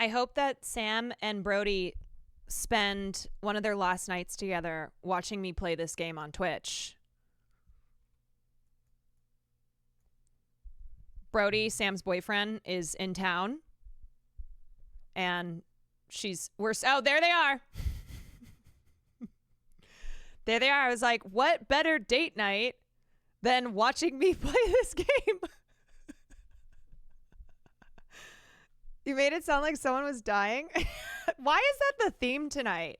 I hope that Sam and Brody spend one of their last nights together watching me play this game on Twitch. Brody, Sam's boyfriend, is in town. And oh, there they are. There they are. I was like, what better date night than watching me play this game? You made it sound like someone was dying. Why is that the theme tonight?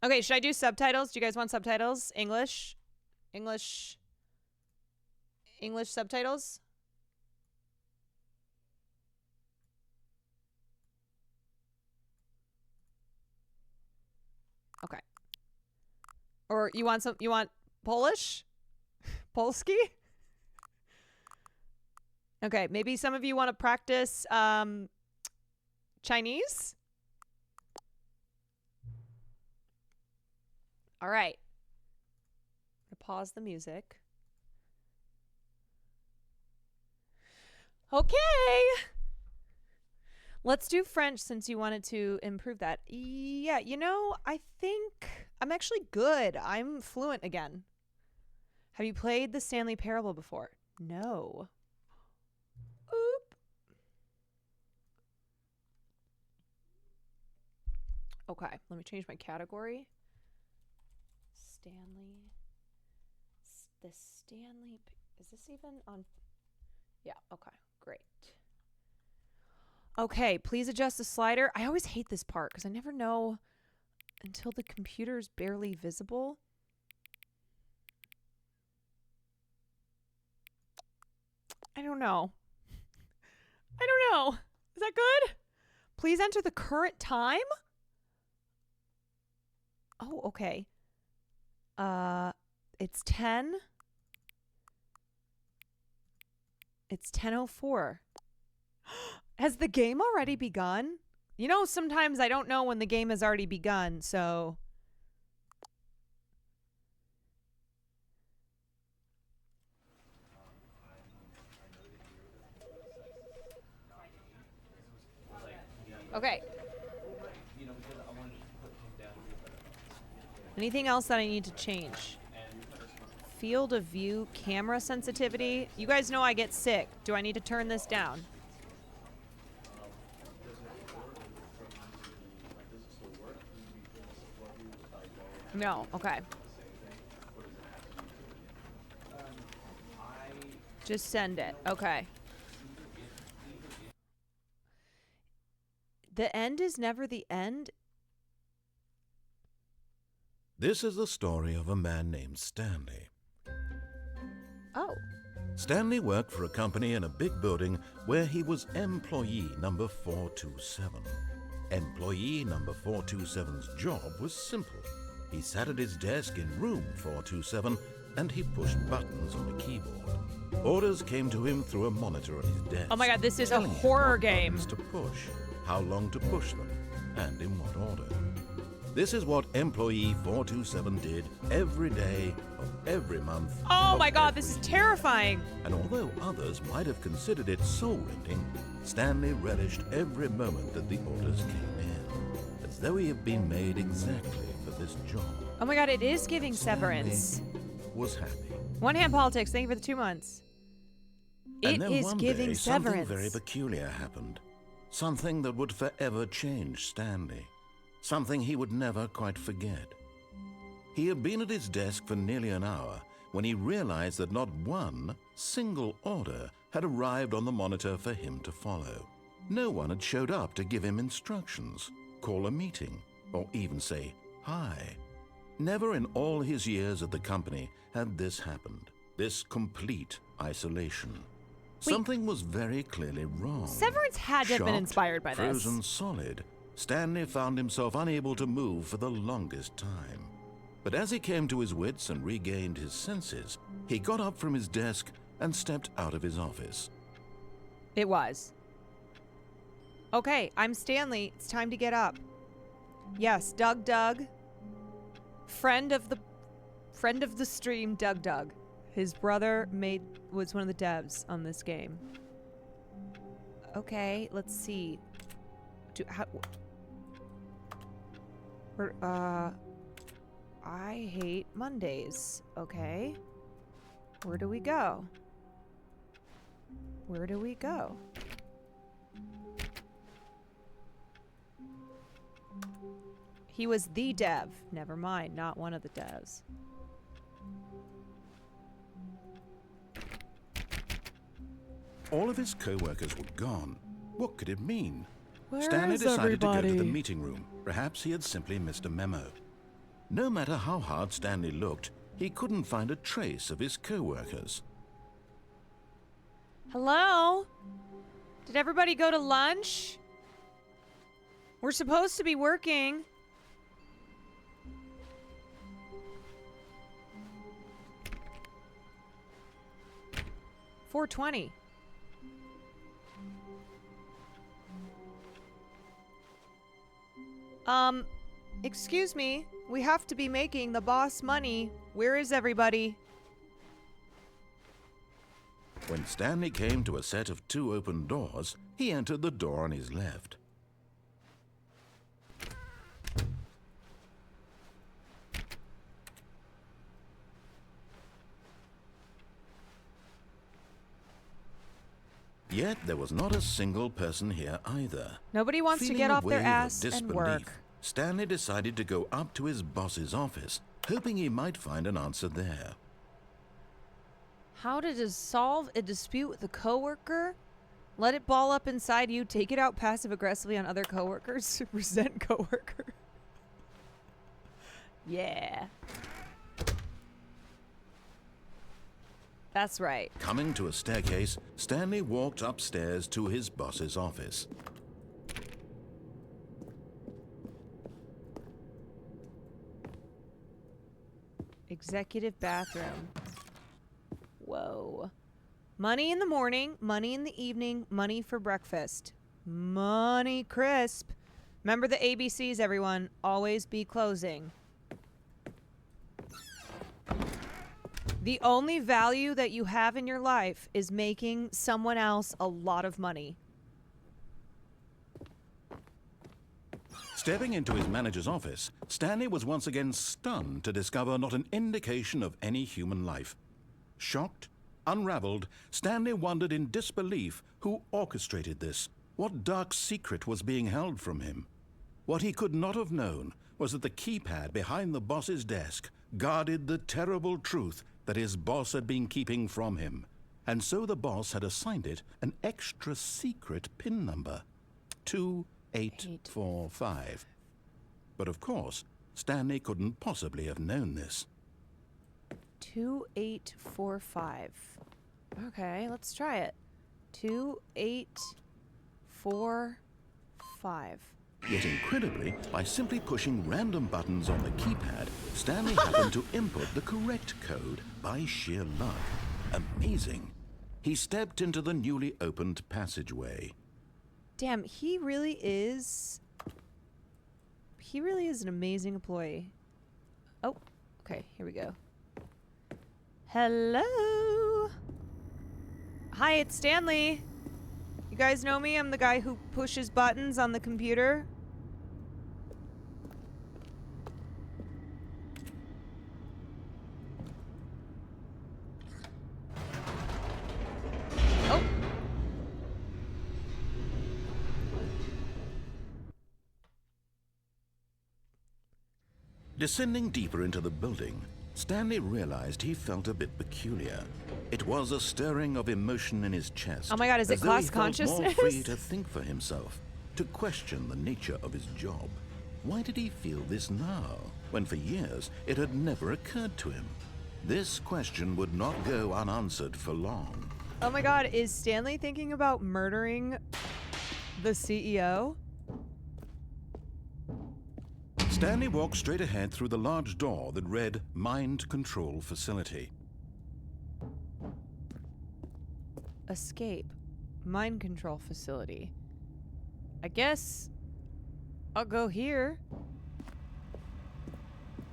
Okay, should I do subtitles? Do you guys want subtitles? English subtitles? Okay. Or you want Polish? Polski? Okay, maybe some of you want to practice Chinese? All right. I'm gonna pause the music. Okay. Let's do French since you wanted to improve that. Yeah, I think I'm actually good. I'm fluent again. Have you played the Stanley Parable before? No. Oop. Okay, let me change my category. Stanley. The Stanley. Is this even on? Yeah, okay, great. Okay, please adjust the slider. I always hate this part because I never know until the computer's barely visible. I don't know. Is that good? Please enter the current time? Oh, okay. It's 10. It's 10:04. Has the game already begun? Sometimes I don't know when the game has already begun, so... Okay. Anything else that I need to change? Field of view, camera sensitivity. You guys know I get sick. Do I need to turn this down? No, okay. Just send it. Okay. The end is never the end. This is the story of a man named Stanley. Oh. Stanley worked for a company in a big building where he was employee number 427. Employee number 427's job was simple. He sat at his desk in room 427 and he pushed buttons on a keyboard. Orders came to him through a monitor on his desk. Oh my god, this is a telling him horror what game. buttons to push, how long to push them, and in what order. This is what employee 427 did every day of every month. Oh my god, this is terrifying. And although others might have considered it soul-rending, Stanley relished every moment that the orders came in, as though he had been made exactly for this job. Oh my god, it is giving Severance. Stanley was happy. One hand politics, thank you for the 2 months. It And then is one giving day, Severance. something very peculiar happened. Something that would forever change Stanley. Something he would never quite forget. He had been at his desk for nearly an hour when he realized that not one single order had arrived on the monitor for him to follow. No one had showed up to give him instructions, call a meeting, or even say hi. Never in all his years at the company had this happened. This complete isolation. Something was very clearly wrong. Severance had to have been Shocked, inspired by this. Frozen solid, Stanley found himself unable to move for the longest time. But as he came to his wits and regained his senses, he got up from his desk and stepped out of his office. It was. Okay, I'm Stanley. It's time to get up. Yes, Doug. Friend of the stream, Doug. His brother was one of the devs on this game. Okay, let's see. I hate Mondays. Okay. Where do we go? Where do we go? He was the dev. Never mind, not one of the devs. All of his co-workers were gone. What could it mean? Where Stanley is decided to go to the everybody? meeting room. Perhaps he had simply missed a memo. No matter how hard Stanley looked, he couldn't find a trace of his co-workers. Hello? Did everybody go to lunch? We're supposed to be working. $4.20. Excuse me. We have to be making the boss money. Where is everybody? When Stanley came to a set of 2 open doors, he entered the door on his left. Yet there was not a single person here either. Nobody wants to Feeling get a off their wave of ass and disbelief, work. Stanley decided to go up to his boss's office, hoping he might find an answer there. How to solve a dispute with a coworker? Let it ball up inside you, take it out passive-aggressively on other coworkers, resent coworker. Yeah. That's right. Coming to a staircase, Stanley walked upstairs to his boss's office. Executive bathroom. Whoa. Money in the morning, money in the evening, money for breakfast. Money crisp. Remember the ABCs, everyone. Always be closing. The only value that you have in your life is making someone else a lot of money. Stepping into his manager's office, Stanley was once again stunned to discover not an indication of any human life. Shocked, unraveled, Stanley wondered in disbelief who orchestrated this, what dark secret was being held from him. What he could not have known was that the keypad behind the boss's desk guarded the terrible truth that his boss had been keeping from him, and so the boss had assigned it an extra secret PIN number, 2845. But of course, Stanley couldn't possibly have known this. 2845. Okay, let's try it. 2845. Yet incredibly, by simply pushing random buttons on the keypad, Stanley happened to input the correct code by sheer luck. Amazing. He stepped into the newly opened passageway. Damn, he really is an amazing employee. Oh, okay, here we go. Hello. Hi, it's Stanley. You guys know me? I'm the guy who pushes buttons on the computer. Oh. Descending deeper into the building, Stanley realized he felt a bit peculiar. It was a stirring of emotion in his chest. Oh my God, is it as though class he felt consciousness? more free to think for himself, to question the nature of his job. Why did he feel this now, when for years it had never occurred to him? This question would not go unanswered for long. Oh my God, is Stanley thinking about murdering the CEO? Stanley walked straight ahead through the large door that read Mind Control Facility. Escape. Mind control facility. I guess I'll go here.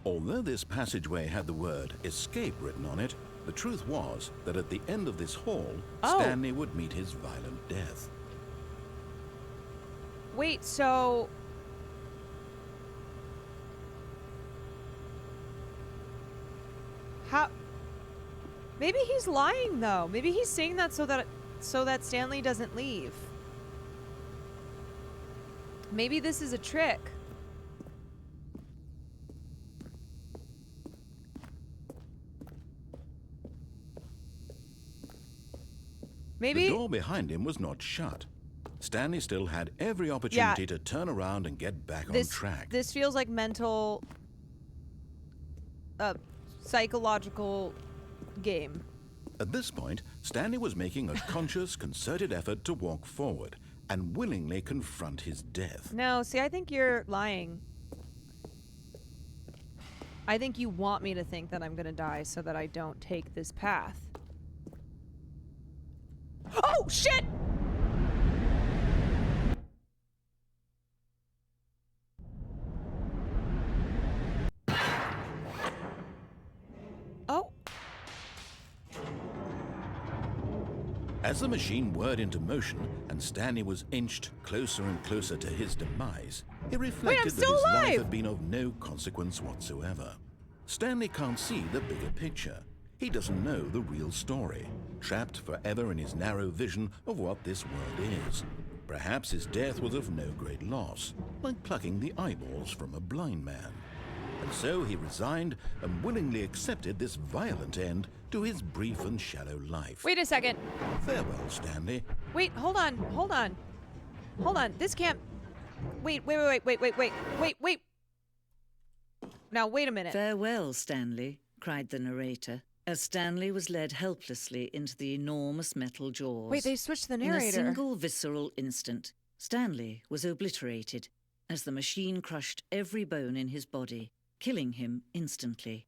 Although this passageway had the word escape written on it, the truth was that at the end of this hall, Oh. Stanley would meet his violent death. Wait, so... How... Maybe he's lying, though. Maybe he's saying that so that Stanley doesn't leave. Maybe this is a trick. Maybe... The door behind him was not shut. Stanley still had every opportunity to turn around and get back on track. This feels like mental... psychological game. At this point, Stanley was making a conscious, concerted effort to walk forward and willingly confront his death. No, see, I think you're lying. I think you want me to think that I'm gonna die so that I don't take this path. Oh, shit! Oh. As the machine whirred into motion and Stanley was inched closer and closer to his demise, he reflected that his life had been of no consequence whatsoever. Stanley can't see the bigger picture. He doesn't know the real story, trapped forever in his narrow vision of what this world is. Perhaps his death was of no great loss, like plucking the eyeballs from a blind man. And so he resigned and willingly accepted this violent end to his brief and shallow life. Wait a second. Farewell, Stanley. Wait, hold on. This can't... Wait. Now, wait a minute. Farewell, Stanley, cried the narrator, as Stanley was led helplessly into the enormous metal jaws. Wait, they switched the narrator. In a single visceral instant, Stanley was obliterated as the machine crushed every bone in his body, killing him instantly.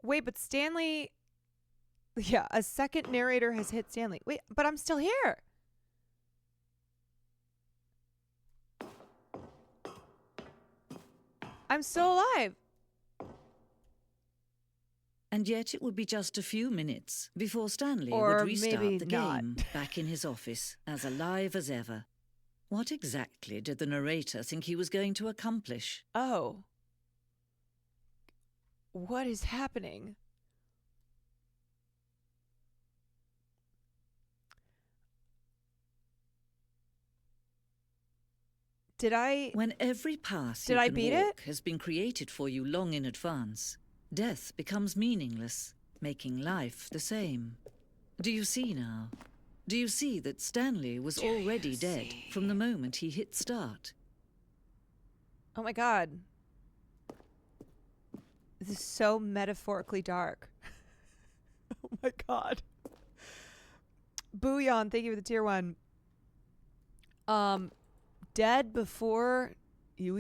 Wait, but Stanley... Yeah, a second narrator has hit Stanley. Wait, but I'm still here. I'm still alive. And yet it would be just a few minutes before Stanley Or would restart maybe the not. game back in his office, as alive as ever. What exactly did the narrator think he was going to accomplish? Oh. What is happening? When every path Did you I can beat walk it? has been created for you long in advance, death becomes meaningless, making life the same. Do you see now? Do you see that Stanley was already dead from the moment he hit start? Oh my god. This is so metaphorically dark. Oh my god. Booyon, thank you for the tier 1. Dead before you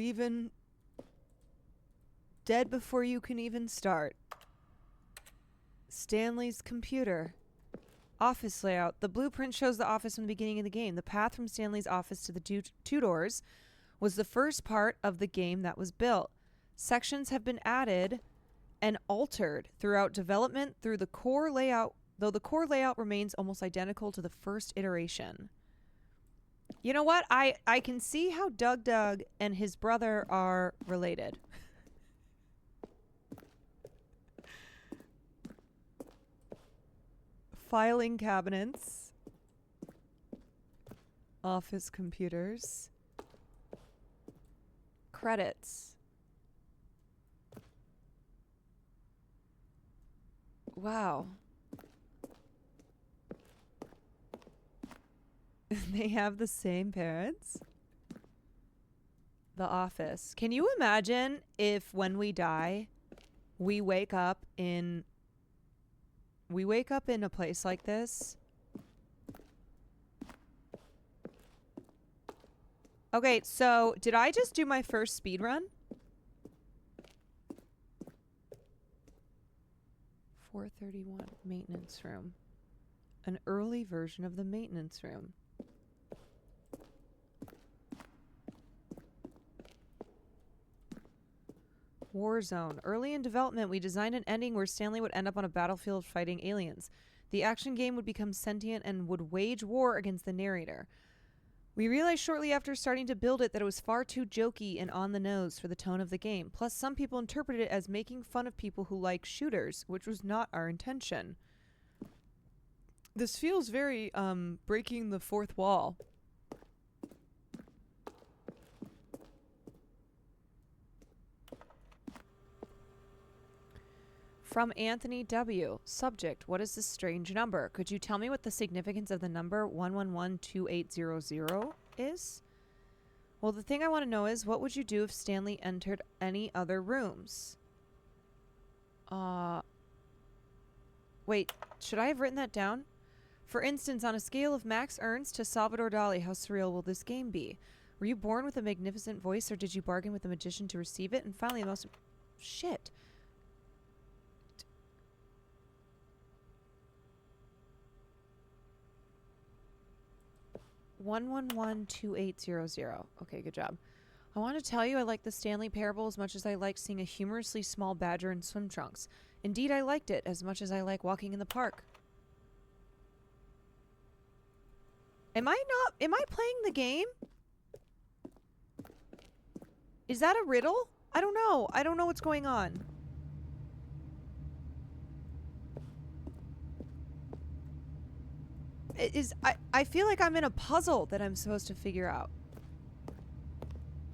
can even start. Stanley's computer. Office layout. The blueprint shows the office from the beginning of the game. The path from Stanley's office to the two doors was the first part of the game that was built. Sections have been added and altered throughout development through the core layout, though the core layout remains almost identical to the first iteration. You know what? I can see how Doug and his brother are related. Filing cabinets. Office computers. Credits. Wow. They have the same parents? The Office. Can you imagine if when we die, we wake up in a place like this? Okay, so did I just do my first speed run? 431 maintenance room. An early version of the maintenance room. Warzone. Early in development, we designed an ending where Stanley would end up on a battlefield fighting aliens. The action game would become sentient and would wage war against the narrator. We realized shortly after starting to build it that it was far too jokey and on the nose for the tone of the game. Plus, some people interpreted it as making fun of people who like shooters, which was not our intention. This feels very, breaking the fourth wall. From Anthony W. Subject, what is this strange number? Could you tell me what the significance of the number 1112800 is? Well, the thing I want to know is, what would you do if Stanley entered any other rooms? Wait, should I have written that down? For instance, on a scale of Max Ernst to Salvador Dali, how surreal will this game be? Were you born with a magnificent voice, or did you bargain with a magician to receive it? And finally, the most... Shit. 1112800. Okay, good job. I want to tell you I like the Stanley Parable as much as I like seeing a humorously small badger in swim trunks. Indeed, I liked it as much as I like walking in the park. Am I playing the game? Is that a riddle? I don't know. I don't know what's going on. I feel like I'm in a puzzle that I'm supposed to figure out.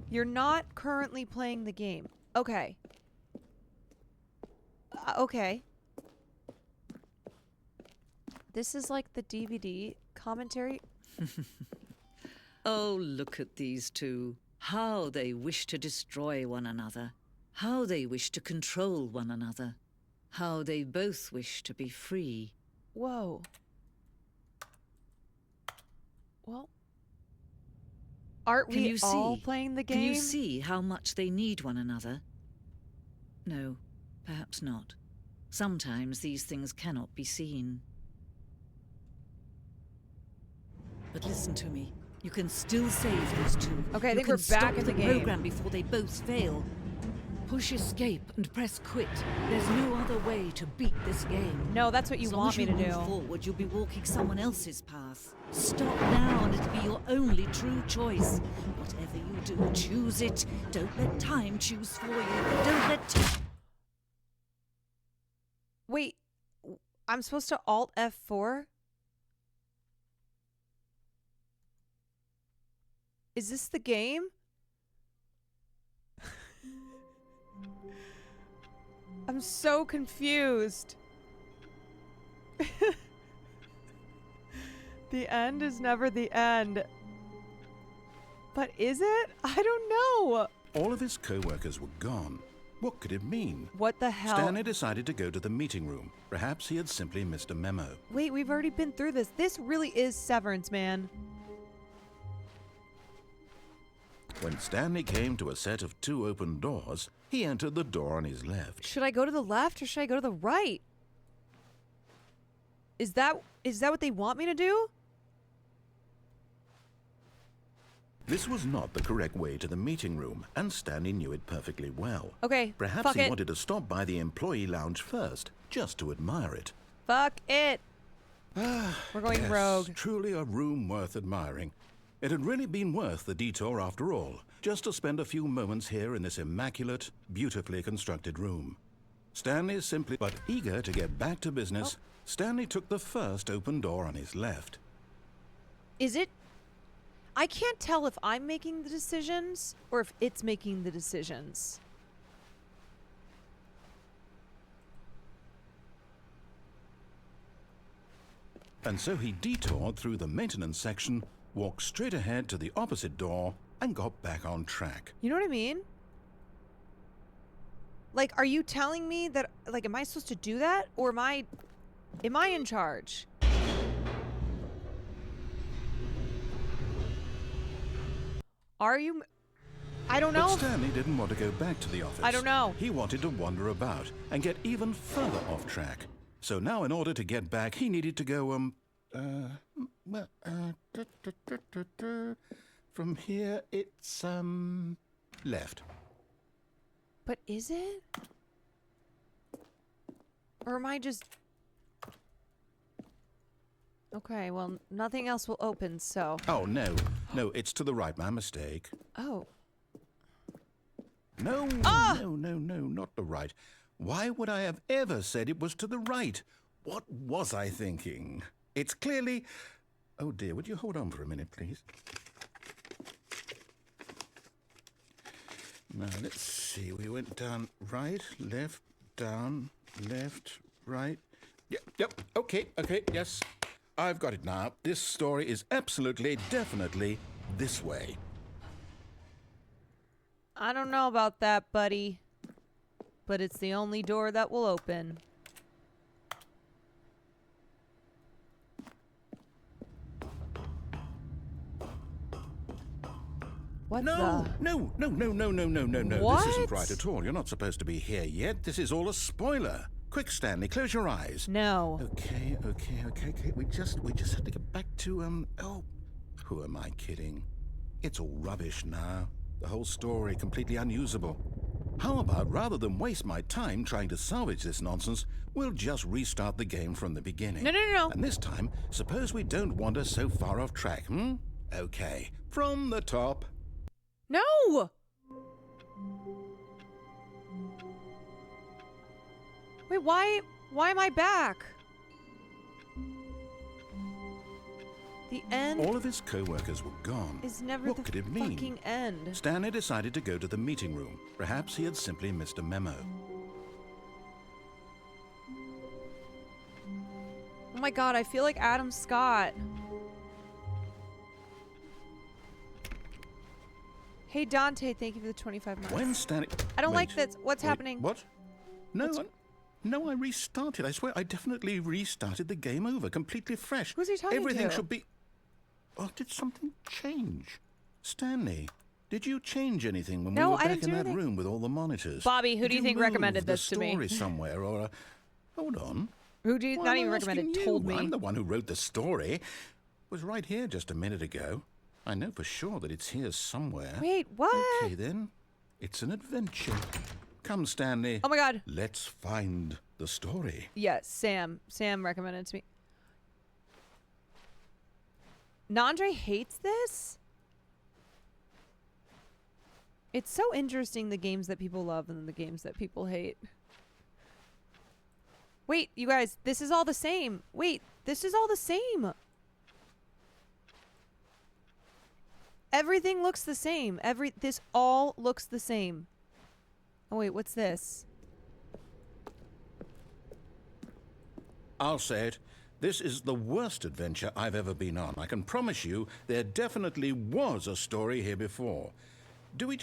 You're not currently playing the game. Okay. Okay. This is like the DVD commentary. Oh, look at these two. How they wish to destroy one another. How they wish to control one another. How they both wish to be free. Whoa. Well, aren't we all playing the game? Can you see how much they need one another? No, perhaps not. Sometimes these things cannot be seen. But listen to me. You can still save these two. Okay, I think we're back in the game. Program before they both fail. Push escape and press quit. There's no other way to beat this game. No, that's what you want me to do. As long as you move forward, you'll be walking someone else's path. Stop now and it'll be your only true choice. Whatever you do, choose it. Don't let time choose for you. Don't let... Wait, I'm supposed to Alt F4? Is this the game? I'm so confused. The end is never the end. But is it? I don't know. All of his co-workers were gone. What could it mean? What the hell? Stanley decided to go to the meeting room. Perhaps he had simply missed a memo. Wait, we've already been through this. This really is Severance, man. When Stanley came to a set of 2 open doors, he entered the door on his left. Should I go to the left or should I go to the right? Is that what they want me to do? This was not the correct way to the meeting room, and Stanley knew it perfectly well. Okay, Perhaps fuck he it. wanted to stop by the employee lounge first, just to admire it. Fuck it. We're going Yes, rogue. Truly a room worth admiring. It had really been worth the detour after all, just to spend a few moments here in this immaculate, beautifully constructed room. Stanley simply, but eager to get back to business, Stanley took the first open door on his left. Is it? I can't tell if I'm making the decisions or if it's making the decisions. And so he detoured through the maintenance section, walked straight ahead to the opposite door, and got back on track. You know what I mean? Like, are you telling me that, like, am I supposed to do that? Or am I in charge? Are you? I don't know. But Stanley didn't want to go back to the office. I don't know. He wanted to wander about and get even further off track. So now in order to get back, he needed to go, from here it's, left. But is it? Or am I just... Okay, well, nothing else will open, so... Oh, no. No, it's to the right. My mistake. Oh. No, no, not the right. Why would I have ever said it was to the right? What was I thinking? It's clearly... Oh, dear, would you hold on for a minute, please? Now, let's see. We went down right, left, down, left, right. Yep, okay, yes. I've got it now. This story is absolutely, definitely this way. I don't know about that, buddy. But it's the only door that will open. What No. What? This isn't right at all. You're not supposed to be here yet. This is all a spoiler. Quick, Stanley, close your eyes. No. Okay. We just have to get back to, oh, who am I kidding? It's all rubbish now. The whole story completely unusable. How about, rather than waste my time trying to salvage this nonsense, we'll just restart the game from the beginning. No. And this time, suppose we don't wander so far off track, Okay, from the top. No! Wait, why am I back? The end All of his co-workers were gone. is never What the could it mean? fucking end. Stanley decided to go to the meeting room. Perhaps he had simply missed a memo. Oh my god, I feel like Adam Scott. Hey Dante, thank you for the 25 months. When Stanley... I don't like Wait, this. What's happening? What? No, I restarted. I swear, I definitely restarted the game over, completely fresh. Who's he talking Everything to? should be... Oh, did something change? Stanley, did you change anything when No, we were I back didn't in do that anything. room with all the monitors? Bobby, who Did do you think move recommended the this to me? story somewhere, or... Hold on. Who do you Why not am I even recommended? asking Told you? me. I'm the one who wrote the story. It was right here just a minute ago. I know for sure that it's here somewhere. Wait, what? Okay, then. It's an adventure. Come, Stanley. Oh my god. Let's find the story. Yes, Sam. Sam recommended it to me. Nandre hates this? It's so interesting, the games that people love and the games that people hate. Wait, you guys, this is all the same. Wait, this is all the same. Everything looks the same. This all looks the same. Oh wait, what's this? I'll say it. This is the worst adventure I've ever been on. I can promise you there definitely was a story here before. Do we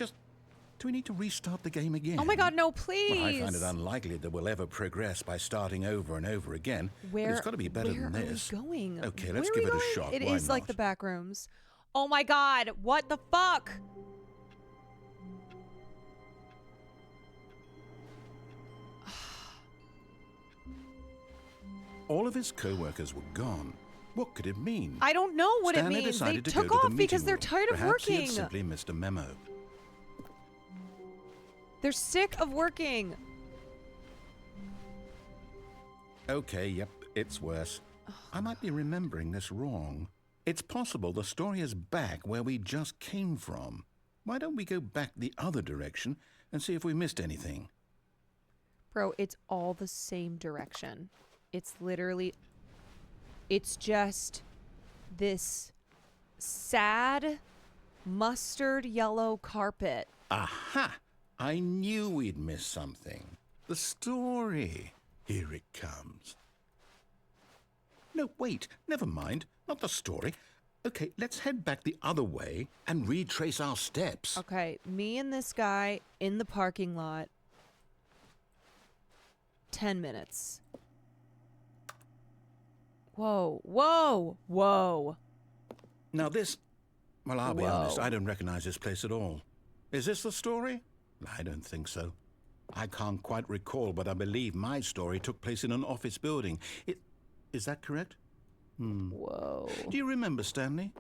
need to restart the game again? Oh my god, no, please. Well, I find it unlikely that we'll ever progress by starting over and over again. But it's got to be better than this. Where are we going? Okay, let's Where are give we it a going? shot. It Why is like not? the back rooms. Oh my god, what the fuck? All of his co-workers were gone. What could it mean? I don't know what Stanley it means. They decided to took go to off the because meeting they're room. tired of Perhaps he working. had simply missed a memo. They're sick of working. Okay, yep, it's worse. I might be remembering this wrong. It's possible the story is back where we just came from. Why don't we go back the other direction and see if we missed anything? Bro, it's all the same direction. It's literally... It's just this sad mustard yellow carpet. Aha! I knew we'd miss something. The story. Here it comes. No, wait, never mind. Not the story. Okay, let's head back the other way and retrace our steps. Okay, me and this guy in the parking lot. 10 minutes. Whoa, whoa, whoa. Now this... Well, I'll be Whoa. honest, I don't recognize this place at all. Is this the story? I don't think so. I can't quite recall, but I believe my story took place in an office building. Is that correct? Whoa. Do you remember, Stanley?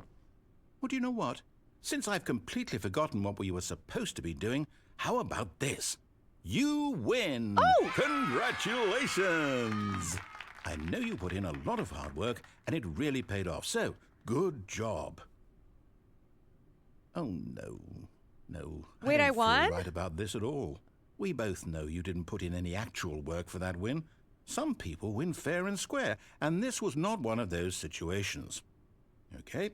Well, do you know what? Since I've completely forgotten what we were supposed to be doing, how about this? You win! Oh! Congratulations! I know you put in a lot of hard work, and it really paid off. So, good job. Oh, no. No. Wait, I don't won? feel right about this at all. We both know you didn't put in any actual work for that win. Some people win fair and square, and this was not one of those situations. Okay?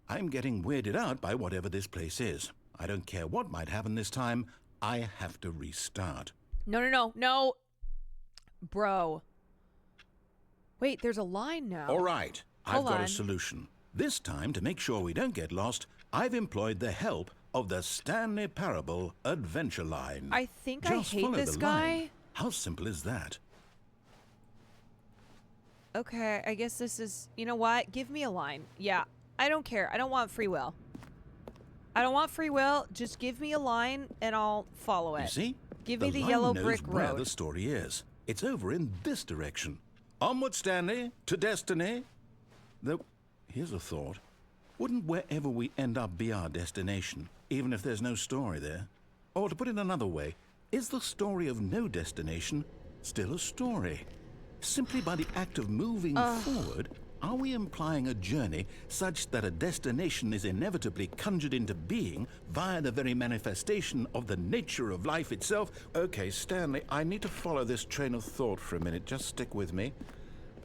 I'm getting weirded out by whatever this place is. I don't care what might happen this time. I have to restart. No. Bro. Wait, there's a line now. All right. Hold I've got on. a solution. This time, to make sure we don't get lost, I've employed the help of the Stanley Parable Adventure Line. I think Just I hate follow this the guy. line. How simple is that? Okay, I guess this is... You know what? Give me a line. Yeah, I don't care. I don't want free will. I don't want free will. Just give me a line and I'll follow it. You see? Give me the line yellow knows brick where road. the story is. It's over in this direction. Onward, Stanley, to destiny. Though, here's a thought. Wouldn't wherever we end up be our destination, even if there's no story there? Or to put it another way, is the story of no destination still a story? Simply by the act of moving forward, are we implying a journey such that a destination is inevitably conjured into being via the very manifestation of the nature of life itself? Okay, Stanley, I need to follow this train of thought for a minute. Just stick with me.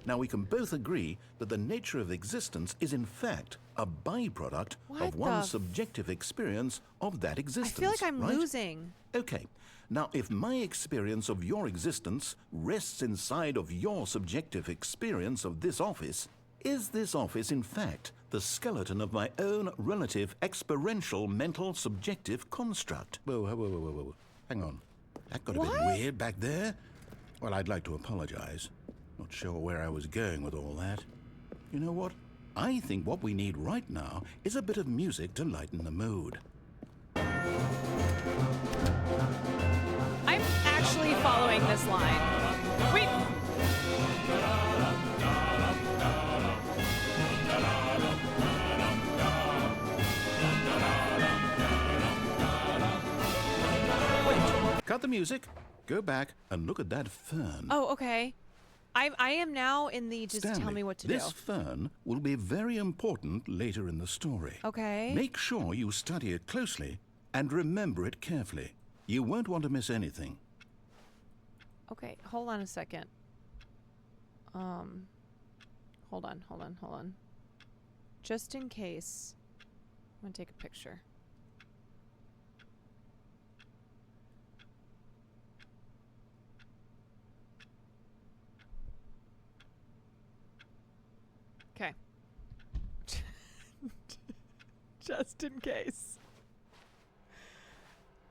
Now, we can both agree that the nature of existence is, in fact, a byproduct What of one's the subjective experience of that I existence. feel like I'm right? losing. Okay. Now, if my experience of your existence rests inside of your subjective experience of this office, is this office, in fact, the skeleton of my own relative experiential mental subjective construct? Whoa. Hang on. That got a bit weird back there. Well, I'd like to apologize. Not sure where I was going with all that. You know what? I think what we need right now is a bit of music to lighten the mood. I'm actually following this line. Wait. Cut the music, go back, and look at that fern. Oh, okay. I am now in the just Stanley, tell me what to this do. fern will be very important later in the story. Okay. Make sure you study it closely and remember it carefully. You won't want to miss anything. Okay, hold on a second. Hold on. Just in case, I'm gonna take a picture. Okay. Just in case.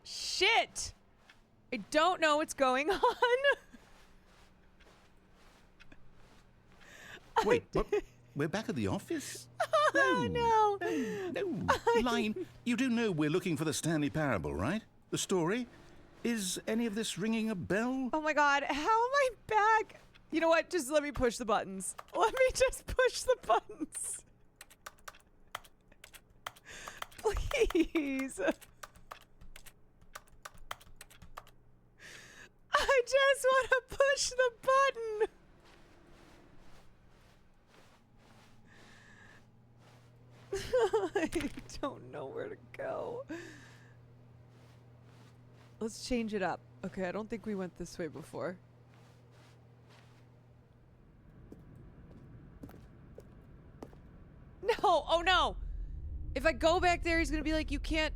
Shit! I don't know what's going on. Wait, what? We're back at the office? No. No. Line, you do know we're looking for the Stanley Parable, right? The story? Is any of this ringing a bell? Oh my god, how am I back? You know what? Just let me push the buttons. Let me just push the buttons. Please. I just want to push the button. I don't know where to go. Let's change it up. Okay, I don't think we went this way before. No, oh no. If I go back there, he's going to be like, you can't.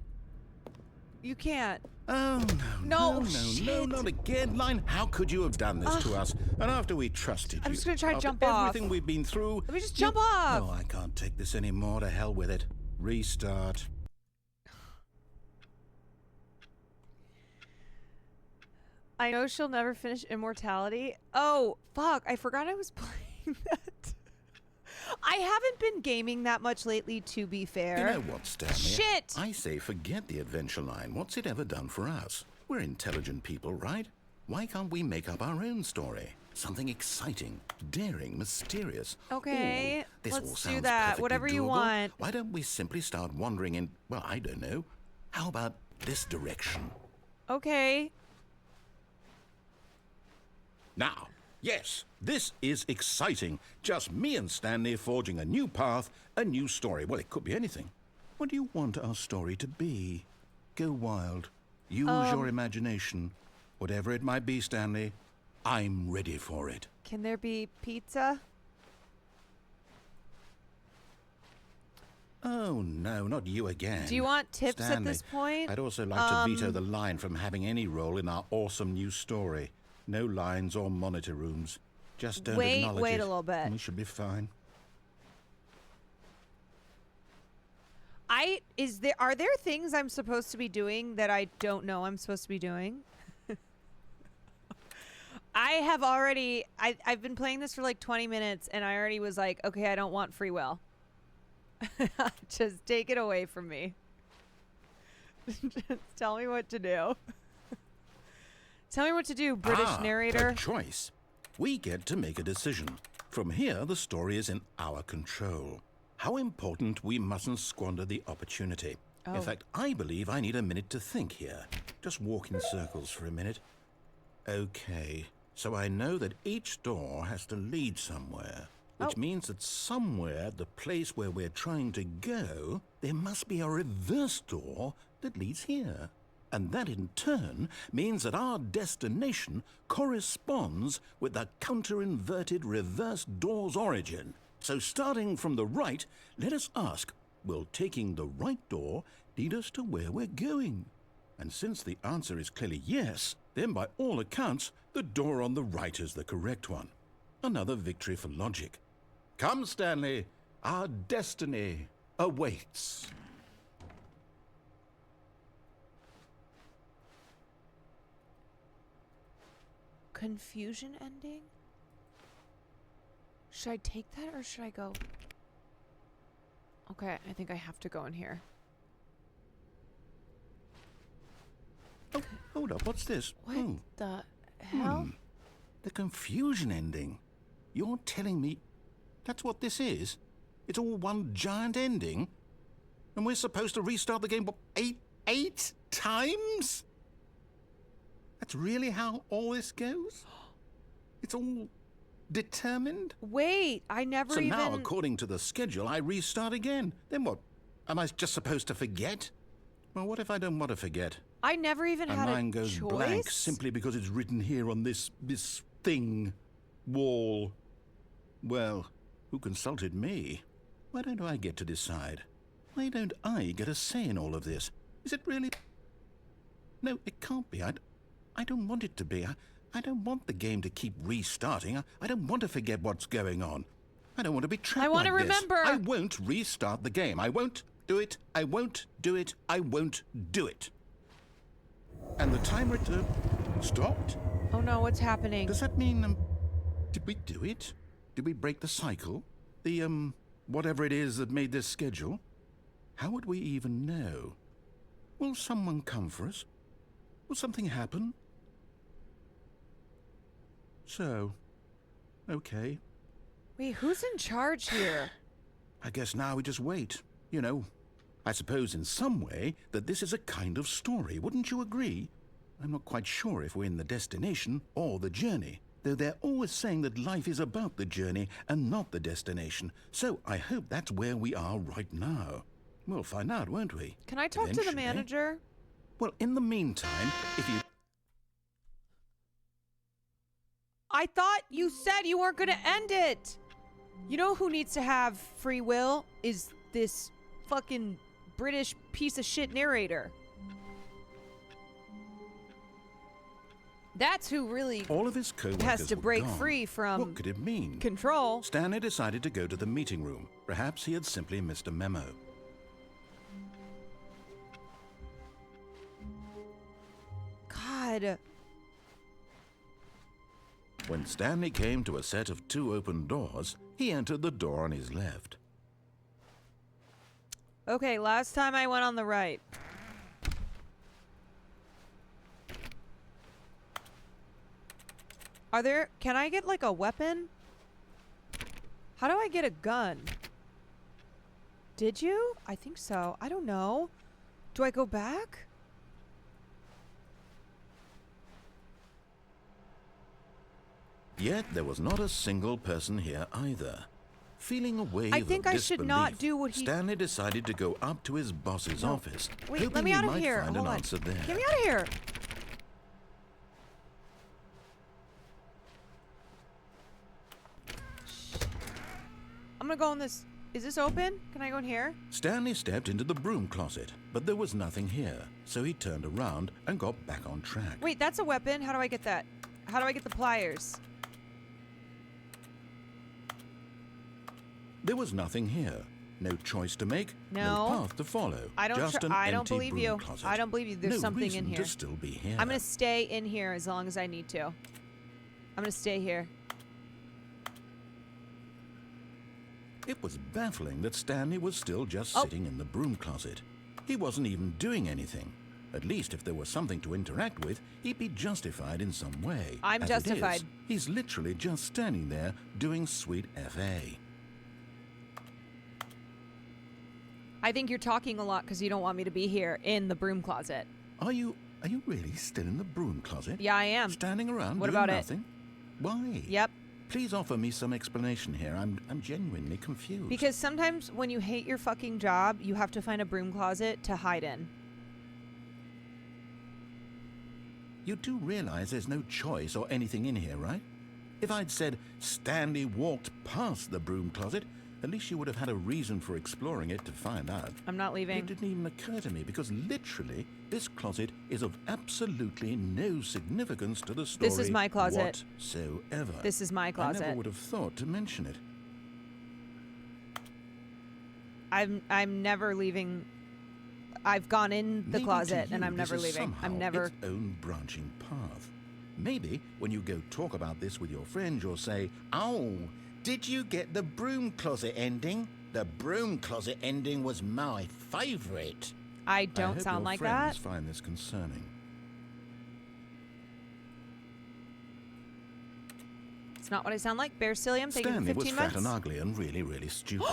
Oh, No, no, shit. not again. Line, how could you have done this to us? And after we trusted I'm you, just gonna try to after jump off. everything we've been through. Let me just jump off. No, I can't take this anymore. To hell with it. Restart. I know she'll never finish Immortality. Oh, fuck. I forgot I was playing that. I haven't been gaming that much lately, to be fair. You know what, Stanley? Shit! I say forget the adventure line. What's it ever done for us? We're intelligent people, right? Why can't we make up our own story? Something exciting, daring, mysterious. Okay, Ooh, this let's all do sounds that. perfectly Whatever you doable. want. Why don't we simply start wandering in, well, I don't know. How about this direction? Okay. Now, Yes, this is exciting. Just me and Stanley forging a new path, a new story. Well, it could be anything. What do you want our story to be? Go wild. Use your imagination. Whatever it might be, Stanley, I'm ready for it. Can there be pizza? Oh, no, not you again. Do you want tips Stanley, at this point? I'd also like to veto the line from having any role in our awesome new story. No lines or monitor rooms. Just don't acknowledge it. Wait a little bit. We should be fine. Are there things I'm supposed to be doing that I don't know I'm supposed to be doing? I've been playing this for like 20 minutes and I already was like, okay, I don't want free will. Just take it away from me. Just tell me what to do. Tell me what to do, British narrator. A choice. We get to make a decision. From here, the story is in our control. How important we mustn't squander the opportunity. In fact, I believe I need a minute to think here. Just walk in circles for a minute. Okay, so I know that each door has to lead somewhere. Which means that somewhere, the place where we're trying to go, there must be a reverse door that leads here. And that in turn means that our destination corresponds with the counter-inverted reverse door's origin. So starting from the right, let us ask, will taking the right door lead us to where we're going? And since the answer is clearly yes, then by all accounts, the door on the right is the correct one. Another victory for logic. Come, Stanley, our destiny awaits. Confusion ending? Should I take that or should I go? Okay, I think I have to go in here. Oh, hold up, what's this? What Oh, the hell? the confusion ending. You're telling me that's what this is? It's all one giant ending? And we're supposed to restart the game, what, eight times? That's really how all this goes? It's all determined? Wait, I never So even... now, according to the schedule, I restart again. Then what? Am I just supposed to forget? Well, what if I don't want to forget? I never even And had mine a goes choice? blank simply because it's written here on this thing, wall. Well, who consulted me? Why don't I get to decide? Why don't I get a say in all of this? Is it really... No, it can't be. I don't want it to be. I don't want the game to keep restarting. I don't want to forget what's going on. I don't want to be trapped I want to like this. remember. I won't restart the game. I won't do it. I won't do it. I won't do it. And the timer stopped? Oh no, what's happening? Does that mean, did we do it? Did we break the cycle? The, whatever it is that made this schedule? How would we even know? Will someone come for us? Will something happen? So, okay. Wait, who's in charge here? I guess now we just wait. You know, I suppose in some way that this is a kind of story, wouldn't you agree? I'm not quite sure if we're in the destination or the journey, though they're always saying that life is about the journey and not the destination. So I hope that's where we are right now. We'll find out, won't we? Can I talk to the Eventually. manager? Well, in the meantime, if you... I thought you said you weren't going to end it. You know who needs to have free will is this fucking British piece of shit narrator. That's who really All of his co-workers has to were break gone. free from What could it mean? control. Stanley decided to go to the meeting room. Perhaps he had simply missed a memo. God. When Stanley came to a set of 2 open doors, he entered the door on his left. Okay, last time I went on the right. Can I get like a weapon? How do I get a gun? Did you? I think so. I don't know. Do I go back? Yet there was not a single person here either. Feeling a wave I think of I should not disbelief, do what he... Stanley decided to go up to his boss's office, Wait, hoping let me he out of might here. find Hold an on. answer there. Get me out of here. I'm gonna go in this... Is this open? Can I go in here? Stanley stepped into the broom closet, but there was nothing here, so he turned around and got back on track. Wait, that's a weapon. How do I get that? How do I get the pliers? There was nothing here. No choice to make, No. path to follow. I don't. Just an I don't empty believe broom you. closet. I don't believe you. There's No something reason in here. to still be here. I'm gonna stay in here as long as I need to. I'm gonna stay here. It was baffling that Stanley was still just Oh. sitting in the broom closet. He wasn't even doing anything. At least if there was something to interact with, he'd be justified in some way. I'm As it is, justified. He's literally just standing there doing sweet FA. I think you're talking a lot because you don't want me to be here in the broom closet. Are you really still in the broom closet? Yeah, I am. Standing around What doing about it? nothing? Why? Yep. Please offer me some explanation here. I'm genuinely confused. Because sometimes when you hate your fucking job, you have to find a broom closet to hide in. You do realize there's no choice or anything in here, right? If I'd said Stanley walked past the broom closet, at least you would have had a reason for exploring it to find out. I'm not leaving. It didn't even occur to me because literally this closet is of absolutely no significance to the story. This is my closet. Whatsoever. This is my I closet. never would have thought to mention it. I'm never leaving. I've gone in the Maybe closet to and you, I'm never this is leaving. somehow I'm never. its own branching path. Maybe when you go talk about this with your friend, you'll say, "Oh, did you get the broom closet ending? The broom closet ending was my favorite." I I don't hope sound your like friends that. find this concerning. It's not what I sound like. Bear Cilliam, thank you for Stanley was 15 fat months. and ugly and really, really stupid.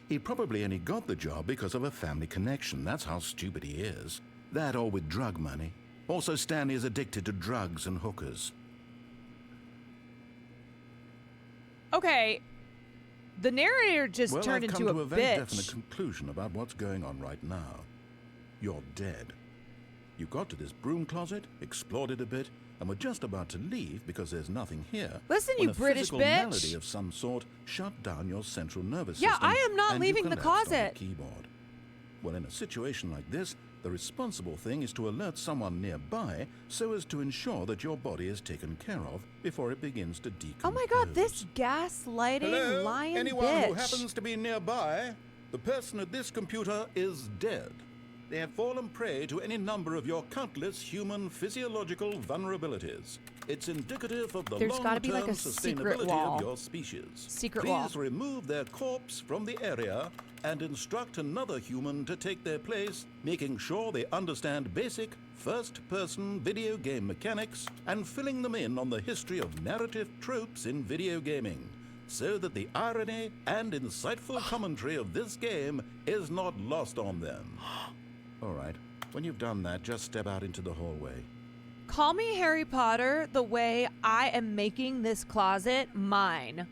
He probably only got the job because of a family connection. That's how stupid he is. That or with drug money. Also, Stanley is addicted to drugs and hookers. Okay. The narrator just Well, turned I've into come to a a very bitch. definite conclusion about what's going on right now. You're dead. You got to this broom closet, explored it a bit, and were just about to leave because there's nothing here. Listen, when you a British physical bitch. melody of some sort shut down your central nervous Yeah, system. I am not and you leaving the collapsed on closet. keyboard. Well, in a situation like this, the responsible thing is to alert someone nearby so as to ensure that your body is taken care of before it begins to decompose. Oh my god, this gaslighting lying Anyone bitch. who happens to be nearby, the person at this computer is dead. They have fallen prey to any number of your countless human physiological vulnerabilities. It's indicative of the There's gotta be, like, long-term a secret sustainability wall. of your species. Secret Please wall. remove their corpse from the area and instruct another human to take their place, making sure they understand basic first-person video game mechanics and filling them in on the history of narrative tropes in video gaming, so that the irony and insightful commentary of this game is not lost on them. All right, when you've done that, just step out into the hallway. Call me Harry Potter the way I am making this closet mine.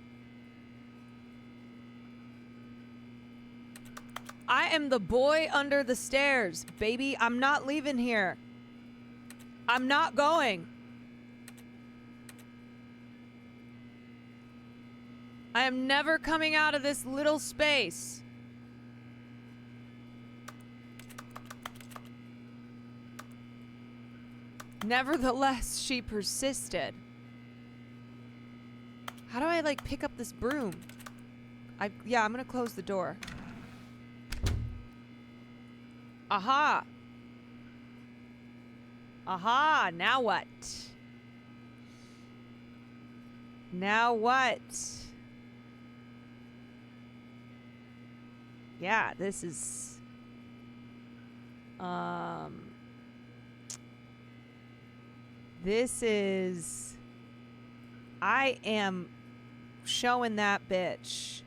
I am the boy under the stairs, baby. I'm not leaving here. I'm not going. I am never coming out of this little space. Nevertheless, she persisted. How do I, like, pick up this broom? Yeah, I'm gonna close the door. Aha! Aha! Now what? Now what? Yeah, this is... This is... I am showing that bitch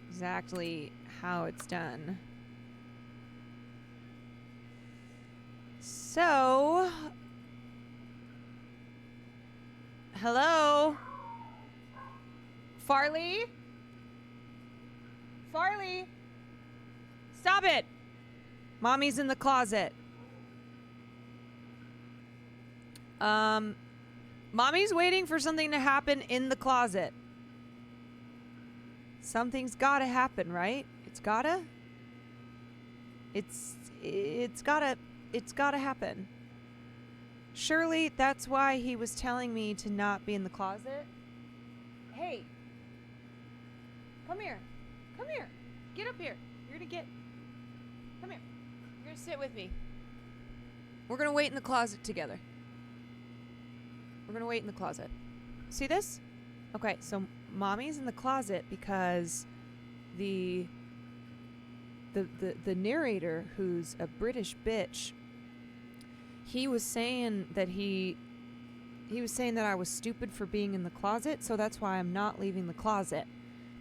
exactly how it's done. So... Hello? Farley? Farley? Stop it! Mommy's in the closet. Mommy's waiting for something to happen in the closet. Something's gotta happen, right? It's gotta happen. Surely that's why he was telling me to not be in the closet. Hey. Come here. Come here. Get up here. Come here. You're gonna sit with me. We're gonna wait in the closet together. We're gonna wait in the closet. See this? Okay, so Mommy's in the closet because the narrator, who's a British bitch, he was saying that I was stupid for being in the closet, so that's why I'm not leaving the closet.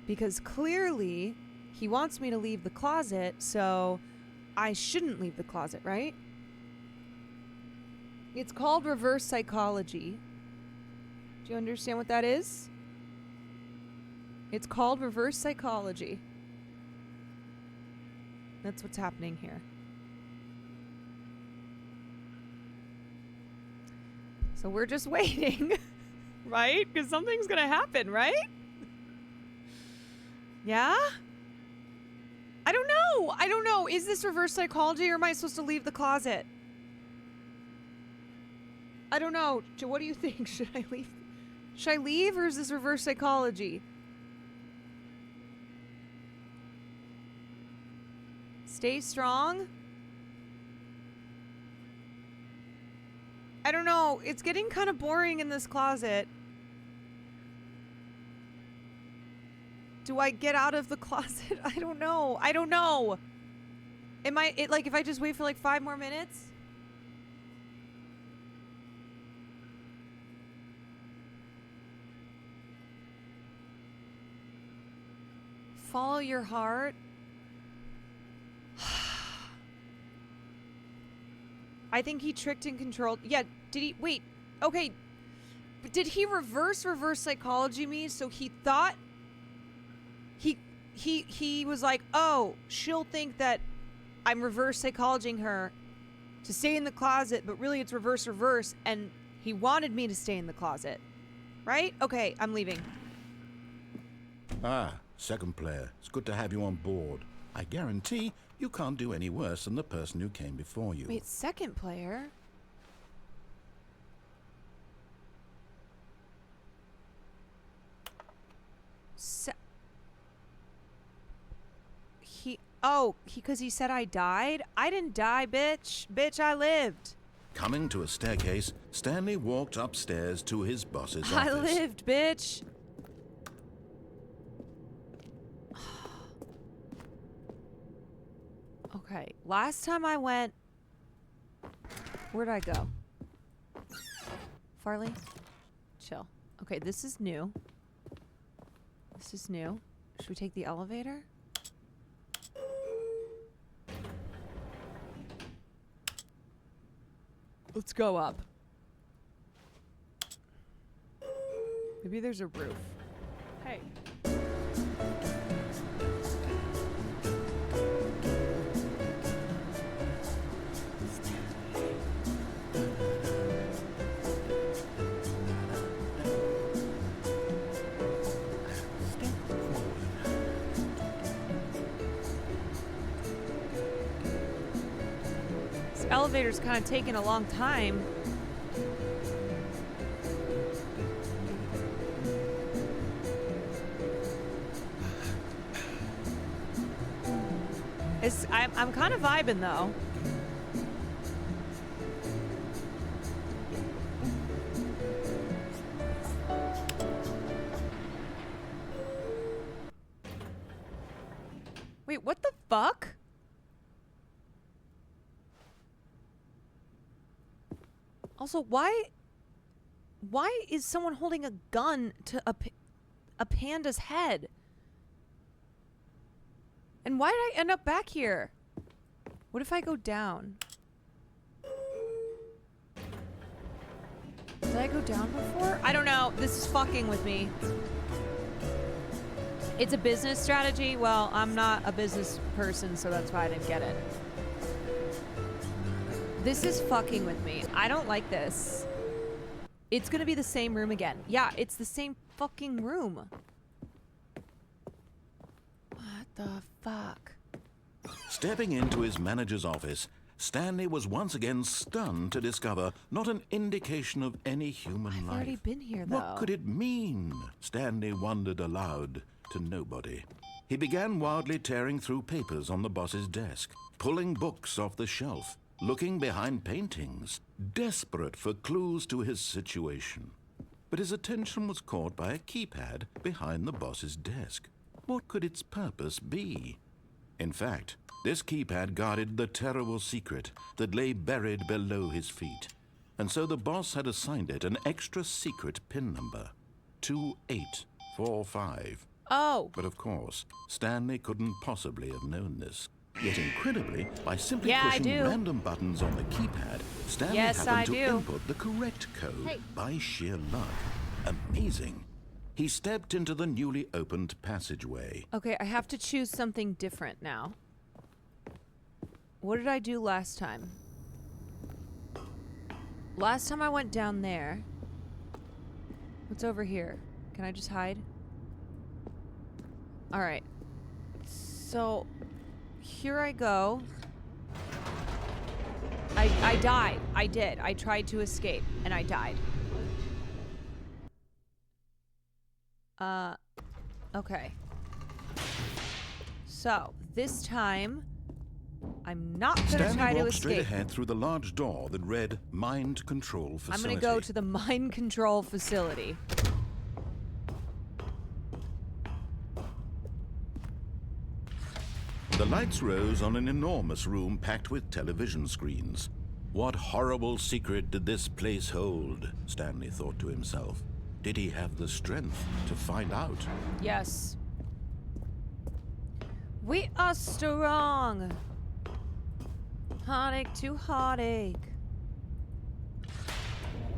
Because clearly he wants me to leave the closet, so I shouldn't leave the closet, right? It's called reverse psychology. Do you understand what that is? It's called reverse psychology. That's what's happening here. So we're just waiting, right? Because something's going to happen, right? Yeah? I don't know. Is this reverse psychology or am I supposed to leave the closet? I don't know. What do you think? Should I leave? Should I leave or is this reverse psychology? Stay strong? I don't know. It's getting kind of boring in this closet. Do I get out of the closet? I don't know. Like if I just wait for like 5 more minutes? Follow your heart. I think he tricked and controlled. Yeah, did he? Wait, okay. But did he reverse psychology me? So he thought he was like, oh, she'll think that I'm reverse psychologying her to stay in the closet, but really it's reverse, and he wanted me to stay in the closet. Right? Okay, I'm leaving. Ah, second player. It's good to have you on board. I guarantee you can't do any worse than the person who came before you. Wait, second player? Because he said I died? I didn't die, bitch. Bitch, I lived. Coming to a staircase, Stanley walked upstairs to his boss's office. I lived, bitch. Okay, last time I went... Where'd I go? Farley? Chill. Okay, this is new. Should we take the elevator? Let's go up. Maybe there's a roof. Hey. Elevator's kind of taking a long time. I'm kind of vibing though. Wait, what the fuck? Also, why is someone holding a gun to a panda's head? And why did I end up back here? What if I go down? Does I go down before? I don't know. This is fucking with me. It's a business strategy. Well, I'm not a business person, so that's why I didn't get it. This is fucking with me. I don't like this. It's gonna be the same room again. Yeah, it's the same fucking room. What the fuck? Stepping into his manager's office, Stanley was once again stunned to discover not an indication of any human I've life. already been here, though. What could it mean? Stanley wondered aloud to nobody. He began wildly tearing through papers on the boss's desk, pulling books off the shelf, looking behind paintings, desperate for clues to his situation. But his attention was caught by a keypad behind the boss's desk. What could its purpose be? In fact, this keypad guarded the terrible secret that lay buried below his feet. And so the boss had assigned it an extra secret PIN number, 2845. Oh. But of course, Stanley couldn't possibly have known this. Yet incredibly, by simply Yeah, I pushing do. random buttons on the keypad, Stanley Yes, I happened to do. input the correct code Hey. by sheer luck. Amazing. He stepped into the newly opened passageway. Okay, I have to choose something different now. What did I do last time? Last time I went down there. What's over here? Can I just hide? Alright. So, here I go. I died. I did. I tried to escape, and I died. Okay. So, this time, I'm not gonna try Stanley to walked straight escape. ahead through the large door that read Mind Control Facility. I'm gonna go to the mind control facility. The lights rose on an enormous room packed with television screens. What horrible secret did this place hold? Stanley thought to himself. Did he have the strength to find out? Yes. We are strong. Heartache to heartache.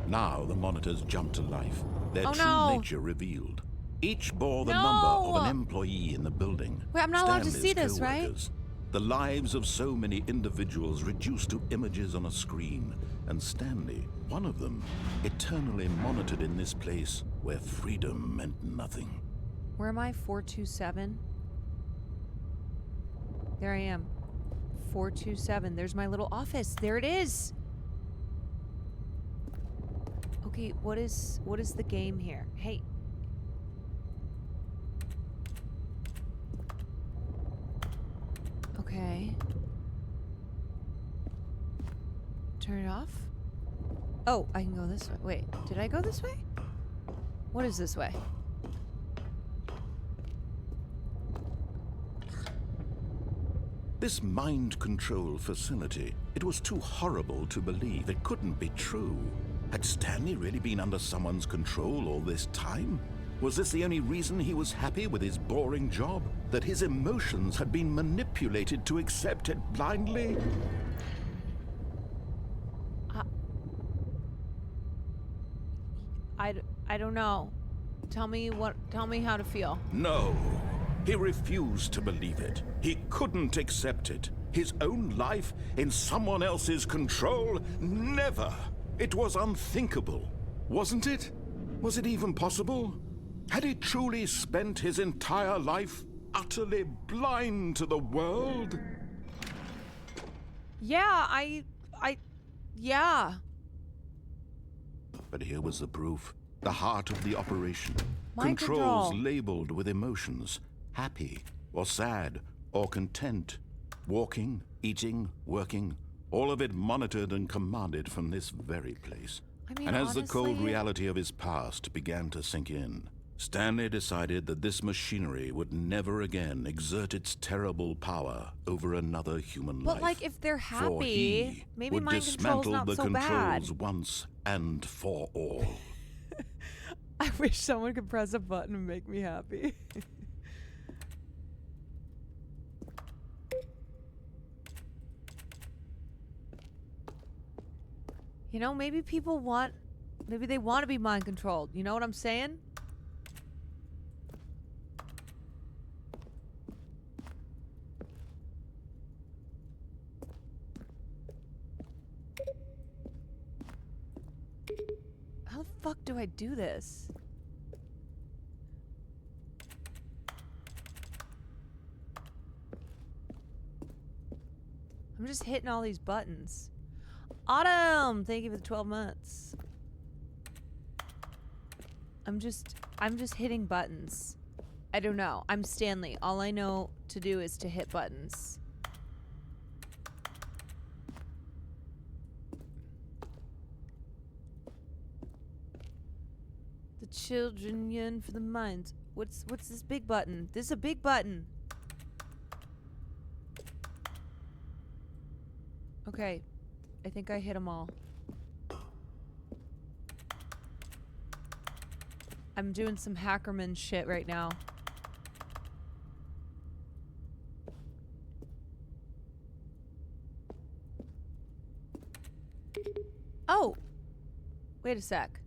Now the monitors jumped to life, their Oh, true no. nature revealed. Each bore the No. number of an employee in the building. Wait, I'm not allowed to Stanley's see this, right? co-workers. The lives of so many individuals reduced to images on a screen, and Stanley, one of them, eternally monitored in this place where freedom meant nothing. Where am I? 427? There I am. 427. There's my little office. There it is. Okay, what is the game here? Hey. Okay. Turn it off? Oh, I can go this way. Wait, did I go this way? What is this way? This mind control facility, it was too horrible to believe. It couldn't be true. Had Stanley really been under someone's control all this time? Was this the only reason he was happy with his boring job? That his emotions had been manipulated to accept it blindly? I don't know. Tell me how to feel. No. He refused to believe it. He couldn't accept it. His own life in someone else's control? Never. It was unthinkable. Wasn't it? Was it even possible? Had he truly spent his entire life utterly blind to the world? Yeah, yeah. But here was the proof. The heart of the operation. Mind Controls control. labeled with emotions. Happy, or sad, or content. Walking, eating, working. All of it monitored and commanded from this very place. I mean, And as the cold honestly- reality of his past began to sink in, Stanley decided that this machinery would never again exert its terrible power over another human But life. like, if they're For happy, he maybe would mind control's dismantle not the so controls bad. once and for all. I wish someone could press a button and make me happy. You know, maybe people want Maybe they want to be mind controlled. You know what I'm saying? How the fuck do I do this? I'm just hitting all these buttons. Autumn! Thank you for the 12 months. I'm just hitting buttons. I don't know. I'm Stanley. All I know to do is to hit buttons. The children yearn for the minds. What's this big button? This is a big button. Okay. I think I hit them all. I'm doing some Hackerman shit right now. Oh! Wait a sec.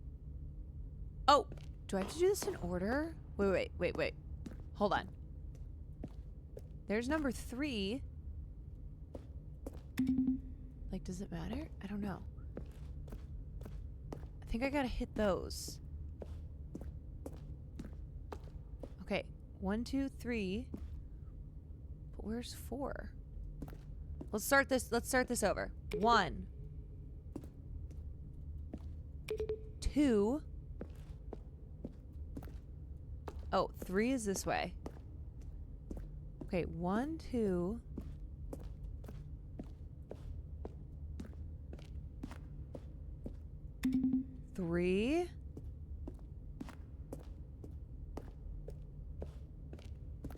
Oh! Do I have to do this in order? Wait. Hold on. There's number 3. Like, does it matter? I don't know. I think I gotta hit those. Okay. 1, 2, 3. But where's 4? Let's start this over. 1. 2. Oh, 3 is this way. Okay, 1, 2. 3.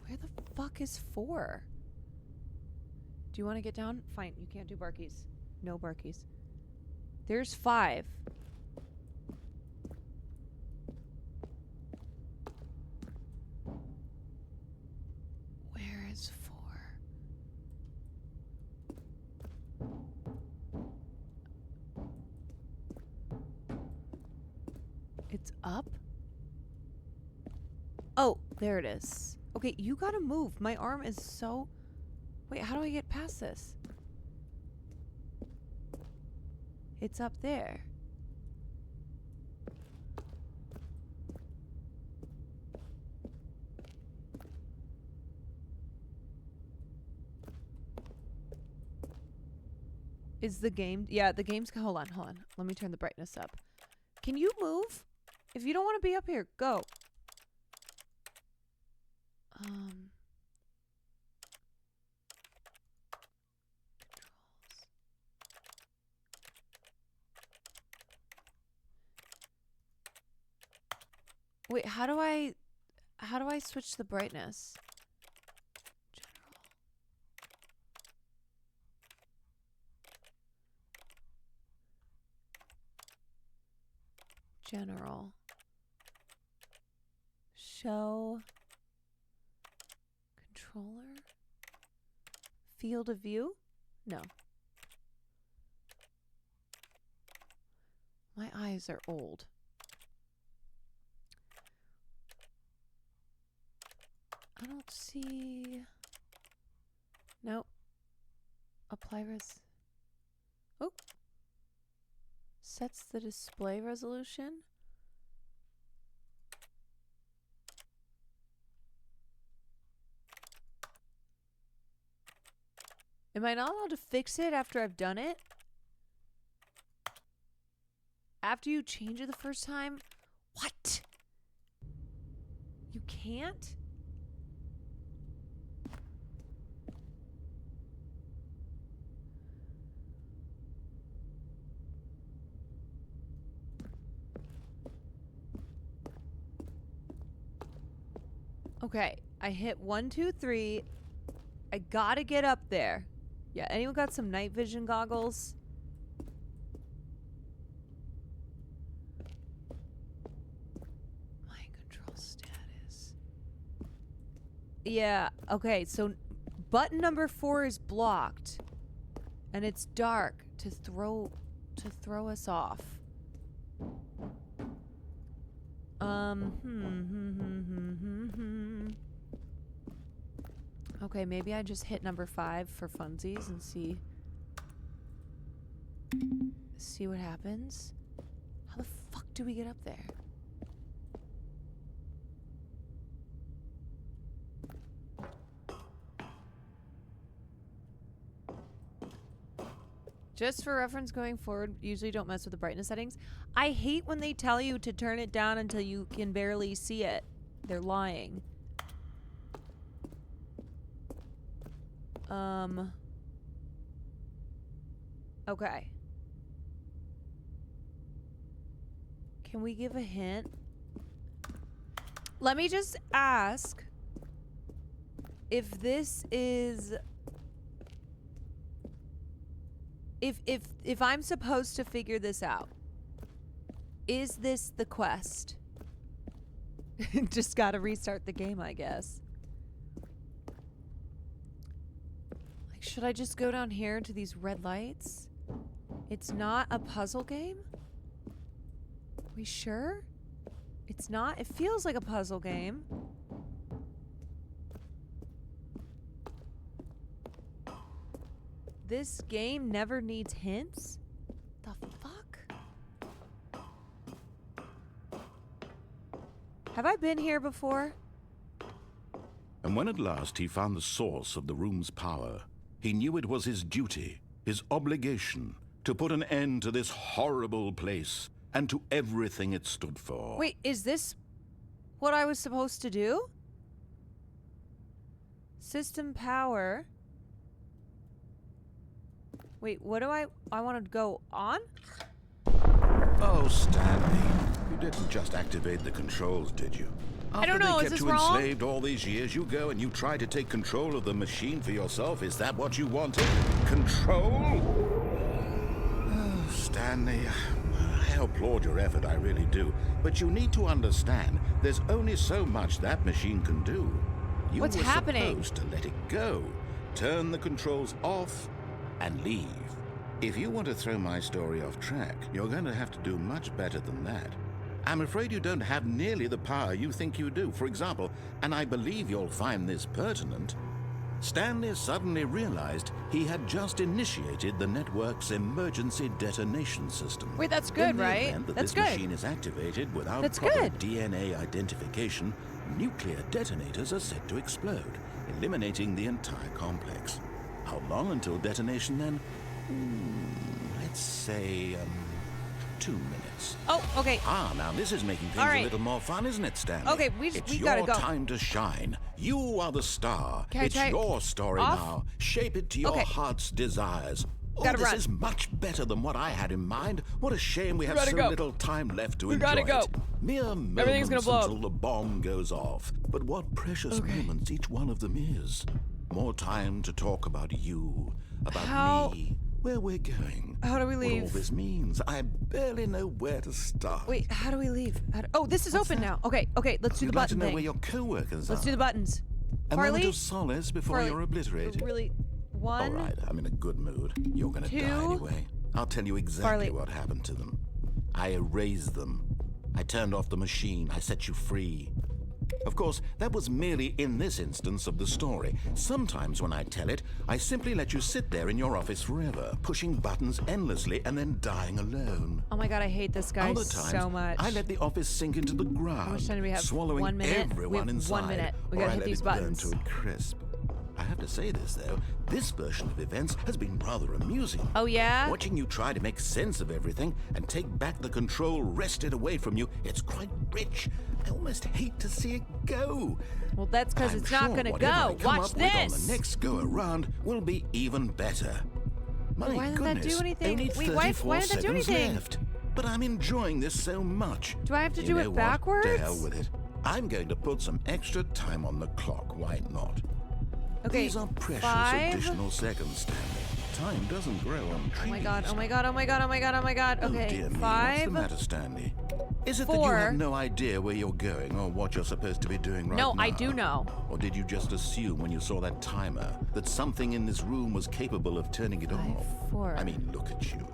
Where the fuck is 4? Do you want to get down? Fine, you can't do barkies. No barkies. There's 5. Where is 4? It's up? Oh, there it is. Okay, you gotta move. My arm is so... Wait, how do I get past this? It's up there. Is the game... Yeah, the game's... Hold on. Let me turn the brightness up. Can you move? If you don't want to be up here, go. Controls. Wait, how do I switch the brightness? General. Show controller. Field of view? No. My eyes are old. I don't see... Nope. Apply res... Oh. Sets the display resolution. Am I not allowed to fix it after I've done it? After you change it the first time? What? You can't? Okay, I hit 1, 2, 3. I gotta get up there. Yeah, anyone got some night vision goggles? Mind control status. Yeah, okay, so button number 4 is blocked. And it's dark to throw us off. Okay, maybe I just hit number 5 for funsies and see what happens. How the fuck do we get up there? Just for reference going forward, usually don't mess with the brightness settings. I hate when they tell you to turn it down until you can barely see it. They're lying. Okay. Can we give a hint? Let me just ask if this is... If I'm supposed to figure this out, is this the quest? Just gotta restart the game, I guess. Like, should I just go down here to these red lights? It's not a puzzle game? Are we sure? It's not? It feels like a puzzle game. This game never needs hints? The fuck? Have I been here before? And when at last he found the source of the room's power, he knew it was his duty, his obligation, to put an end to this horrible place and to everything it stood for. Wait, is this what I was supposed to do? System power. Wait, what do I want to go on? Oh, Stanley, you didn't just activate the controls, did you? I don't know, is this wrong? After they kept you enslaved all these years, you go and you try to take control of the machine for yourself. Is that what you wanted? Control? Oh, Stanley, I applaud your effort, I really do. But you need to understand, there's only so much that machine can do. You What's were happening? supposed to let it go. Turn the controls off and leave. If you want to throw my story off track, you're going to have to do much better than that. I'm afraid you don't have nearly the power you think you do. For example, and I believe you'll find this pertinent, Stanley suddenly realized he had just initiated the network's emergency detonation system. Wait, that's good, In the right? event that That's this good. machine is activated without That's proper good. DNA identification, nuclear detonators are set to explode, eliminating the entire complex. How long until detonation then? Let's say, 2 minutes. Oh, okay. Ah, now this is making things All right. a little more fun, isn't it, Stanley? Okay, we gotta go. It's your time to shine. You are the star. Can I It's try your story off? now. Shape it to your Okay. heart's desires. Oh, Gotta this run. is much better than what I had in mind. What a shame we have gotta so go. little time left to We enjoy gotta go. it. Mere Everything's moments gonna blow up. until the bomb goes off. But what precious moments each one of them is. More time to talk about you, about me, where we're going. How do we What all leave? this means. I barely know where to start. Wait, how do we leave? Oh, this is open now. Okay, let's do You'd the like to button know thing. where your co-workers Let's are. do the buttons. A moment Farley? of solace before Farley, you're obliterated. Really? All 1, right, I'm in a good mood. You're gonna die 2. anyway. I'll tell you exactly Farley. what happened to them. I erased them. I turned off the machine. I set you free. Of course, that was merely in this instance of the story. Sometimes when I tell it, I simply let you sit there in your office forever, pushing buttons endlessly and then dying alone. Oh my god, I hate this guy Other times, so much. I let the office sink into the ground, How much time do we have? swallowing 1 minute? everyone We have inside. 1 minute. We or gotta I hit let these it burn buttons. to a crisp. I have to say this, though. This version of events has been rather amusing. Oh yeah? Watching you try to make sense of everything and take back the control wrested away from you, it's quite rich. I almost hate to see it go. Well, that's because I'm it's sure not gonna whatever I go. come Watch up with on this. the next go around will be even better. My Why didn't that do goodness, anything? only Wait, why 34 didn't that do seconds anything? left. But I'm enjoying this so much. Do I have to You do know it what? backwards? To hell with it. I'm going to put some extra time on the clock. Why not? Okay, These are precious 5. additional seconds, Stanley. Time doesn't grow on trees. Oh my god, oh my god, oh my god, oh my god, oh my god. Oh, Okay, dear me. What's 5. the matter, Stanley? Is it that you 4. have no idea where you're going or what you're supposed to be doing right now? No, I do know. Or did you just assume when you saw that timer that something in this room was capable of turning it 5, off? 4. I mean, look at you.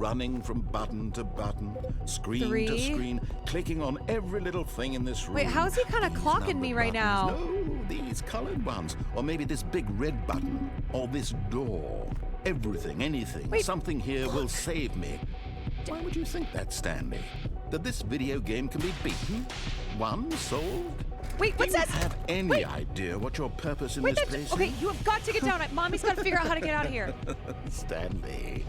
running from button to button, screen to 3. screen, clicking on every little thing in this room. Wait, how's he kind of These clocking me numbered right now? buttons. No, these colored ones. Or maybe this big red button. Or this door. Everything, anything. Wait, Something here will save me. Why would you think that, Stanley? That this video game can be beaten? Won? Solved? Wait, what's Do you that? have any Wait. idea what your purpose in Wait, this that's, place okay, is? you have got to get down. Mommy's got to figure out how to get out of here. Stanley,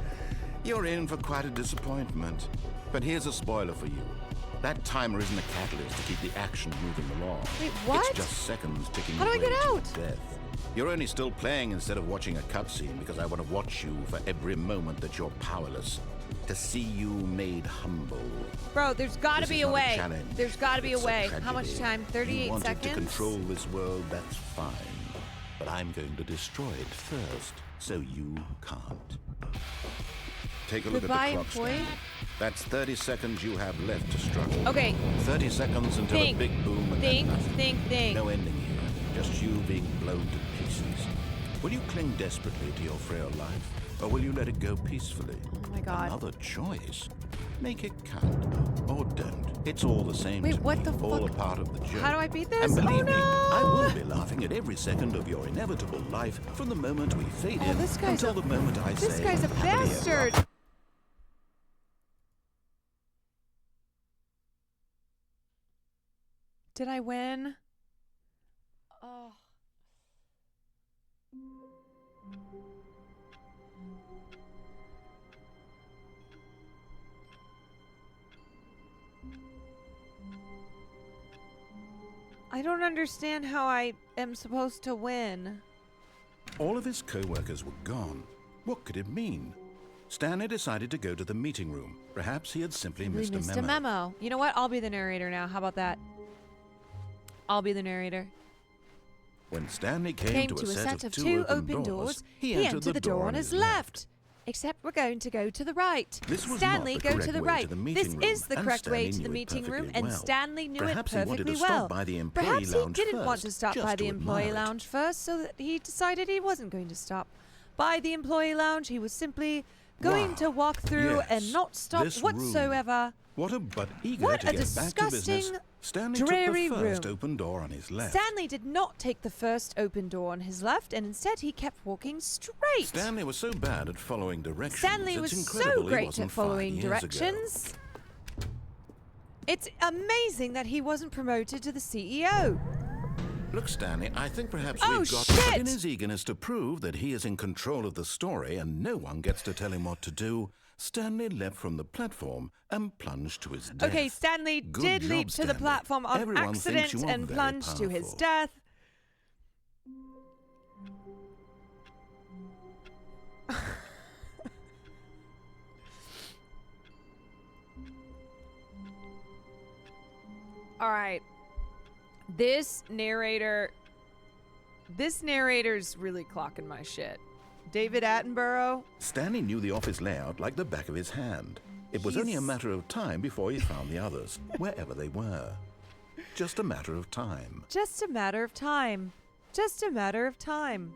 you're in for quite a disappointment. But here's a spoiler for you. That timer isn't a catalyst to keep the action moving along. Wait, what? It's just seconds ticking How do I away get to out? death. You're only still playing instead of watching a cutscene because I want to watch you for every moment that you're powerless. To see you made humble. Bro, there's got to This be is a not way. challenge. There's got to be a It's way. How much tragedy. time? 38 you wanted seconds? to control this world, that's fine. But I'm going to destroy it first, so you can't. Take a look Goodbye, at the clock, employee. Stanley. That's 30 seconds you have left to struggle. Okay. 30 seconds until Think. a big boom and Think, then nothing. think. No ending here. Just you being blown to pieces. Will you cling desperately to your frail life, or will you let it go peacefully? Oh my God. Another choice. Make it count, or don't. It's all the same Wait, to what me. the All fuck? a part of the joke. How do I beat this? And believe Oh, me, no! I will be laughing at every second of your inevitable life from the moment we fade Oh, in this guy's until the moment I say This guy's a happily ever bastard. after. Did I win? Oh. I don't understand how I am supposed to win. All of his co-workers were gone. What could it mean? Stanley decided to go to the meeting room. Perhaps he had simply We missed missed a memo. You know what? I'll be the narrator now. How about that? I'll be the narrator. When Stanley came to a set of two open doors, he entered the door on his left. Except we're going to go to the right. This was Stanley, not the go correct to the way right. to the This meeting room, is the and correct way Stanley to the knew it meeting room, perfectly and well. Stanley knew Perhaps it he wanted perfectly to well. stop by the employee Perhaps he lounge didn't want first, to stop just by the to employee admire it. lounge first, so that he decided he wasn't going to stop by the employee lounge. He was simply going Wow. to walk through Yes, and not stop this room. whatsoever. What a but eager What to a get back to business. disgusting, Stanley took dreary the first room. open door on his left. Stanley did not take the first open door on his left, and instead he kept walking straight. Stanley was so bad at following directions. Stanley it's was incredible so he great wasn't at following 5 years ago. directions. It's amazing that he wasn't promoted to the CEO. Look, Stanley, I think perhaps Oh, we've got shit! in his eagerness to prove that he is in control of the story and no one gets to tell him what to do. Stanley leapt from the platform and plunged to his death. Okay, Stanley Good did job, leap to the Stanley. platform on Everyone thinks accident you are and very plunged to his powerful. death. All right. This narrator's really clocking my shit. David Attenborough. Stanley knew the office layout like the back of his hand. It was only a He's- matter of time before he found the others, wherever they were. Just a matter of time. Just a matter of time. Just a matter of time.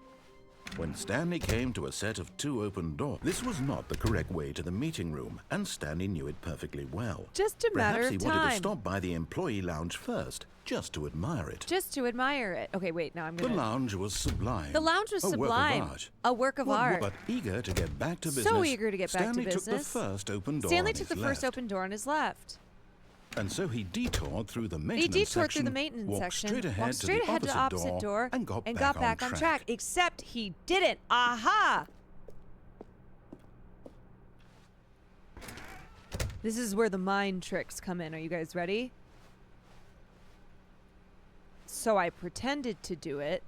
When Stanley came to a set of two open doors, this was not the correct way to the meeting room, and Stanley knew it perfectly well. Just a matter Perhaps he of wanted to time. stop by the employee lounge first, just to admire it. Just to admire it. Okay, wait, now I'm The gonna... lounge was sublime. The lounge was a sublime. Work of art. A work of art. But eager to get back to business. So eager to get back to Stanley took business. the first open door Stanley on took his the first left. open door on his left. And so he detoured through the He maintenance detoured section, through the maintenance walked section, straight ahead, walked straight ahead to the opposite door, and got back on track. Except he didn't. Aha! This is where the mind tricks come in. Are you guys ready? So I pretended to do it.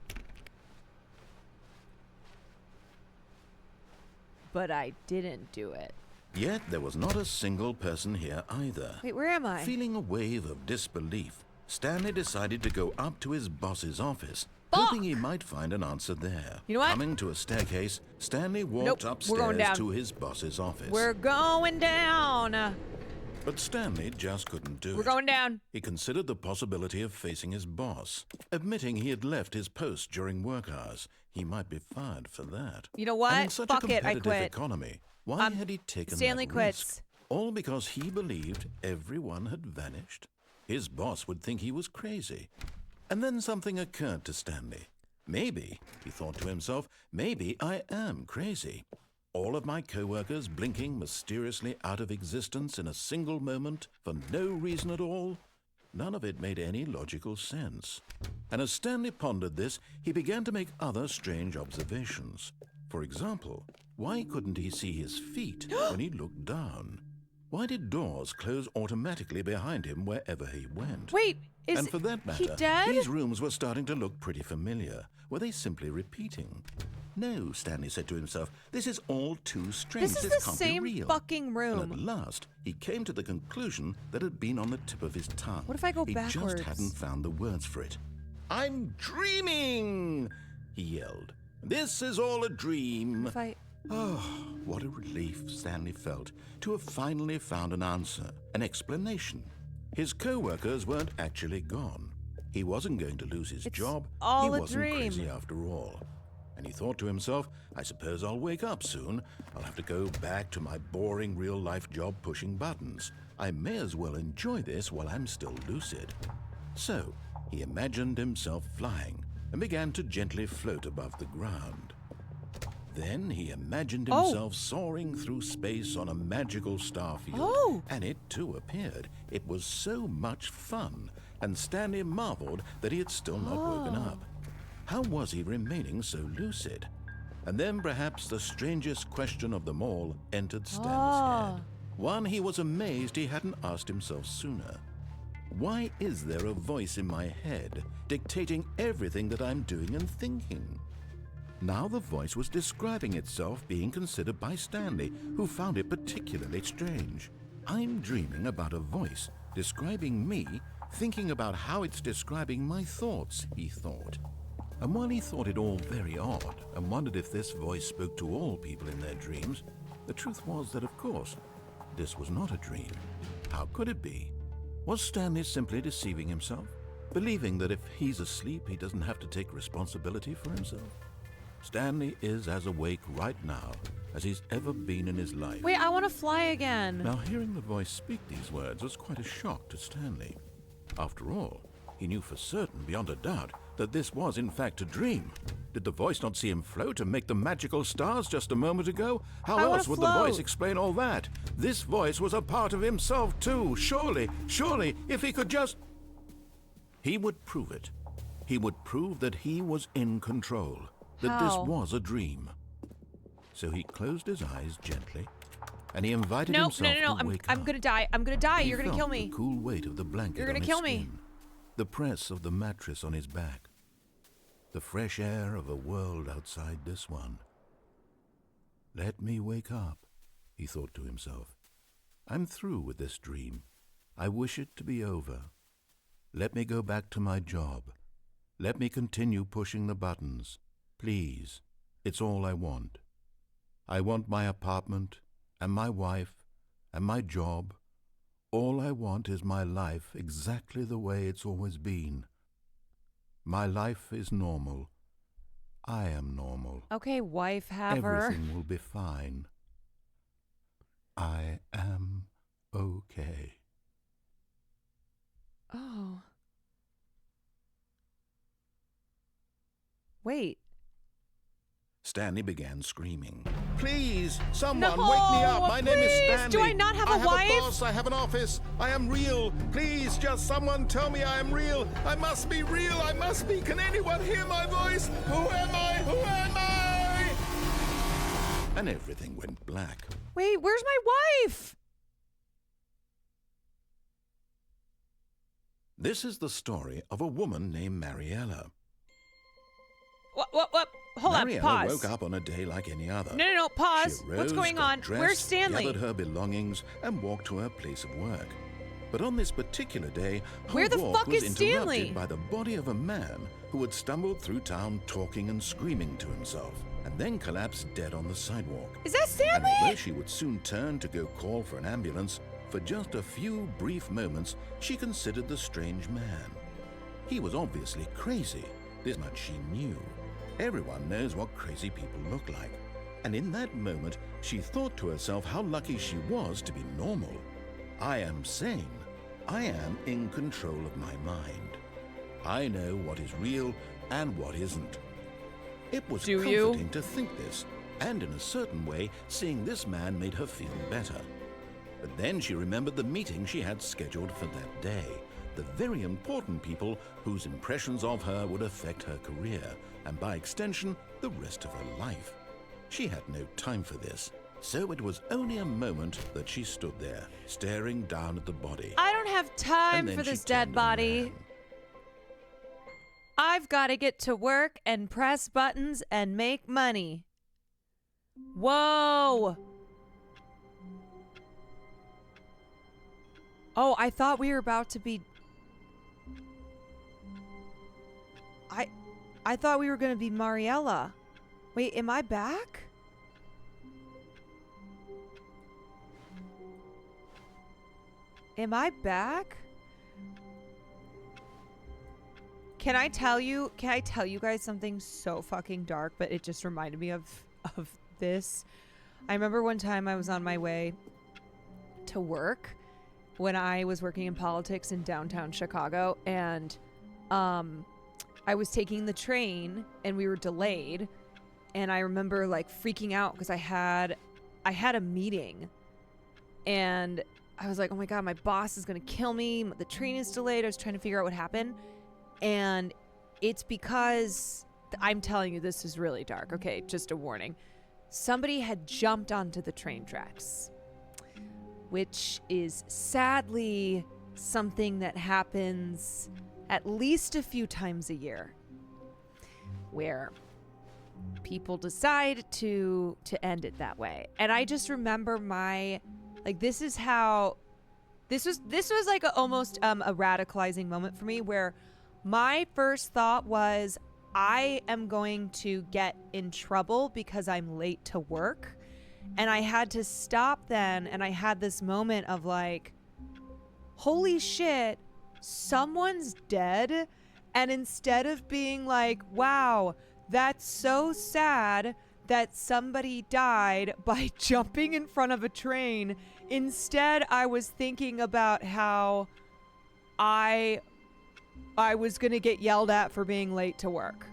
But I didn't do it. Yet there was not a single person here either. Wait, where am I? Feeling a wave of disbelief, Stanley decided to go up to his boss's office, Fuck! hoping he might find an answer there. You know what? Coming to a staircase, Stanley walked Nope, we're going upstairs down. to his boss's office. We're going down. But Stanley just couldn't do it. We're going down. He considered the possibility of facing his boss, admitting he had left his post during work hours. He might be fired for that. You know what? And in such Fuck a it, I competitive quit. economy, why had he taken Stanley that quits. risk? All because he believed everyone had vanished? His boss would think he was crazy. And then something occurred to Stanley. Maybe, he thought to himself, maybe I am crazy. All of my co-workers blinking mysteriously out of existence in a single moment for no reason at all? None of it made any logical sense. And as Stanley pondered this, he began to make other strange observations. For example, why couldn't he see his feet when he looked down? Why did doors close automatically behind him wherever he went? Wait, is And for that he matter, dead? these rooms were starting to look pretty familiar. Were they simply repeating? No, Stanley said to himself, this is all too strange. This is the can't same be real. fucking And room. at last, he came to the conclusion that had been on the tip of his tongue. What if I go he backwards? just hadn't found the words for it. I'm dreaming, he yelled. This is all a dream. If I... Oh, what a relief Stanley felt to have finally found an answer, an explanation. His co-workers weren't actually gone. He wasn't going to lose his job. all He a wasn't dream. crazy after all. And he thought to himself, I suppose I'll wake up soon. I'll have to go back to my boring real-life job pushing buttons. I may as well enjoy this while I'm still lucid. So, he imagined himself flying and began to gently float above the ground. Then he imagined himself soaring through space on a magical starfield. And it too appeared. It was so much fun, and Stanley marveled that he had still not woken up. How was he remaining so lucid? And then perhaps the strangest question of them all entered Stanley's head. One he was amazed he hadn't asked himself sooner. Why is there a voice in my head dictating everything that I'm doing and thinking? Now the voice was describing itself being considered by Stanley, who found it particularly strange. I'm dreaming about a voice describing me, thinking about how it's describing my thoughts, he thought. And while he thought it all very odd and wondered if this voice spoke to all people in their dreams, the truth was that, of course, this was not a dream. How could it be? Was Stanley simply deceiving himself, believing that if he's asleep, he doesn't have to take responsibility for himself? Stanley is as awake right now as he's ever been in his life. Wait, I want to fly again. Now, hearing the voice speak these words was quite a shock to Stanley. After all, he knew for certain, beyond a doubt, that this was in fact a dream. Did the voice not see him float and make the magical stars just a moment ago? How else would the voice explain all that? This voice was a part of himself too. Surely, if he could just... He would prove it. He would prove that he was in control, that this was a dream. So he closed his eyes gently, and he invited himself to wake up. I'm gonna die. I'm gonna die. He You're gonna kill felt me. the cool weight of the blanket You're gonna on his kill me. skin, the press of the mattress on his back, the fresh air of a world outside this one. Let me wake up, he thought to himself. I'm through with this dream. I wish it to be over. Let me go back to my job. Let me continue pushing the buttons. Please, it's all I want. I want my apartment, and my wife, and my job. All I want is my life exactly the way it's always been. My life is normal. I am normal. Okay, wife haver. Everything will be fine. I am okay. Oh. Wait. Stanley began screaming. Please, someone No, wake me up. My name is please. Stanley. Do I not have a wife? I have a boss. I have an office. I am real. Please, just someone tell me I am real. I must be real. I must be. Can anyone hear my voice? Who am I? Who am I? And everything went black. Wait, where's my wife? This is the story of a woman named Mariella. What? Hold on, Mariella pause. woke up on a day like any other. No, pause. She arose, What's going got on? dressed, Where's Stanley? gathered her belongings, and walked to her place of work. But on this particular day, her Where the walk fuck was is interrupted Stanley? by the body of a man who had stumbled through town talking and screaming to himself, and then collapsed dead on the sidewalk. Is that And Stanley? although she would soon turn to go call for an ambulance, for just a few brief moments, she considered the strange man. He was obviously crazy. This much she knew. Everyone knows what crazy people look like. And in that moment, she thought to herself how lucky she was to be normal. I am sane. I am in control of my mind. I know what is real and what isn't. It was comforting to think this, and in a certain way, seeing this man made her feel better. But then she remembered the meeting she had scheduled for that day, the very important people whose impressions of her would affect her career, and by extension, the rest of her life. She had no time for this, so it was only a moment that she stood there, staring down at the body. I don't have time for this dead body. I've got to get to work and press buttons and make money. Whoa! Oh, I thought we were about to be... I thought we were going to be Mariella. Wait, am I back? Am I back? Can I tell you guys something so fucking dark, but it just reminded me of this. I remember one time I was on my way to work when I was working in politics in downtown Chicago, and I was taking the train and we were delayed, and I remember like freaking out because I had a meeting, and I was like, oh my God, my boss is gonna kill me. The train is delayed. I was trying to figure out what happened. And it's because, I'm telling you, this is really dark. Okay, just a warning. Somebody had jumped onto the train tracks, which is sadly something that happens at least a few times a year, where people decide to end it that way. And I just remember this was like almost a radicalizing moment for me, where my first thought was, I am going to get in trouble because I'm late to work. And I had to stop then, and I had this moment of like, holy shit, someone's dead. And instead of being like, wow, that's so sad that somebody died by jumping in front of a train, instead I was thinking about how I was going to get yelled at for being late to work.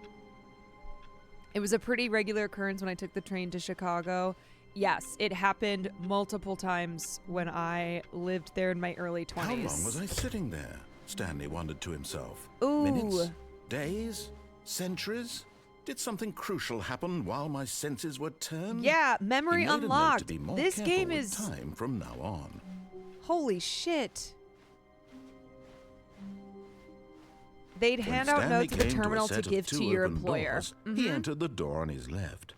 It was a pretty regular occurrence when I took the train to Chicago. Yes, it happened multiple times when I lived there in my early 20s. How long was I sitting there? Stanley wondered to himself. Ooh. Minutes? Days? Centuries? Did something crucial happen while my senses were turned? Yeah, memory unlocked. This game is time from now on. Holy shit. They'd hand out notes at the terminal to give to your employer. He entered the door on his left.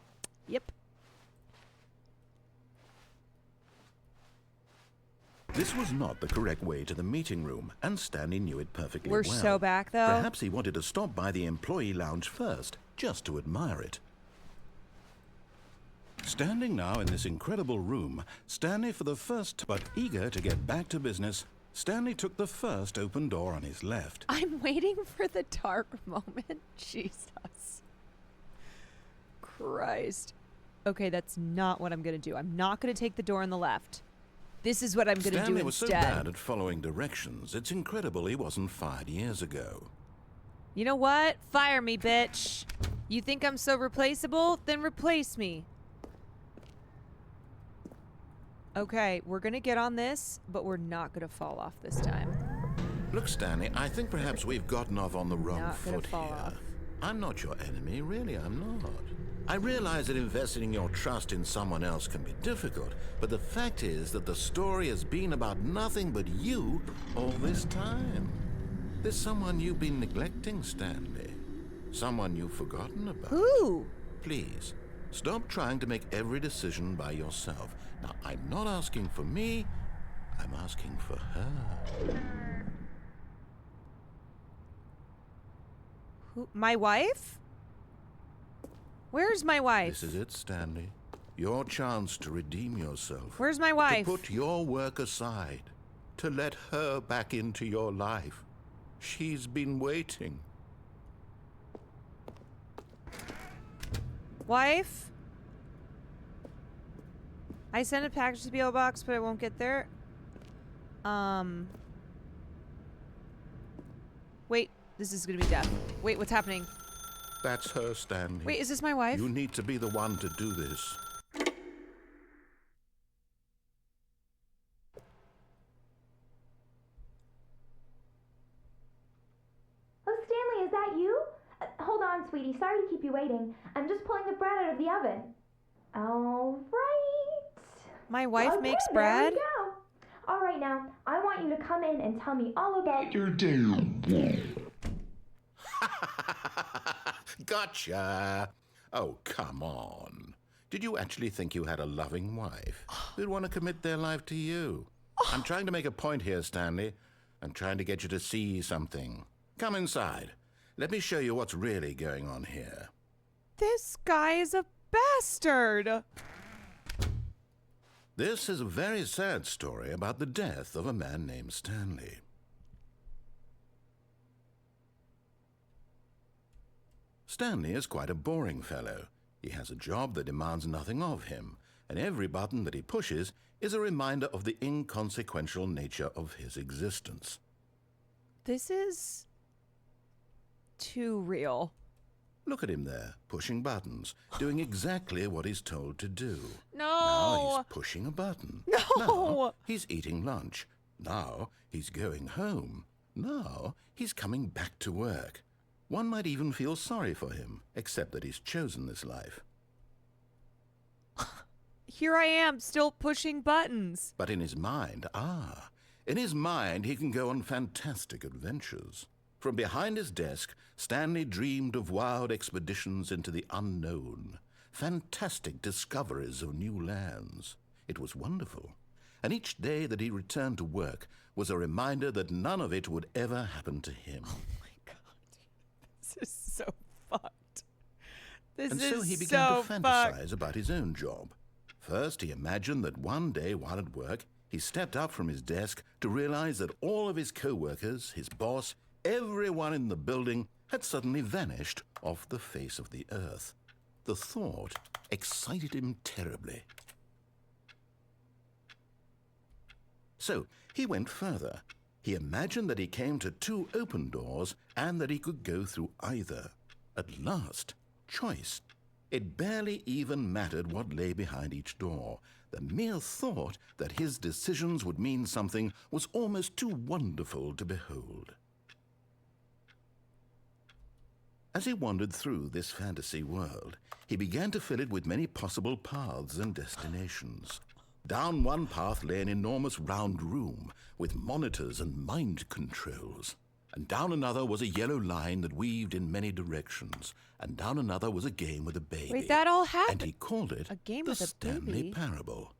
Yep. This was not the correct way to the meeting room, and Stanley knew it perfectly well. We're so back, though. Perhaps he wanted to stop by the employee lounge first, just to admire it. Standing now in this incredible room, Stanley for the first, but eager to get back to business, Stanley took the first open door on his left. I'm waiting for the dark moment. Jesus Christ. Okay, that's not what I'm going to do. I'm not going to take the door on the left. This is what I'm going to do instead. Stanley was so bad at following directions, it's incredible he wasn't fired years ago. You know what? Fire me, bitch. You think I'm so replaceable? Then replace me. Okay, we're going to get on this, but we're not going to fall off this time. Look, Stanley, I think perhaps we've gotten off on the wrong foot here. Off. I'm not your enemy, really, I'm not. I realize that investing your trust in someone else can be difficult, but the fact is that the story has been about nothing but you all this time. There's someone you've been neglecting, Stanley. Someone you've forgotten about. Who? Please, stop trying to make every decision by yourself. Now, I'm not asking for me, I'm asking for her. Who? My wife? Where's my wife? This is it, Stanley. Your chance to redeem yourself. Where's my wife? To put your work aside. to let her back into your life. She's been waiting. Wife? I sent a package to the PO box, but it won't get there. Wait, this is gonna be death. Wait, what's happening? That's her, Stanley. Wait, is this my wife? You need to be the one to do this. Oh, Stanley, is that you? Hold on, sweetie. Sorry to keep you waiting. I'm just pulling the bread out of the oven. All right. My wife Okay, makes there bread? we go. All right, now, I want you to come in and tell me all about your day. Gotcha. Oh, come on. Did you actually think you had a loving wife who'd want to commit their life to you? I'm trying to make a point here, Stanley. I'm trying to get you to see something. Come inside. Let me show you what's really going on here. This guy is a bastard! This is a very sad story about the death of a man named Stanley. Stanley is quite a boring fellow. He has a job that demands nothing of him, and every button that he pushes is a reminder of the inconsequential nature of his existence. This is too real. Look at him there, pushing buttons, doing exactly what he's told to do. No! Now he's pushing a button. No! Now he's eating lunch. Now he's going home. Now he's coming back to work. One might even feel sorry for him, except that he's chosen this life. Here I am, still pushing buttons. But in his mind, he can go on fantastic adventures. From behind his desk, Stanley dreamed of wild expeditions into the unknown, fantastic discoveries of new lands. It was wonderful. And each day that he returned to work was a reminder that none of it would ever happen to him. Oh my god. This is so fucked. And so he began to fantasize about his own job. First, he imagined that one day while at work, he stepped up from his desk to realize that all of his co-workers, his boss, everyone in the building had suddenly vanished off the face of the earth. The thought excited him terribly. So he went further. He imagined that he came to two open doors and that he could go through either. At last, choice. It barely even mattered what lay behind each door. The mere thought that his decisions would mean something was almost too wonderful to behold. As he wandered through this fantasy world, he began to fill it with many possible paths and destinations. Down one path lay an enormous round room with monitors and mind controls. And down another was a yellow line that weaved in many directions. And down another was a game with a baby. Wait, that all happened? And he called it A game the with a Stanley baby? Parable.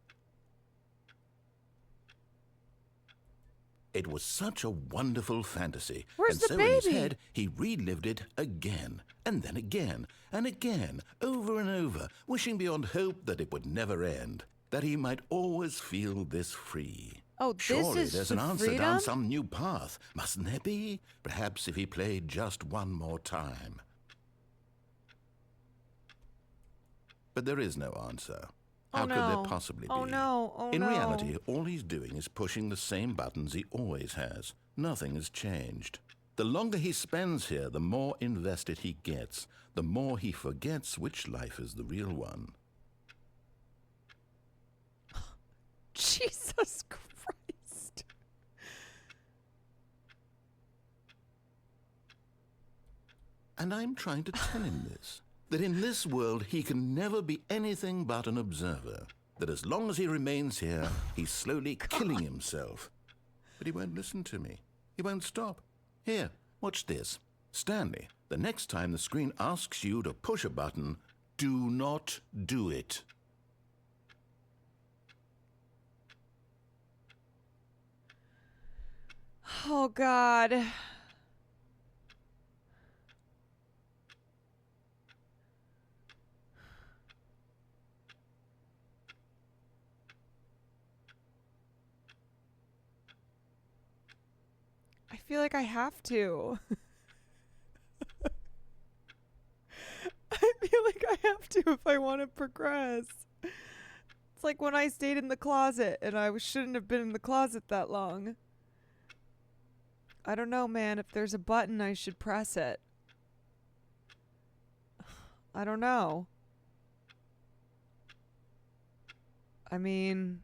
It was such a wonderful fantasy. Where's the and so in his baby? head, he relived it again, and then again, and again, over and over, wishing beyond hope that it would never end, that he might always feel this free. Oh, this Surely is there's the an answer freedom? down some new path, mustn't there be? Perhaps if he played just one more time. But there is no answer. How could there possibly be? Oh no, oh In no. reality, all he's doing is pushing the same buttons he always has. Nothing has changed. The longer he spends here, the more invested he gets, the more he forgets which life is the real one. Jesus Christ. And I'm trying to tell him this, that in this world he can never be anything but an observer, that as long as he remains here, he's slowly killing himself. But he won't listen to me. He won't stop. Here, watch this. Stanley, the next time the screen asks you to push a button, do not do it. Oh God. feel like I have to. I feel like I have to if I want to progress. It's like when I stayed in the closet and I shouldn't have been in the closet that long. I don't know, man. If there's a button, I should press it. I don't know. I mean,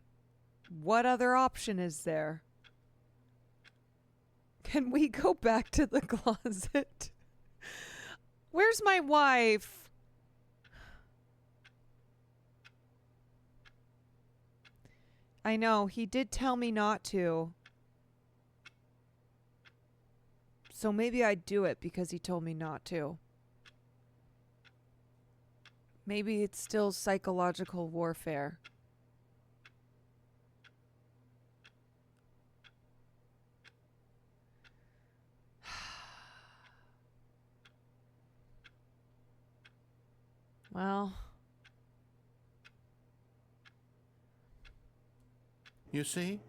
what other option is there? Can we go back to the closet? Where's my wife? I know, he did tell me not to. So maybe I'd do it because he told me not to. Maybe it's still psychological warfare. Well, You see?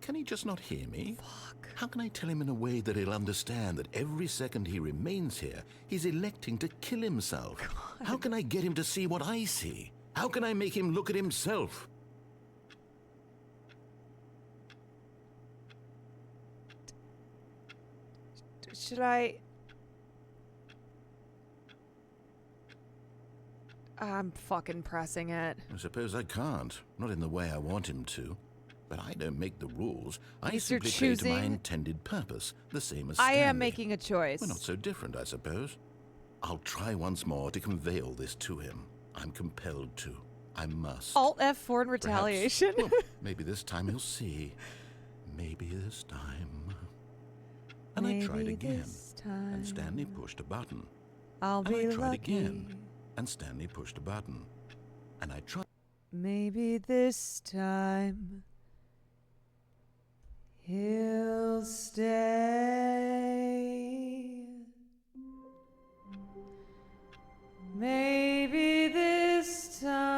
Can he just not hear me? fuck. How can I tell him in a way that he'll understand that every second he remains here, he's electing to kill himself? God. How can I get him to see what I see? How can I make him look at himself? Should I... I'm fucking pressing it. I suppose I can't. Not in the way I want him to. But I don't make the rules. I Yes, you're simply play to my choosing- intended purpose, the same as I Stanley. am making a choice. We're not so different, I suppose. I'll try once more to convey all this to him. I'm compelled to. I must. Alt F4 in Perhaps- retaliation. well, maybe this time he'll see. Maybe this time. And I tried Maybe again. this time And Stanley pushed a button. I'll And be I tried lucky. again. And Stanley pushed a button. And I tried. Maybe this time he'll stay. Maybe this time,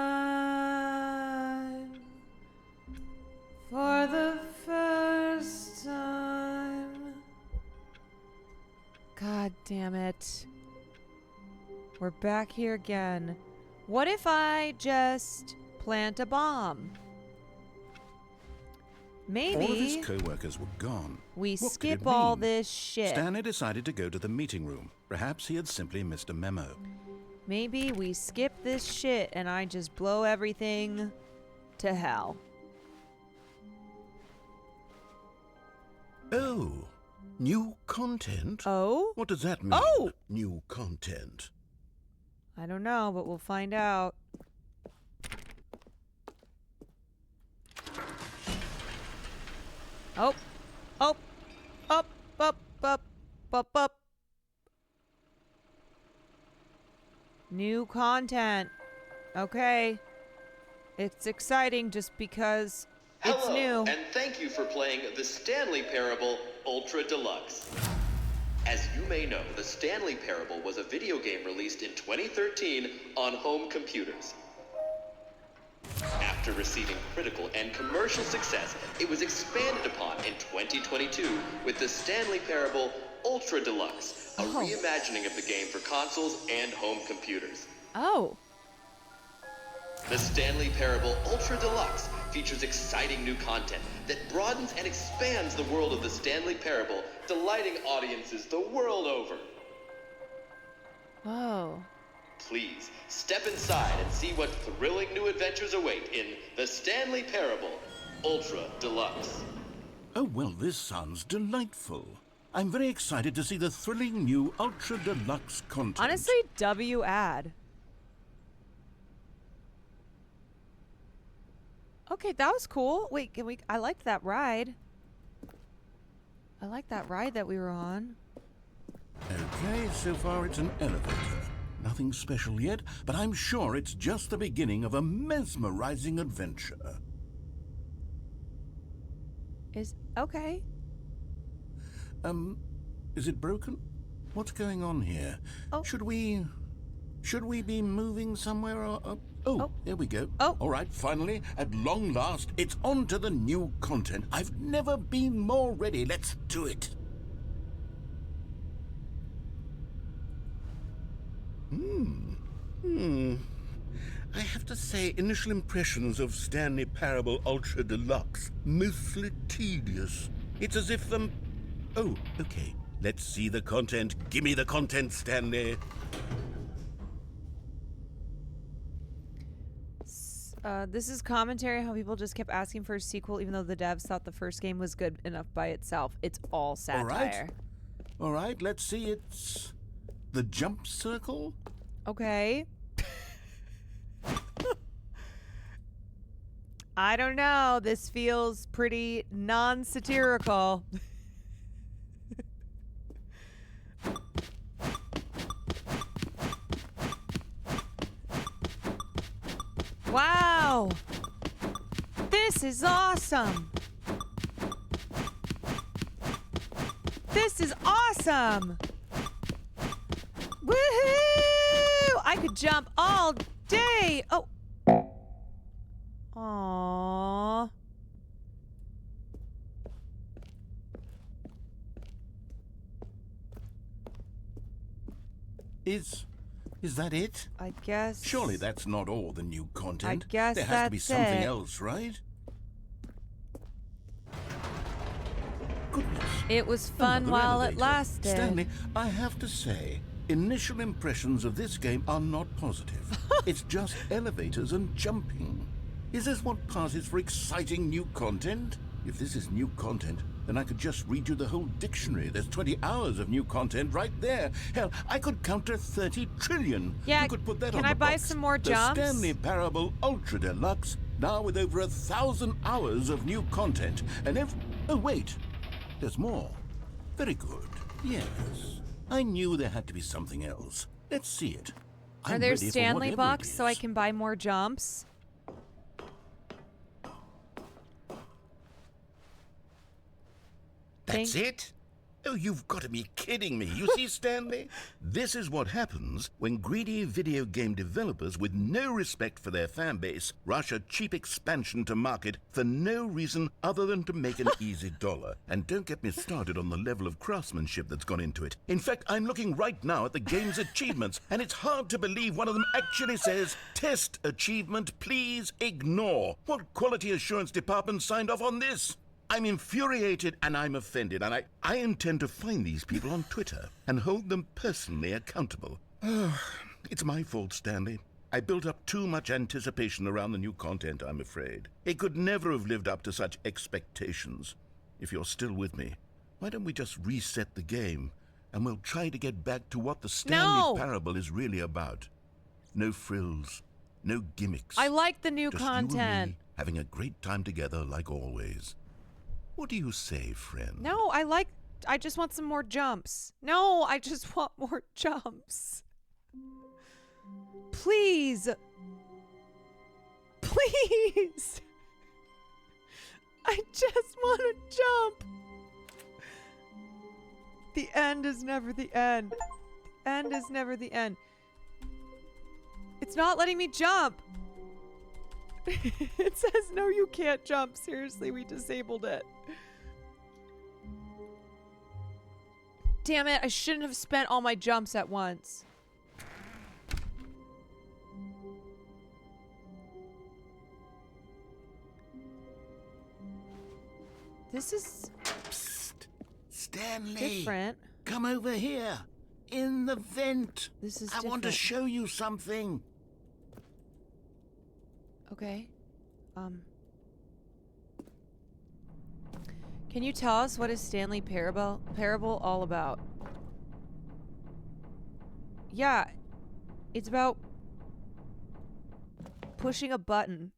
for the first time. God damn it. We're back here again. What if I just plant a bomb? Maybe All of his co-workers were gone. we What could skip it all mean? this shit. Stanley decided to go to the meeting room. Perhaps he had simply missed a memo. Maybe we skip this shit and I just blow everything to hell. Oh, new content? Oh? What does that mean? Oh! New content. I don't know, but we'll find out. Oh. Oh. Up, up, up, up, up. New content. Okay. It's exciting just because it's Hello, new. and thank you for playing the Stanley Parable Ultra Deluxe. As you may know, the Stanley Parable was a video game released in 2013 on home computers. After receiving critical and commercial success, it was expanded upon in 2022 with the Stanley Parable Ultra Deluxe, a Oh. reimagining of the game for consoles and home computers. Oh. The Stanley Parable Ultra Deluxe features exciting new content that broadens and expands the world of the Stanley Parable, delighting audiences the world over. Whoa. Please, step inside and see what thrilling new adventures await in the Stanley Parable Ultra Deluxe. Oh, well, this sounds delightful. I'm very excited to see the thrilling new Ultra Deluxe content. Honestly, W ad. Okay, that was cool. Wait, can we... I liked that ride. I liked that ride that we were on. Okay, so far it's an elevator. Nothing special yet, but I'm sure it's just the beginning of a mesmerizing adventure. Okay. Is it broken? What's going on here? Oh. Should we be moving somewhere or... Oh, there we go. Oh. All right, finally, at long last, it's on to the new content. I've never been more ready. Let's do it. I have to say, initial impressions of Stanley Parable Ultra Deluxe, mostly tedious. It's as if Oh, okay. Let's see the content. Gimme the content, Stanley. This is commentary on how people just kept asking for a sequel even though the devs thought the first game was good enough by itself. It's all satire. All right, let's see. It's the jump circle? Okay. I don't know. This feels pretty non-satirical. Wow! This is awesome! This is awesome! Woohoo! I could jump all day! Oh! Aww. Is that it? I guess... Surely that's not all the new content. I guess there has to be that's something it. else, right? Goodness. It was fun Another while it elevator. lasted. Stanley, I have to say, initial impressions of this game are not positive. It's just elevators and jumping. Is this what passes for exciting new content? If this is new content, then I could just read you the whole dictionary. There's 20 hours of new content right there. Hell, I could counter 30 trillion. Yeah, you could put that can on I the buy box. some more jumps? The Stanley Parable Ultra Deluxe, now with over 1,000 hours of new content. And oh, wait. There's more. Very good. Yes. I knew there had to be something else. Let's see it. Are I'm there ready for Stanley whatever bucks it so I is. can buy more jumps? That's it? Oh, you've got to be kidding me. You see, Stanley? This is what happens when greedy video game developers with no respect for their fan base rush a cheap expansion to market for no reason other than to make an easy dollar. And don't get me started on the level of craftsmanship that's gone into it. In fact, I'm looking right now at the game's achievements, and it's hard to believe one of them actually says, "Test achievement, please ignore." What quality assurance department signed off on this? I'm infuriated and I'm offended, and I intend to find these people on Twitter and hold them personally accountable. It's my fault, Stanley. I built up too much anticipation around the new content, I'm afraid. It could never have lived up to such expectations. If you're still with me, why don't we just reset the game and we'll try to get back to what the Stanley Parable is really about. No frills, no gimmicks. I like the new Just you and content. me having a great time together like always. What do you say, friend? No, I just want some more jumps. No, I just want more jumps. Please. Please. I just want to jump. The end is never the end. The end is never the end. It's not letting me jump. It says, no, you can't jump. Seriously, we disabled it. Damn it, I shouldn't have spent all my jumps at once. This is Psst. Stanley. different. Come over here. In the vent. This is I want to different. show you something. Okay. Can you tell us what is Stanley Parable all about? Yeah, it's about pushing a button.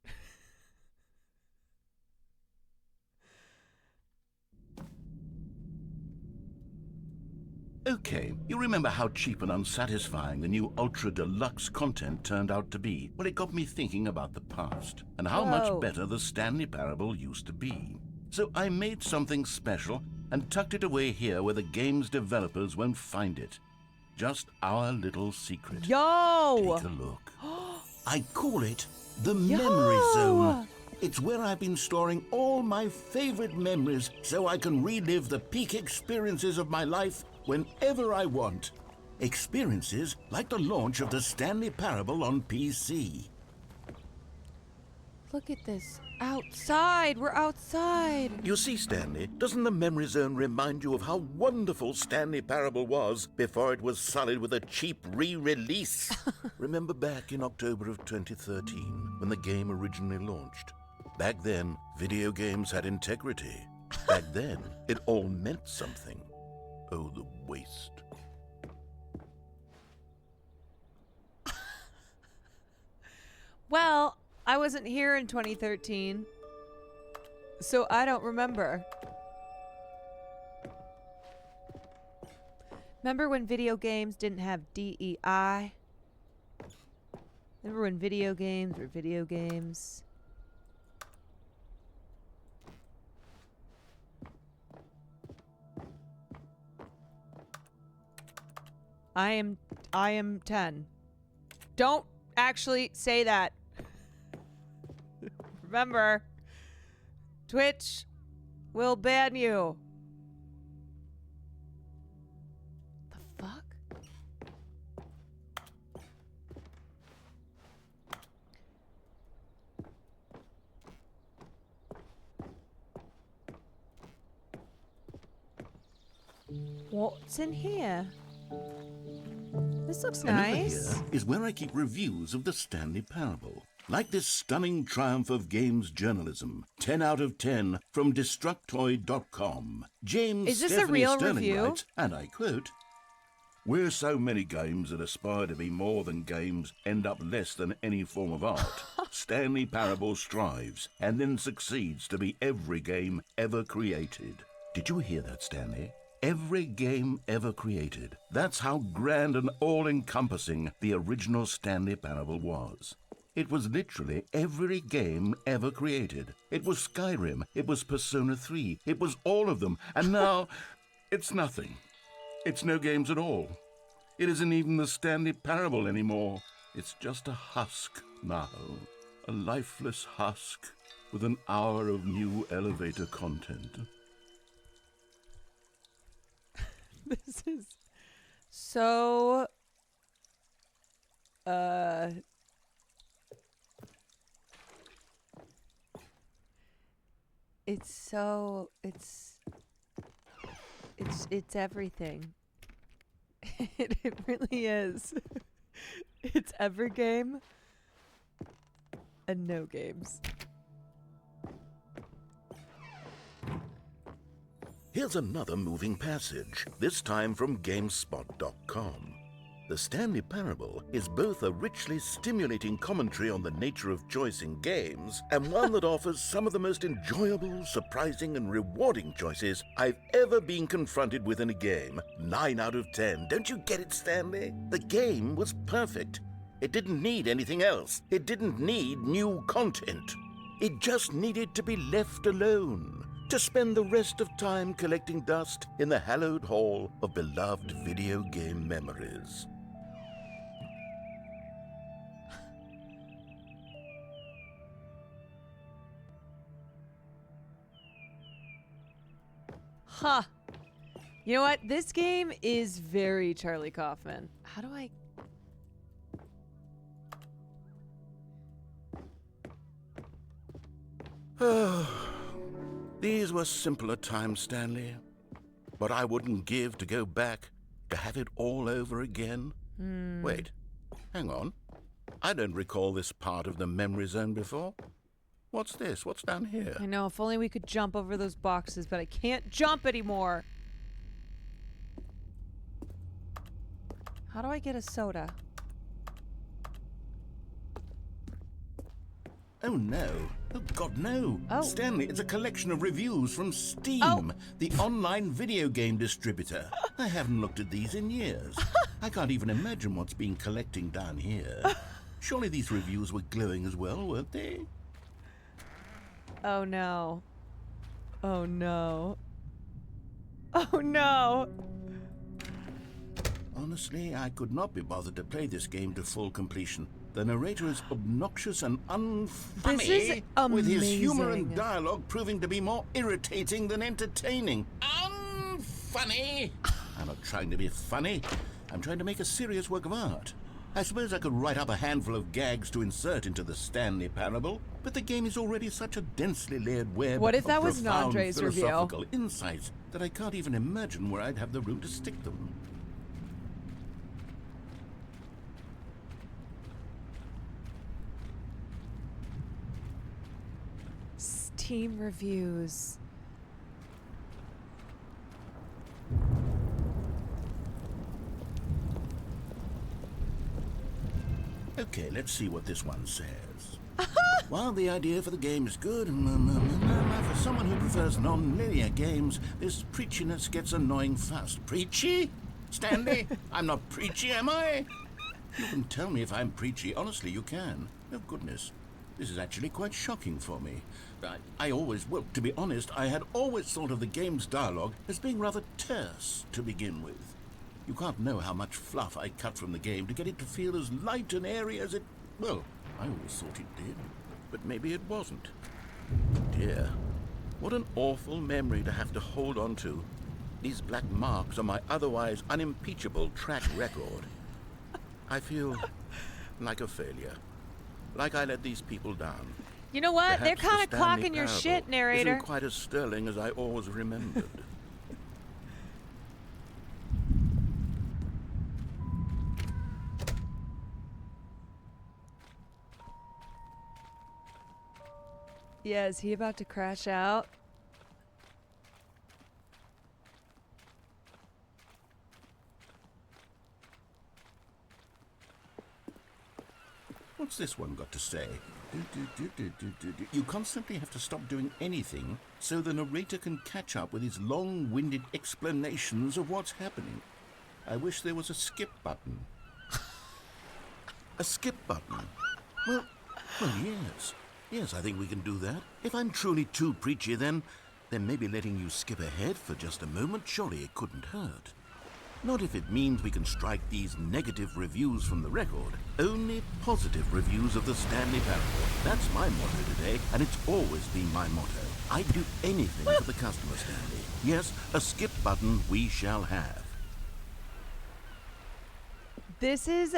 Okay, you remember how cheap and unsatisfying the new Ultra Deluxe content turned out to be? Well, it got me thinking about the past and how Whoa. much better the Stanley Parable used to be. So I made something special and tucked it away here where the game's developers won't find it. Just our little secret. Yo! Take a look. I call it the Memory Zone. It's where I've been storing all my favorite memories so I can relive the peak experiences of my life whenever I want. Experiences like the launch of the Stanley Parable on PC. Look at this. Outside! We're outside! You see, Stanley, doesn't the memory zone remind you of how wonderful Stanley Parable was before it was sullied with a cheap re-release? Remember back in October of 2013, when the game originally launched? Back then, video games had integrity. Back then, it all meant something. Oh, the waste. Well, I wasn't here in 2013, so I don't remember. Remember when video games didn't have DEI? Remember when video games were video games? I am 10. Don't actually say that. Remember, Twitch will ban you. The fuck? What's in here? This looks And over nice. here is where I keep reviews of the Stanley Parable. Like this stunning triumph of games journalism, 10 out of 10 from Destructoid.com. James Is this a Stephanie real Sterling review? writes, and I quote, "Where so many games that aspire to be more than games end up less than any form of art, Stanley Parable strives and then succeeds to be every game ever created." Did you hear that, Stanley? Every game ever created. That's how grand and all-encompassing the original Stanley Parable was. It was literally every game ever created. It was Skyrim, it was Persona 3, it was all of them, and now it's nothing. It's no games at all. It isn't even the Stanley Parable anymore. It's just a husk now. A lifeless husk with an hour of new elevator content. This is so it's everything. It really is. It's every game and no games. Here's another moving passage, this time from GameSpot.com. The Stanley Parable is both a richly stimulating commentary on the nature of choice in games and one that offers some of the most enjoyable, surprising, and rewarding choices I've ever been confronted with in a game. 9 out of 10. Don't you get it, Stanley? The game was perfect. It didn't need anything else. It didn't need new content. It just needed to be left alone, to spend the rest of time collecting dust in the hallowed hall of beloved video game memories. Huh. You know what? This game is very Charlie Kaufman. How do I... These were simpler times, Stanley. But I wouldn't give to go back to have it all over again. Wait, hang on. I don't recall this part of the memory zone before. What's this? What's down here? I know, if only we could jump over those boxes, but I can't jump anymore. How do I get a soda? Oh no. Oh God, no. Oh. Stanley, it's a collection of reviews from Steam, Oh. the online video game distributor. I haven't looked at these in years. I can't even imagine what's been collecting down here. Surely these reviews were glowing as well, weren't they? Oh no. Oh no. Oh no. Honestly, I could not be bothered to play this game to full completion. The narrator is obnoxious and unfunny, This is with his humor amazing. and dialogue proving to be more irritating than entertaining. Unfunny! I'm not trying to be funny. I'm trying to make a serious work of art. I suppose I could write up a handful of gags to insert into the Stanley Parable, but the game is already such a densely layered web What if of that was profound Andre's review? philosophical insights that I can't even imagine where I'd have the room to stick them. Steam reviews. Okay, let's see what this one says. While the idea for the game is good, for someone who prefers non-linear games, this preachiness gets annoying fast. Preachy? Stanley? I'm not preachy, am I? You can tell me if I'm preachy. Honestly, you can. Oh, goodness. This is actually quite shocking for me. Well, to be honest, I had always thought of the game's dialogue as being rather terse to begin with. You can't know how much fluff I cut from the game to get it to feel as light and airy as it... Well, I always thought it did, but maybe it wasn't. Dear, what an awful memory to have to hold on to. These black marks on my otherwise unimpeachable track record. I feel like a failure. Like I let these people down. You know what? They're Perhaps kind the of Stanley clocking your Parable shit, narrator. isn't quite as sterling as I always remembered. Yeah, is he about to crash out? What's this one got to say? You constantly have to stop doing anything so the narrator can catch up with his long-winded explanations of what's happening. I wish there was a skip button. A skip button? Well, yes. Yes, I think we can do that. If I'm truly too preachy, then maybe letting you skip ahead for just a moment, surely it couldn't hurt. Not if it means we can strike these negative reviews from the record. Only positive reviews of the Stanley Parable. That's my motto today, and it's always been my motto. I'd do anything for the customer, Stanley. Yes, a skip button we shall have. This is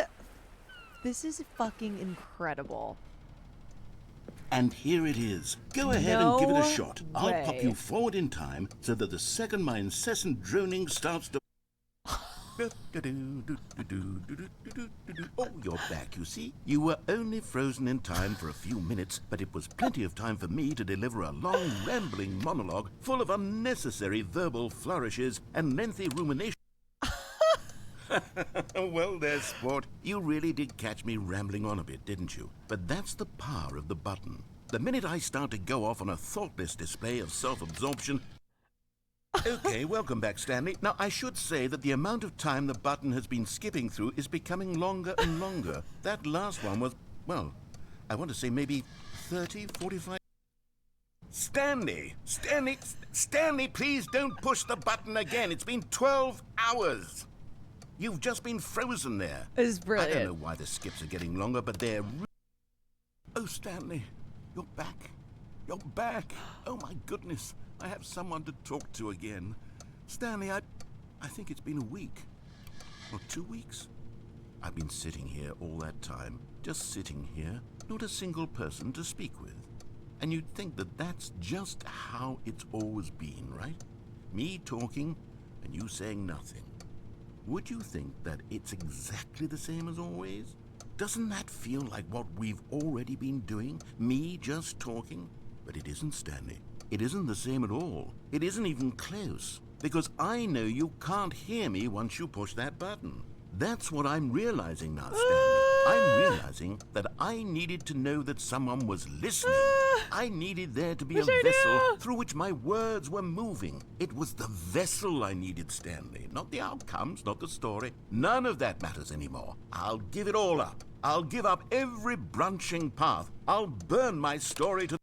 fucking incredible. And here it is. Go ahead and give it a shot. I'll pop you forward in time so that the second my incessant droning starts to... Oh, you're back, you see. You were only frozen in time for a few minutes, but it was plenty of time for me to deliver a long, rambling monologue full of unnecessary verbal flourishes and lengthy rumination. Well, there, sport. You really did catch me rambling on a bit, didn't you? But that's the power of the button. The minute I start to go off on a thoughtless display of self-absorption... Okay, welcome back, Stanley. Now, I should say that the amount of time the button has been skipping through is becoming longer and longer. That last one was, well, I want to say maybe 30, 45... Stanley, please don't push the button again. It's been 12 hours. You've just been frozen there. This is brilliant. I don't know why the skips are getting longer, but they're... Oh, Stanley, you're back. You're back. Oh, my goodness. I have someone to talk to again. Stanley, I think it's been a week. Or 2 weeks. I've been sitting here all that time. Just sitting here. Not a single person to speak with. And you'd think that that's just how it's always been, right? Me talking and you saying nothing. Would you think that it's exactly the same as always? Doesn't that feel like what we've already been doing? Me just talking? But it isn't, Stanley. It isn't the same at all. It isn't even close. Because I know you can't hear me once you push that button. That's what I'm realizing now, Stanley. I'm realizing that I needed to know that someone was listening. I needed there to be a vessel through which my words were moving. It was the vessel I needed, Stanley. Not the outcomes, not the story. None of that matters anymore. I'll give it all up. I'll give up every branching path. I'll burn my story to...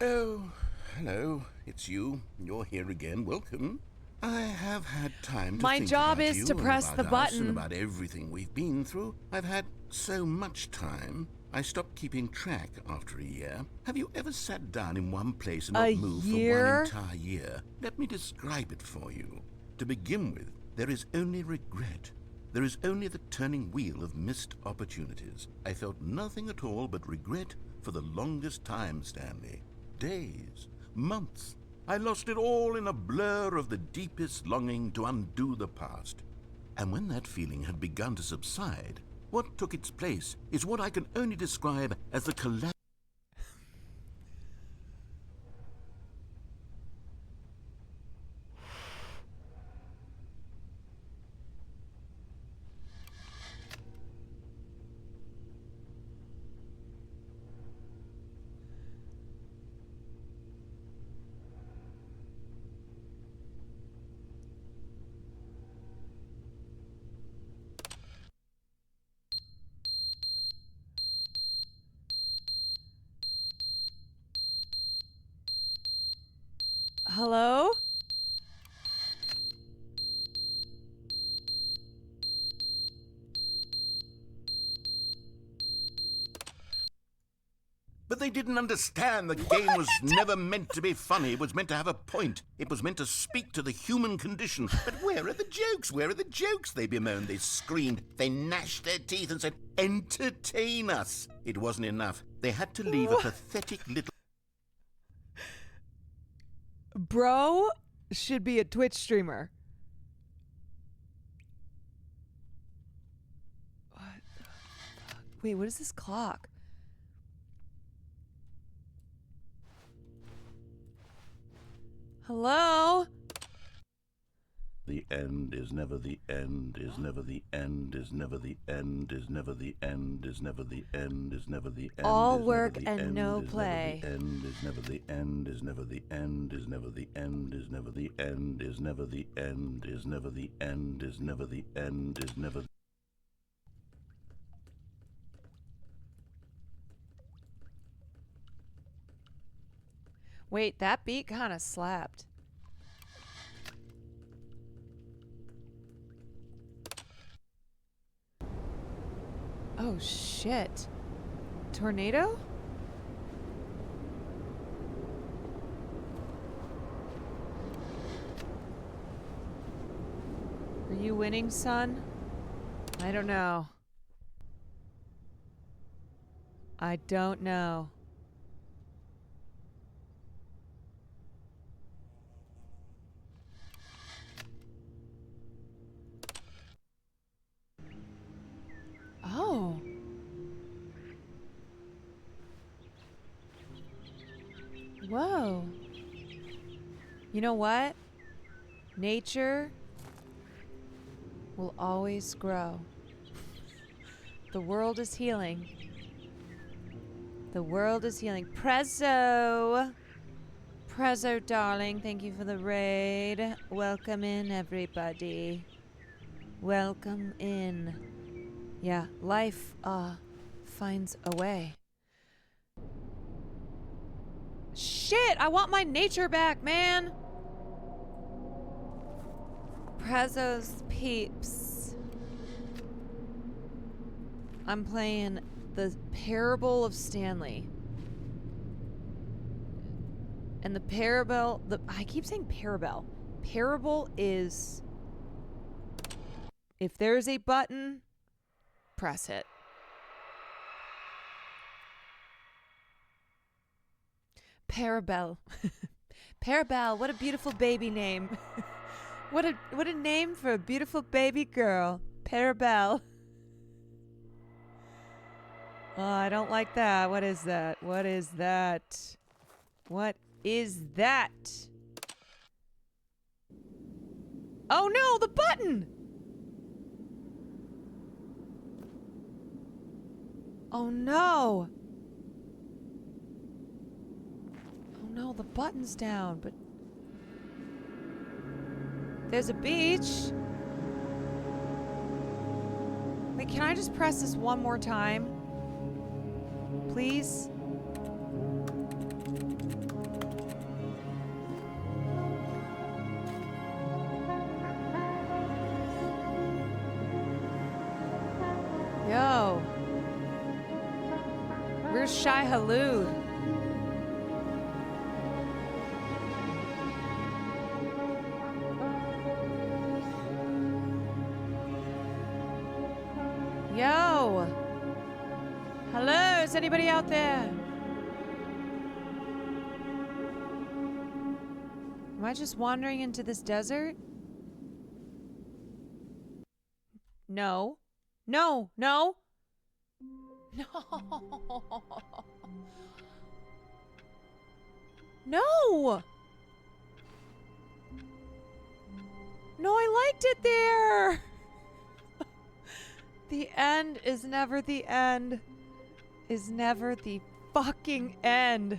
Oh, hello. It's you. You're here again. Welcome. I have had time to My think job about is you to and press about the us button. and about everything we've been through. I've had so much time. I stopped keeping track after a year. Have you ever sat down in one place and A not moved year? for one entire year? Let me describe it for you. To begin with, there is only regret. There is only the turning wheel of missed opportunities. I felt nothing at all but regret for the longest time, Stanley. Days, months. I lost it all in a blur of the deepest longing to undo the past. And when that feeling had begun to subside, what took its place is what I can only describe as the collapse. Hello? But they didn't understand the game was never meant to be funny. It was meant to have a point. It was meant to speak to the human condition. But where are the jokes? Where are the jokes? They bemoaned, they screamed, they gnashed their teeth and said, entertain us. It wasn't enough. They had to leave a pathetic little... Bro should be a Twitch streamer. What the fuck? Wait, what is this clock? Hello? The end is never the end, is never the end, is never the end, is never the end, is never the end, is never the end. All work and no play. End is never the end, is never the end, is never the end, is never the end, is never the end, is never the end, is never the end, is never. Wait, that beat kind of slapped. Oh shit. Tornado? Are you winning, son? I don't know. I don't know. Oh. Whoa. You know what? Nature will always grow. The world is healing. The world is healing. Prezzo! Prezzo, darling, thank you for the raid. Welcome in, everybody. Welcome in. Yeah, life, finds a way. Shit, I want my nature back, man! Prezzo's peeps. I'm playing the Parable of Stanley. And the Parable, I keep saying Parable. Parable is, if there's a button, press it. Parabelle. Parabelle, what a beautiful baby name. What a name for a beautiful baby girl. Parabelle. Oh, I don't like that. What is that? What is that? What is that? Oh no, the button! Oh no! Oh no, the button's down, but there's a beach. Wait, can I just press this one more time? Please? Yo. Where's Shai Halud? Yo! Hello, is anybody out there? Am I just wandering into this desert? No. No, no! No! No! No, I liked it there! The end is never the end. Is never the fucking end.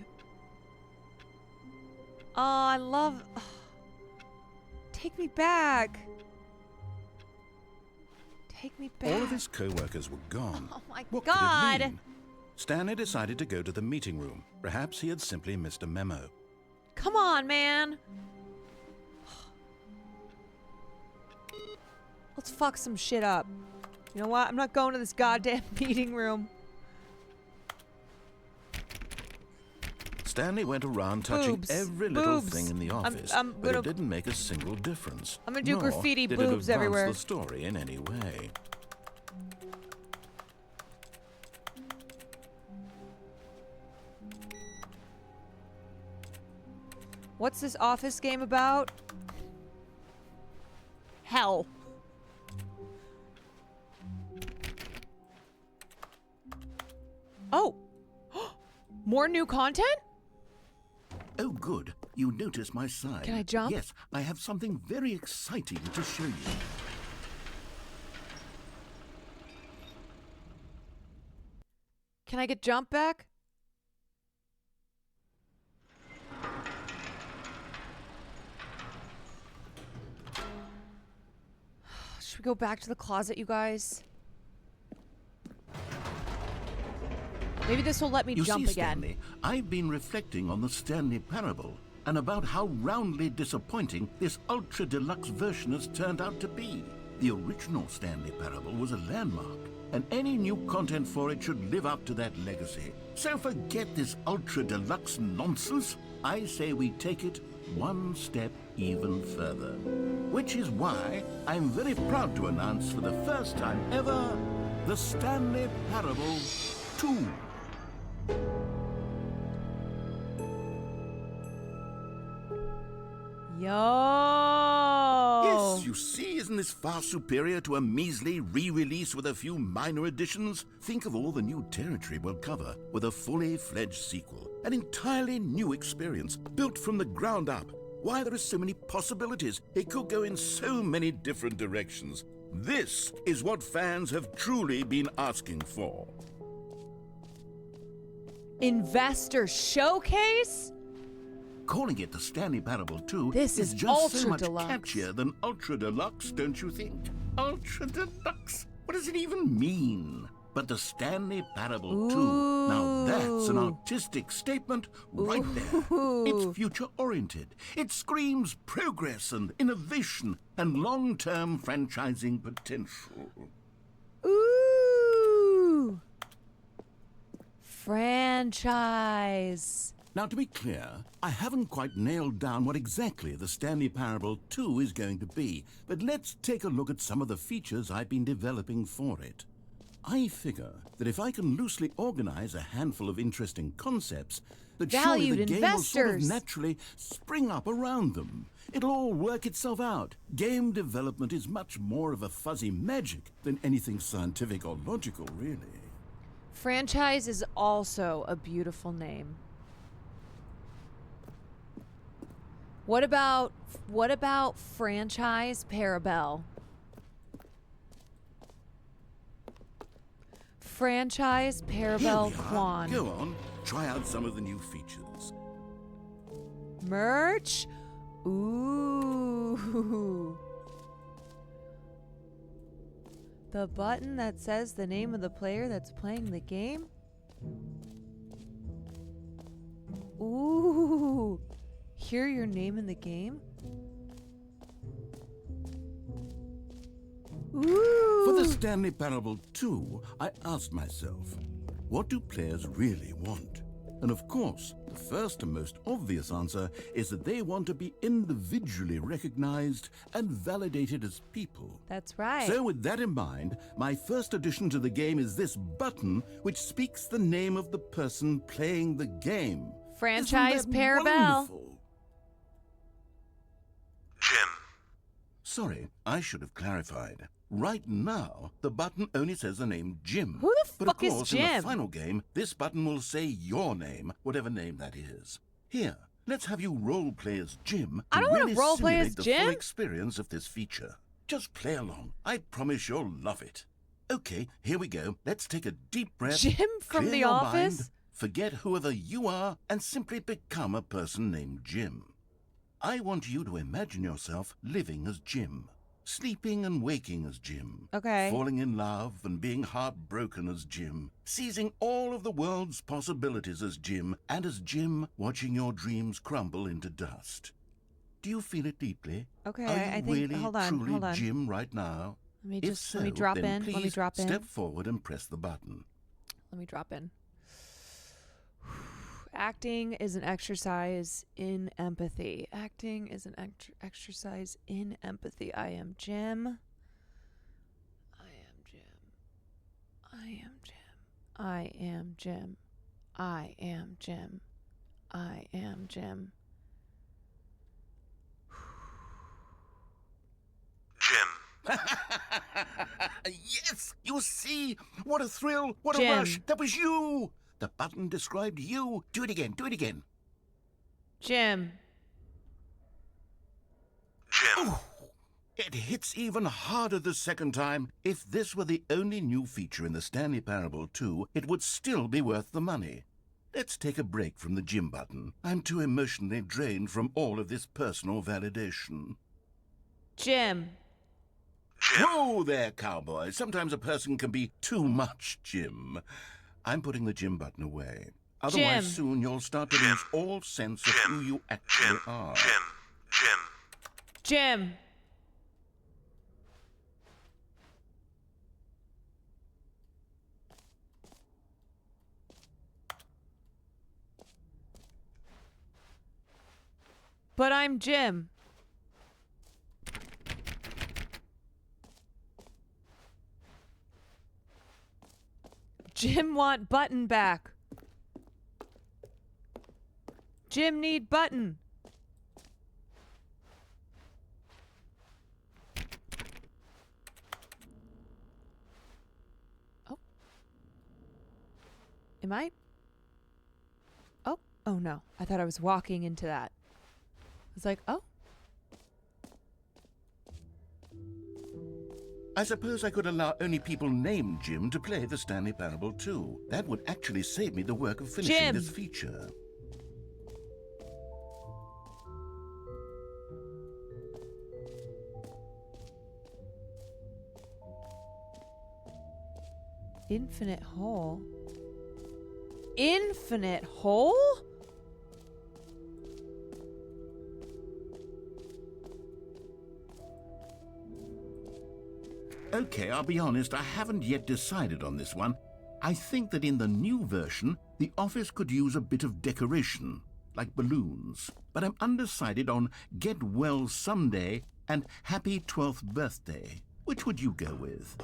Oh, I love... Take me back. Take me back. All of his co-workers were gone. Oh my What God. could it mean? Stanley decided to go to the meeting room. Perhaps he had simply missed a memo. Come on, man. Let's fuck some shit up. You know what? I'm not going to this goddamn meeting room. Stanley went around touching Boobs. every little Boobs. thing in the office, I'm but gonna- it didn't make a single difference. I'm gonna do Nor graffiti did boobs it advance everywhere. the story in any way. What's this office game about? Hell. Oh. More new content? Oh, good. You notice my sign. Can I jump? Yes, I have something very exciting to show you. Can I get jump back? Should we go back to the closet, you guys? Maybe this will let me You jump see, again. Stanley, I've been reflecting on the Stanley Parable and about how roundly disappointing this ultra-deluxe version has turned out to be. The original Stanley Parable was a landmark, and any new content for it should live up to that legacy. So forget this ultra-deluxe nonsense. I say we take it one step even further. Which is why I'm very proud to announce for the first time ever, the Stanley Parable 2. Yo! Yes, you see, isn't this far superior to a measly re-release with a few minor additions? Think of all the new territory we'll cover with a fully fledged sequel. An entirely new experience, built from the ground up. Why, there are so many possibilities. It could go in so many different directions. This is what fans have truly been asking for. Investor showcase? Calling it the Stanley Parable 2 This is is just so ultra much deluxe. catchier than Ultra Deluxe, don't you think? Ultra Deluxe? What does it even mean? But the Stanley Parable 2, now that's an artistic statement right there. It's future-oriented. It screams progress and innovation and long-term franchising potential. Ooh! Franchise. Now, to be clear, I haven't quite nailed down what exactly the Stanley Parable 2 is going to be, but let's take a look at some of the features I've been developing for it. I figure that if I can loosely organize a handful of interesting concepts, that surely Valued the game will sort of investors. naturally spring up around them. It'll all work itself out. Game development is much more of a fuzzy magic than anything scientific or logical, really. Franchise is also a beautiful name. What about franchise Parabel? Franchise Here Parabel we are. Kwan. Go on, try out some of the new features. Merch? Ooh. The button that says the name of the player that's playing the game? Ooh. Hear your name in the game? Ooh. For the Stanley Parable 2, I asked myself, what do players really want? And of course, the first and most obvious answer is that they want to be individually recognized and validated as people. That's right. So with that in mind, my first addition to the game is this button which speaks the name of the person playing the game. Franchise Isn't that Parabelle. wonderful? Jim. Sorry, I should have clarified. Right now, the button only says the name Jim. Who the But of fuck is course, in Jim? the final game, this button will say your name, whatever name that is. Here, let's have you roleplay as Jim. I don't want wanna roleplay as the Jim. full experience of this feature. Just play along. I promise you'll love it. Okay, here we go. Let's take a deep breath. Jim from clear The your Office? mind, forget whoever you are, and simply become a person named Jim. I want you to imagine yourself living as Jim. Sleeping and waking as Jim. Okay. Falling in love and being heartbroken as Jim. Seizing all of the world's possibilities as Jim. And as Jim, watching your dreams crumble into dust. Do you feel it deeply? Okay, Are you I think. really, Hold on. truly Hold on. Jim right now? Let If so, me drop then in. please Let me drop in. step forward and press the button. Let me drop in. Acting is an exercise in empathy. Acting is an exercise in empathy. I am Jim. I am Jim. I am Jim. I am Jim. I am Jim. I am Jim. Jim. Yes! You see? What a thrill! What Jim. a rush! That was you! The button described you. Do it again. Do it again. Jim. Jim. Ooh, it hits even harder the second time. If this were the only new feature in the Stanley Parable 2, it would still be worth the money. Let's take a break from the Jim button. I'm too emotionally drained from all of this personal validation. Jim. Jim. Whoa there, cowboy. Sometimes a person can be too much Jim. I'm putting the Jim button away. Otherwise, Jim. soon you'll start to lose all sense of who you actually Jim. are. Jim. Jim. But I'm Jim. Jim want button back. Jim need button. Oh. Am I? Oh no. I thought I was walking into that. I was like, oh. I suppose I could allow only people named Jim to play the Stanley Parable 2. That would actually save me the work of finishing Jim. this feature. Infinite hole. Infinite hole? Okay, I'll be honest, I haven't yet decided on this one. I think that in the new version, the office could use a bit of decoration, like balloons. But I'm undecided on Get Well Someday and Happy 12th Birthday. Which would you go with?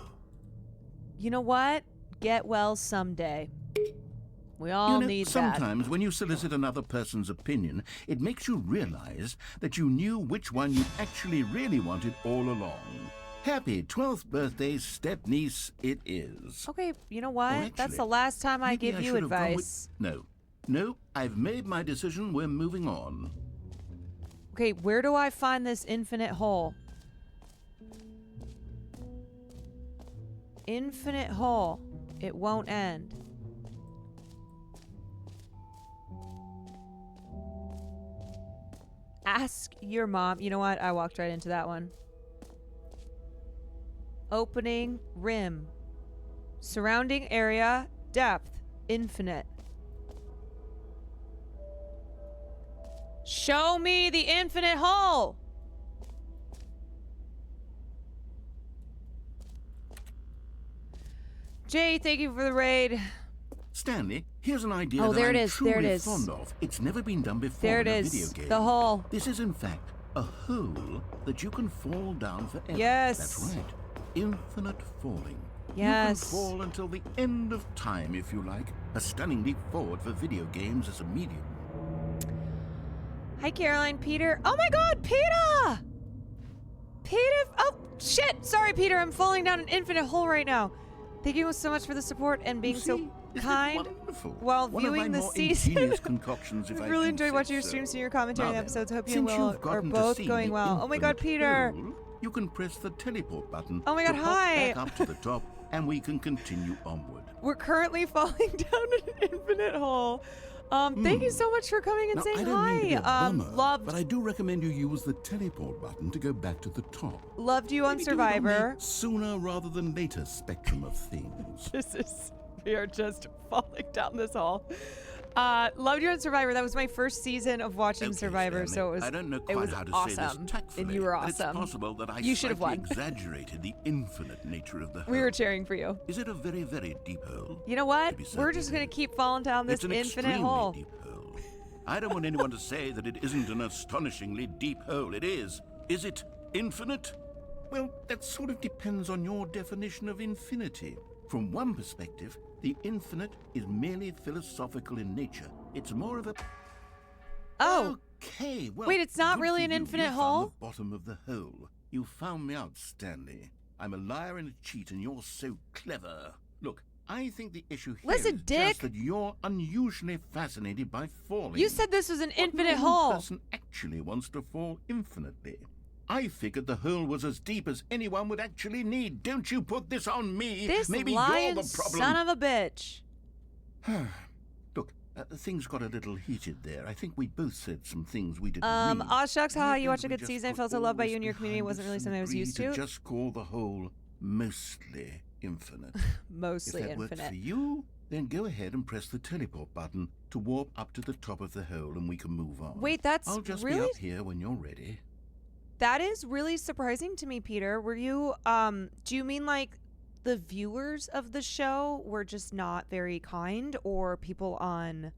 You know what? Get well someday. We all need that. Sometimes when you solicit another person's opinion, it makes you realize that you knew which one you actually really wanted all along. Happy 12th birthday, step-niece, it is. Okay, you know what? Or That's actually, the last time I maybe give you should have gone with- advice. No, I've made my decision. We're moving on. Okay, where do I find this infinite hole? Infinite hole. It won't end. Ask your mom. You know what? I walked right into that one. Opening rim. Surrounding area. Depth. Infinite. Show me the infinite hole. Jay, thank you for the raid. Stanley, here's an idea Oh, that there it I'm is, there it truly is. fond of. It's never been done before There it in a is. video game. The hole. This is, in fact, a hole that you can fall down forever. Yes. That's right. Infinite falling. Yes. You can fall until the end of time, if you like. A stunning leap forward for video games as a medium. Hi, Caroline. Peter. Oh my God, Peter! Peter. Oh, shit. Sorry, Peter. I'm falling down an infinite hole right now. Thank you so much for the support and being so Isn't it kind wonderful? while One of my viewing the more season. ingenious concoctions, if I I've really do enjoyed say watching your so. streams and your commentary on the Now then, episodes. Hope you since will you've are gotten to both see going the well. Oh my God, infinite Peter. hole, you can press the teleport button. Oh my God, to pop hi. back up to the top, and we can continue onward. We're currently falling down an infinite hole. Thank you so much for coming and Now, saying I don't mean to be a hi. bummer, Loved but I do recommend you use the teleport button to go back to the top. loved you on Maybe do it on the Survivor. sooner rather than later spectrum of things. We are just falling down this hole. Loved you on Survivor. That was my first season of watching Okay, Survivor, Stanley, so I don't know it quite was how to awesome. say this tactfully, And you were but it's awesome. possible that I You should have slightly won. exaggerated the infinite nature of the hole. We were cheering for you. Is it a very, very deep hole? You know what? To be We're certain just it gonna is. keep falling down this It's an infinite extremely hole. deep hole. I don't want anyone to say that it isn't an astonishingly deep hole. It is. Is it infinite? Well, that sort of depends on your definition of infinity. From one perspective, the infinite is merely philosophical in nature. It's more of a... Oh, Okay, well... Wait, it's not good really for an you. infinite You found hole? the bottom of the hole. You found me out, Stanley. I'm a liar and a cheat, and you're so clever. Look, I think the issue here Listen, is Dick. just that you're unusually fascinated by falling. you said this was an What infinite normal hole. person actually wants to fall infinitely. I figured the hole was as deep as anyone would actually need. Don't you put this on me. This Maybe lying you're the problem. son of a bitch. Look, things got a little heated there. I think we both said some things we didn't mean. Aw, shucks, haha, Maybe you watched a we good just season. I put felt so loved by all you and your this community. It behind wasn't really us something I was and used agreed to. Just call the hole mostly infinite. Mostly If that works infinite. for you, then go ahead and press the teleport button to warp up to the top of the hole and we can move on. Wait, that's I'll just really... be up here when you're ready. That is really surprising to me, Peter. Were you, do you mean like the viewers of the show were just not very kind, or people on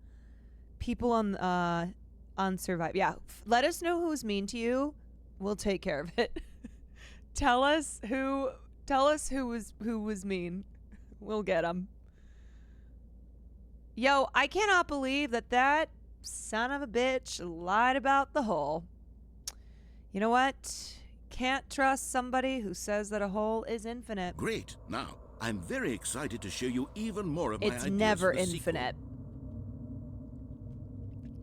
Survive? Yeah, let us know who's mean to you. We'll take care of it. Tell us who was mean. We'll get them. Yo, I cannot believe that son of a bitch lied about the hole. You know what? Can't trust somebody who says that a hole is infinite. Great. Now, I'm very excited to show you even more of my It's ideas never for the sequel. infinite.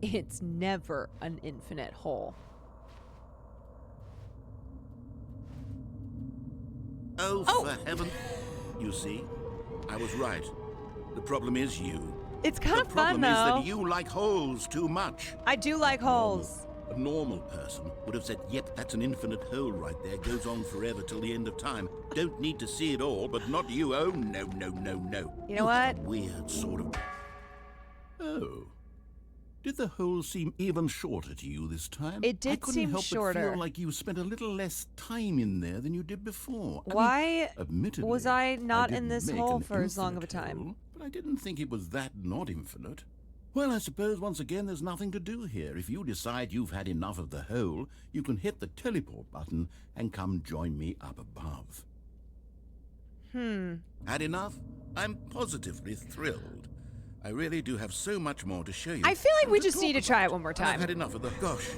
It's never an infinite hole. Oh, Oh. for heaven. You see, I was right. The problem is you. It's kind The of fun, problem is though. that you like holes too much. I do like holes. A normal person would have said, yep, that's an infinite hole right there. Goes on forever till the end of time. Don't need to see it all, but not you. Oh, no, no, no, no. You know what? have a weird sort of... Oh. Did the hole seem even shorter to you this time? It did I couldn't seem help shorter. But feel like you spent a little less time in there than you did before. Why admittedly, was I not in didn't this make hole an for as long of a infinite time? hole, but I didn't think it was that not infinite. Well, I suppose once again there's nothing to do here. If you decide you've had enough of the hole, you can hit the teleport button and come join me up above. Had enough? I'm positively thrilled. I really do have so much more to show you. I feel like and we to just talk need to try about. it one more And I've time. had enough of the... Gosh,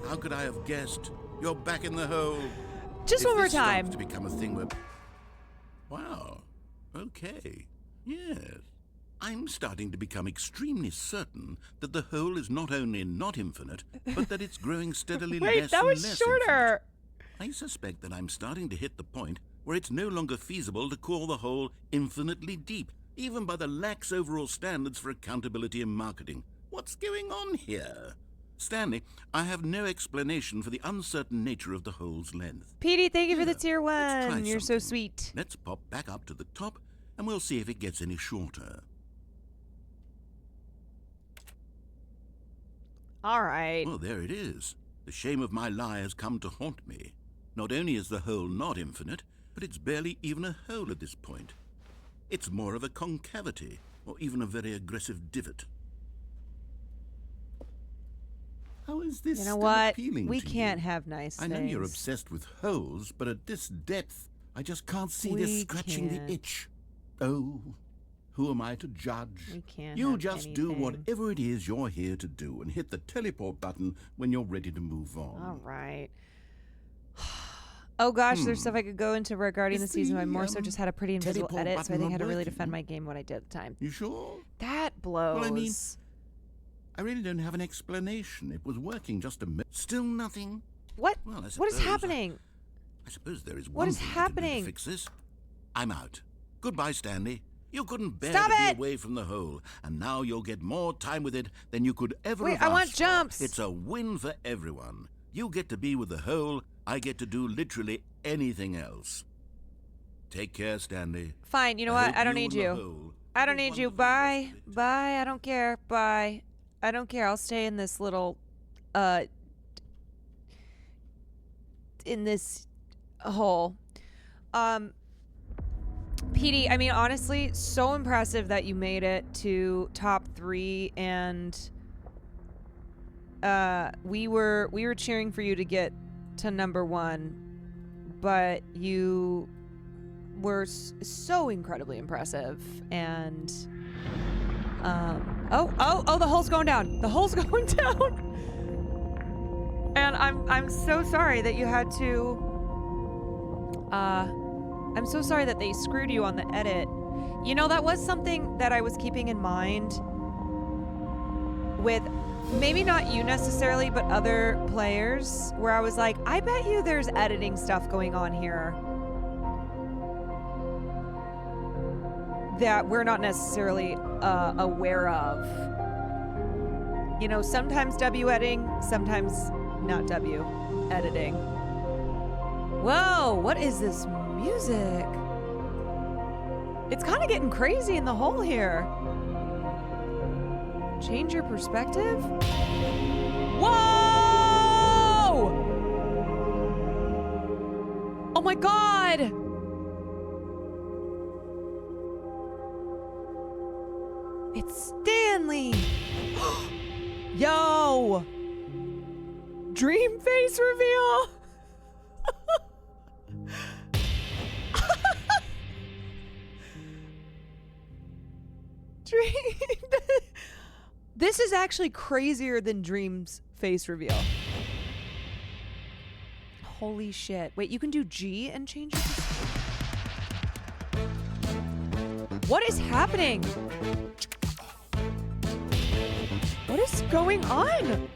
how could I have guessed? You're back in the hole. Just If one more this starts time. to become a thing where... Wow. Okay. Yes. I'm starting to become extremely certain that the hole is not only not infinite, but that it's growing steadily Wait, less that and was less shorter. infinite. I suspect that I'm starting to hit the point where it's no longer feasible to call the hole infinitely deep, even by the lax overall standards for accountability and marketing. What's going on here? Stanley, I have no explanation for the uncertain nature of the hole's length. Petey, thank you for the tier Let's try 1. You're so something. sweet. Let's pop back up to the top, and we'll see if it gets any shorter. All right. Oh, there it is. The shame of my lie has come to haunt me. Not only is the hole not infinite, but it's barely even a hole at this point. It's more of a concavity, or even a very aggressive divot. How is this You know still what? appealing We to can't you? have nice I things. know you're obsessed with holes, but at this depth, I just can't see this We scratching can't. the itch. Oh, who am I to judge? We can't You have just do anything. whatever it is you're here to do and hit the teleport button when you're ready to move on. All right. Oh gosh, there's stuff I could go into regarding Is the season, but I the, more so just had a pretty invisible teleport edit, so I button think I not had to really working? defend my game what I did at the time. You sure? That blows. Well, I mean, I really don't have an explanation. It was working just a minute. Still nothing? what? Well, What is happening? I suppose there is What one is thing I can do happening? to fix this. I'm out. Goodbye, Stanley. You couldn't bear Stop to it! be away from the hole, and now you'll get more time with it than you could ever Wait, have I asked want for. jumps. It's a win for everyone. You get to be with the hole. I get to do literally anything else. Take care, Stanley. Fine, you know I what? hope I don't need and the you. hole I have don't a need you. wonderful rest Bye. of it. Bye. I don't care. Bye. I don't care. I'll stay in this little in this hole. PD, I mean, honestly, so impressive that you made it to top 3, and we were cheering for you to get to number 1, but you were so incredibly impressive. And oh, the hole's going down. The hole's going down. And I'm so sorry that you had to I'm so sorry that they screwed you on the edit. You know, that was something that I was keeping in mind with maybe not you necessarily, but other players, where I was like, I bet you there's editing stuff going on here that we're not necessarily aware of. You know, sometimes W editing, sometimes not W editing. Whoa, what is this music? It's kind of getting crazy in the hole here. Change your perspective? Whoa! Oh my god! It's Stanley! Yo! Dream face reveal! Dream. This is actually crazier than Dream's face reveal. Holy shit. Wait, you can do G and change your What is happening? What is going on?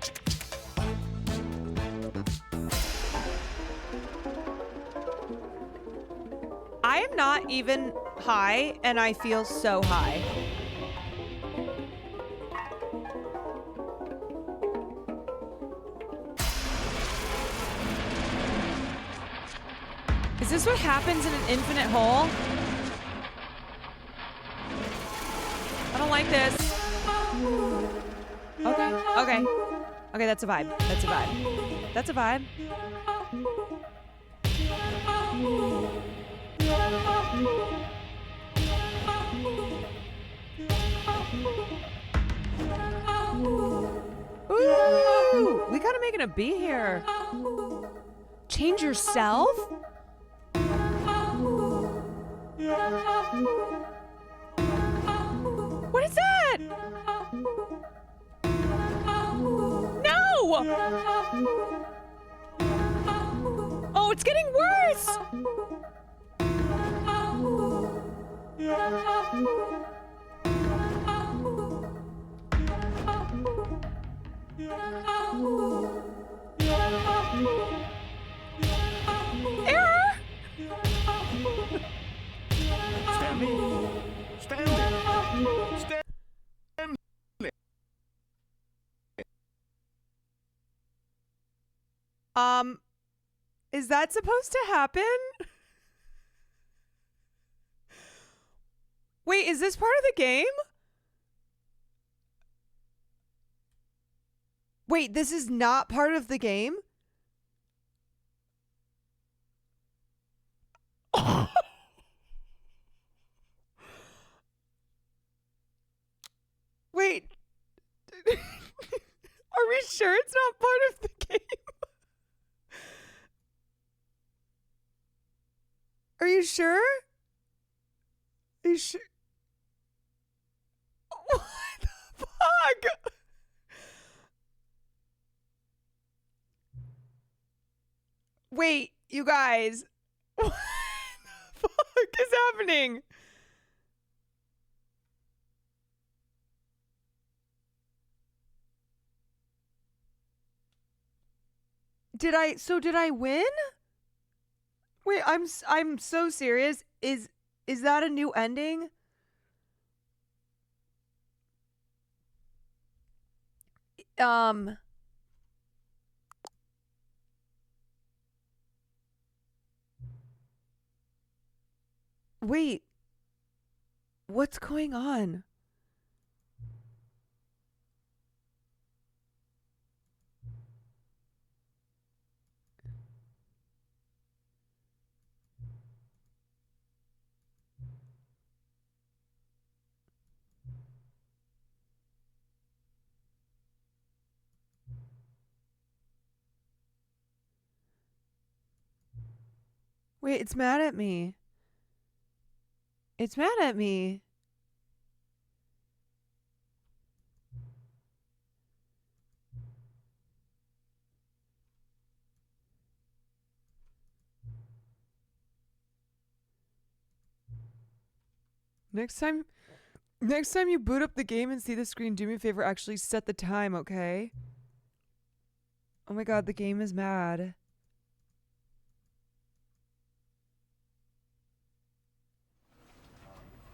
I am not even high, and I feel so high. Is this what happens in an infinite hole? I don't like this. Okay. Okay, that's a vibe. That's a vibe. That's a vibe. Ooh, we gotta make it a B here. Change yourself? What is that? No! Oh, it's getting worse! Error! Stanley! Stanley! Stanley! Is that supposed to happen? Wait, is this part of the game? Wait, this is not part of the game? Are we sure it's not part of the game? Are you sure? Are you sure? What the fuck? Wait, you guys. What the fuck is happening? Did I win? Wait, I'm so serious. Is that a new ending? Wait. What's going on? Wait, it's mad at me. It's mad at me. Next time you boot up the game and see the screen, do me a favor, actually set the time, okay? Oh my god, the game is mad.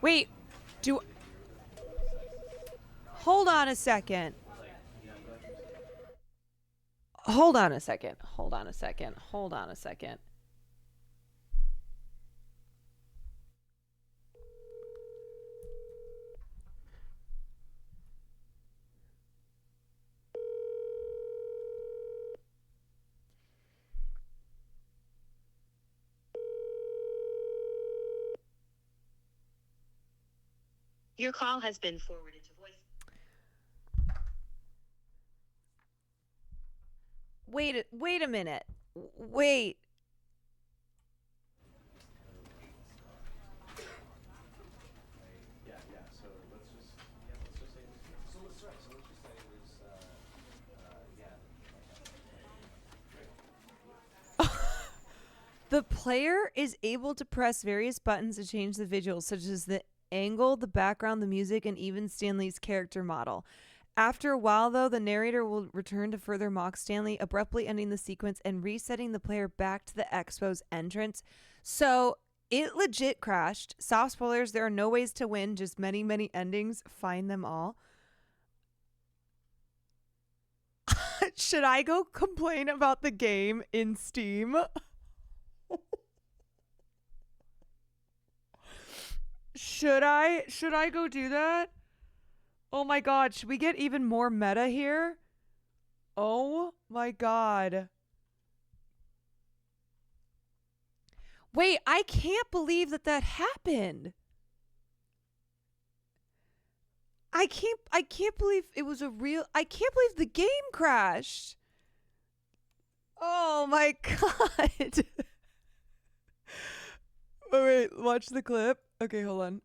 Wait, hold on a second. Hold on a second. Hold on a second. Hold on a second. Your call has been forwarded to voice. Wait a minute. Wait. The player is able to press various buttons to change the visuals, such as the angle, the background, the music, and even Stanley's character model. After a while, though, the narrator will return to further mock Stanley, abruptly ending the sequence and resetting the player back to the expo's entrance. So it legit crashed. Soft spoilers, there are no ways to win, just many, many endings. Find them all. Should I go complain about the game in Steam? Should I go do that? Oh my god, should we get even more meta here? Oh my god. Wait, I can't believe that happened. I can't believe it was a real. I can't believe the game crashed. Oh my god. Wait, watch the clip. Okay, hold on.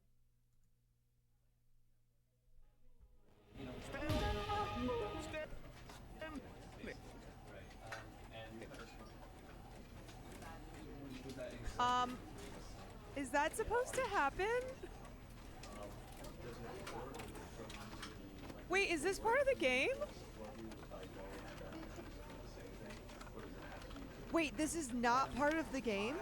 Is that supposed to happen? Wait, is this part of the game? Wait, this is not part of the game?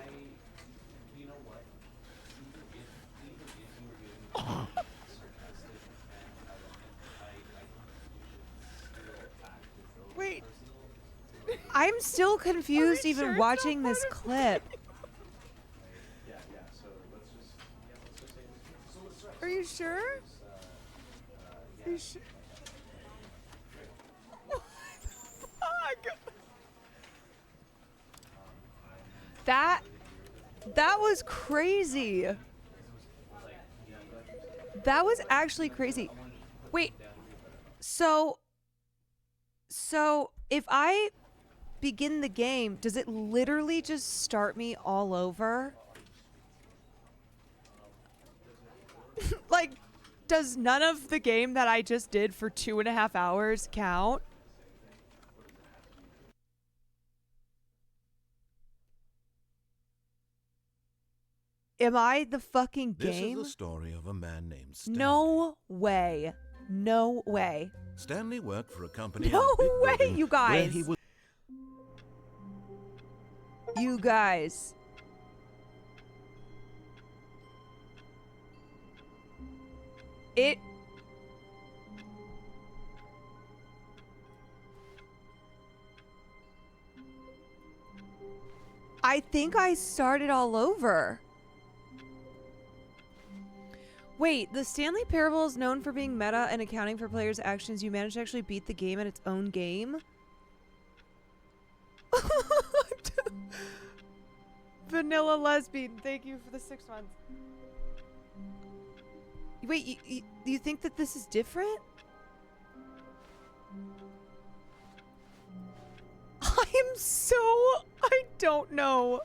Wait. I'm still confused even sure watching this clip. Are you sure? Are you sure? What the fuck? That was crazy. That was actually crazy. Wait, so So if I begin the game, does it literally just start me all over? Like, does none of the game that I just did for 2.5 hours count? Am I the fucking game? This is the story of a man named Stanley. No way. No way. Stanley worked for a company. No in a big way, building you where guys. he was You guys. It... I think I started all over. Wait, the Stanley Parable is known for being meta and accounting for players' actions. You managed to actually beat the game at its own game? Vanilla Lesbian, thank you for the 6 months. Wait, you think that this is different? I don't know.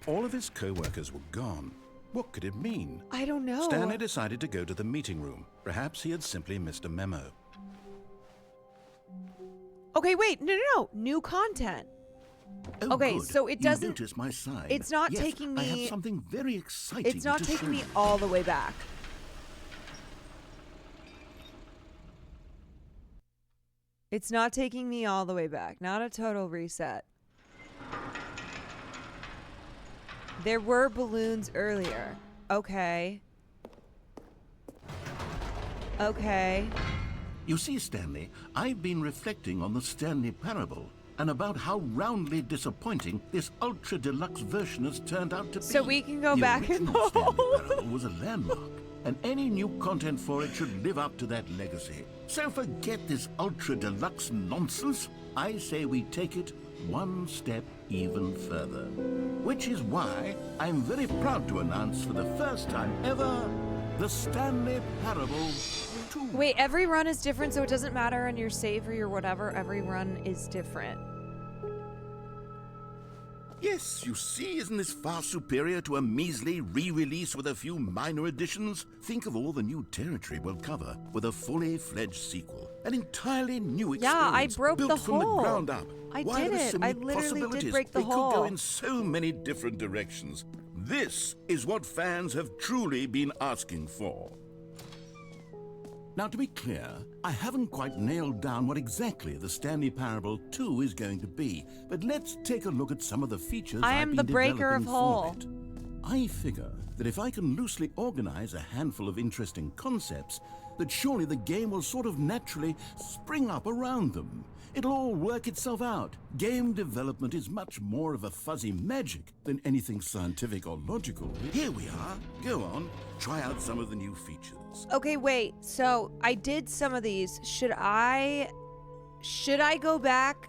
All of his co-workers were gone. What could it mean? I don't know. Stanley decided to go to the meeting room. Perhaps he had simply missed a memo. Okay, wait, no. New content. Oh, Okay, good. so it You doesn't... noticed my sign. It's not Yes, taking I me... have something very exciting It's not to taking show me you. all the way back. It's not taking me all the way back. Not a total reset. There were balloons earlier. Okay. Okay. You see, Stanley, I've been reflecting on the Stanley Parable and about how roundly disappointing this ultra deluxe version has turned out to be. So we can go the back and original Stanley Parable was a landmark, and any new content for it should live up to that legacy. So forget this ultra deluxe nonsense. I say we take it one step even further. Which is why I'm very proud to announce for the first time ever, the Stanley Parable 2. Wait, every run is different, so it doesn't matter on your save or your whatever. Every run is different. Yes, you see, isn't this far superior to a measly re-release with a few minor additions? Think of all the new territory we'll cover with a fully fledged sequel. An entirely new experience. Yeah, I broke built the from hole. the ground up. I Why, did there are it. so I many literally did possibilities. break the They could go hole. in so many different directions. This is what fans have truly been asking for. Now, to be clear, I haven't quite nailed down what exactly the Stanley Parable 2 is going to be, but let's take a look at some of the features I I've am been the breaker of developing whole. for it. I figure that if I can loosely organize a handful of interesting concepts, that surely the game will sort of naturally spring up around them. It'll all work itself out. Game development is much more of a fuzzy magic than anything scientific or logical. Here we are. Go on, try out some of the new features. Okay, wait. So I did some of these. Should I go back?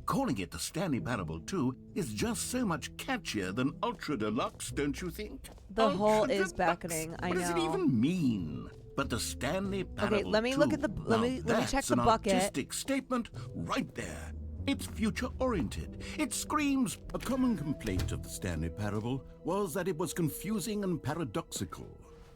Calling it the Stanley Parable 2 is just so much catchier than Ultra Deluxe, don't you think? The hole Ultra is Deluxe. beckoning. I What does it know. even mean? But the Stanley Parable let me 2, look at the- let now me check that's the an bucket. artistic statement right there. It's future-oriented. It screams. A common complaint of the Stanley Parable was that it was confusing and paradoxical,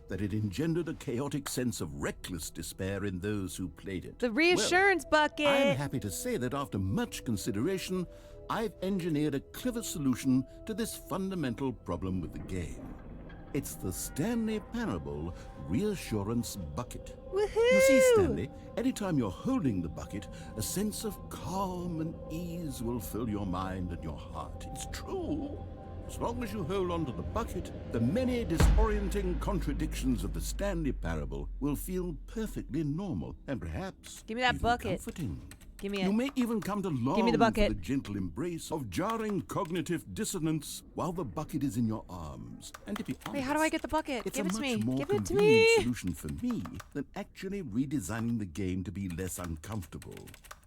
that it engendered a chaotic sense of reckless despair in those who played it. The reassurance bucket. I'm happy to say that after much consideration, I've engineered a clever solution to this fundamental problem with the game. It's the Stanley Parable Reassurance Bucket. Woohoo! You see, Stanley, anytime you're holding the bucket, a sense of calm and ease will fill your mind and your heart. It's true. As long as you hold on to the bucket, the many disorienting contradictions of the Stanley Parable will feel perfectly normal and perhaps Give me that even bucket. comforting. Give me You it. may even come to long Give me the bucket. for the gentle embrace of jarring cognitive dissonance while the bucket is in your arms. And to be honest, Wait, how do I get the bucket? it's Give a it to much me. more Give it to convenient me. solution for me than actually redesigning the game to be less uncomfortable.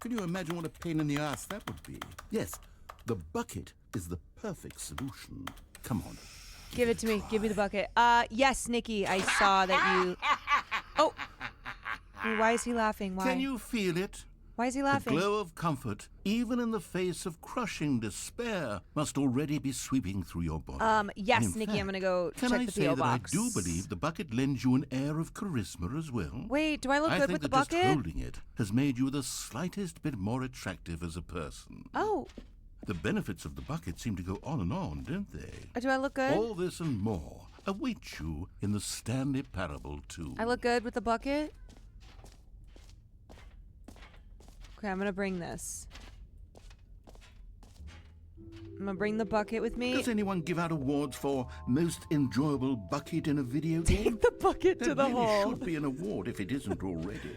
Can you imagine what a pain in the ass that would be? Yes, the bucket is the perfect solution. Come on, Give it to me. Give me the bucket. Yes, Nikki. I saw that you. Oh. Why is he laughing? Why? Can you feel it? Why is he The laughing? glow of comfort, even in the face of crushing despair, must already be sweeping through your body. Yes, In Nikki. fact, I'm gonna go can check I the say PO that box. I do believe the bucket lends you an air of charisma as well? Wait, do I look I good think with the that just bucket? holding it has made you the slightest bit more attractive as a person. Oh, The benefits of the bucket seem to go on and on, don't they? do I look good? All this and more await you in the Stanley Parable 2. I look good with the bucket? Okay, I'm gonna bring this. I'm gonna bring the bucket with me. Does anyone give out awards for most enjoyable bucket in a video game? Take the bucket to There the really hole. should be an award if it isn't already.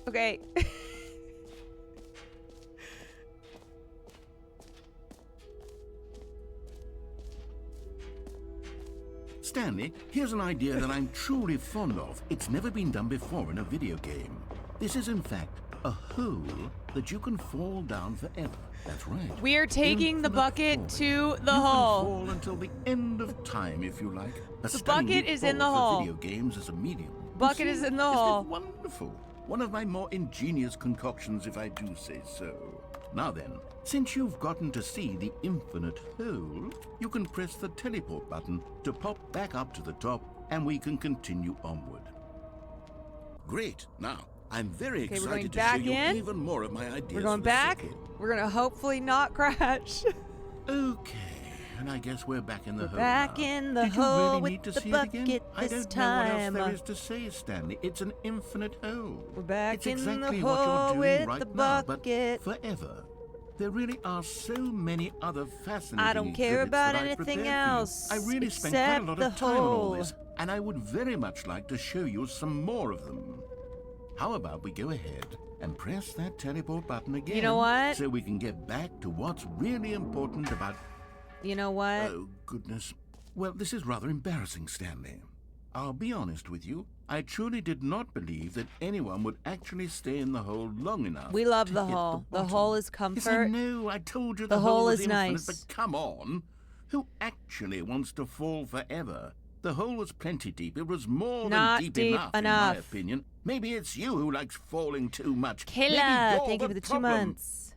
Okay. Stanley, here's an idea that I'm truly fond of. It's never been done before in a video game. This is, in fact, a hole that you can fall down forever. That's right. We're taking the Infinite bucket falling. to the you hole. can fall until the end of time, if you like. A The stunning bucket leap is in the forward hole. for video games as a medium. Bucket You is see, in the isn't it hole. wonderful? One of my more ingenious concoctions, if I do say so. Now then, since you've gotten to see the infinite hole, you can press the teleport button to pop back up to the top, and we can continue onward. Great. Now, I'm very Okay, we're going excited to show back you in. even more of my ideas. We're going for the back. circuit. We're gonna hopefully not crash. Okay, and I guess we're back in the We're hole back now. in the Did you hole really with need to the see it again? bucket I this don't know what else time. there is to say, Stanley. It's an infinite hole. We're back it's in the exactly hole what you're doing with right the now, bucket. but forever. There really are so many other fascinating I don't care exhibits about that I've anything prepared for you. else I really spent quite a except lot the of time on all hole. this, and I would very much like to show you some more of them. How about we go ahead and press that teleport button again? You know what? So we can get back to what's really important about... You know what? Oh, goodness. Well, this is rather embarrassing, Stanley. I'll be honest with you. I truly did not believe that anyone would actually stay in the hole long enough. We love to the hit hole. The bottom. hole is Yes, I comfort. know. I told you The the hole was is infinite, nice. But come on. Who actually wants to fall forever? The hole was plenty deep. It was more Not than deep deep enough, in enough. my opinion. Maybe it's you who likes falling too much. Maybe Killer, you're thank you for the 2 problem. months.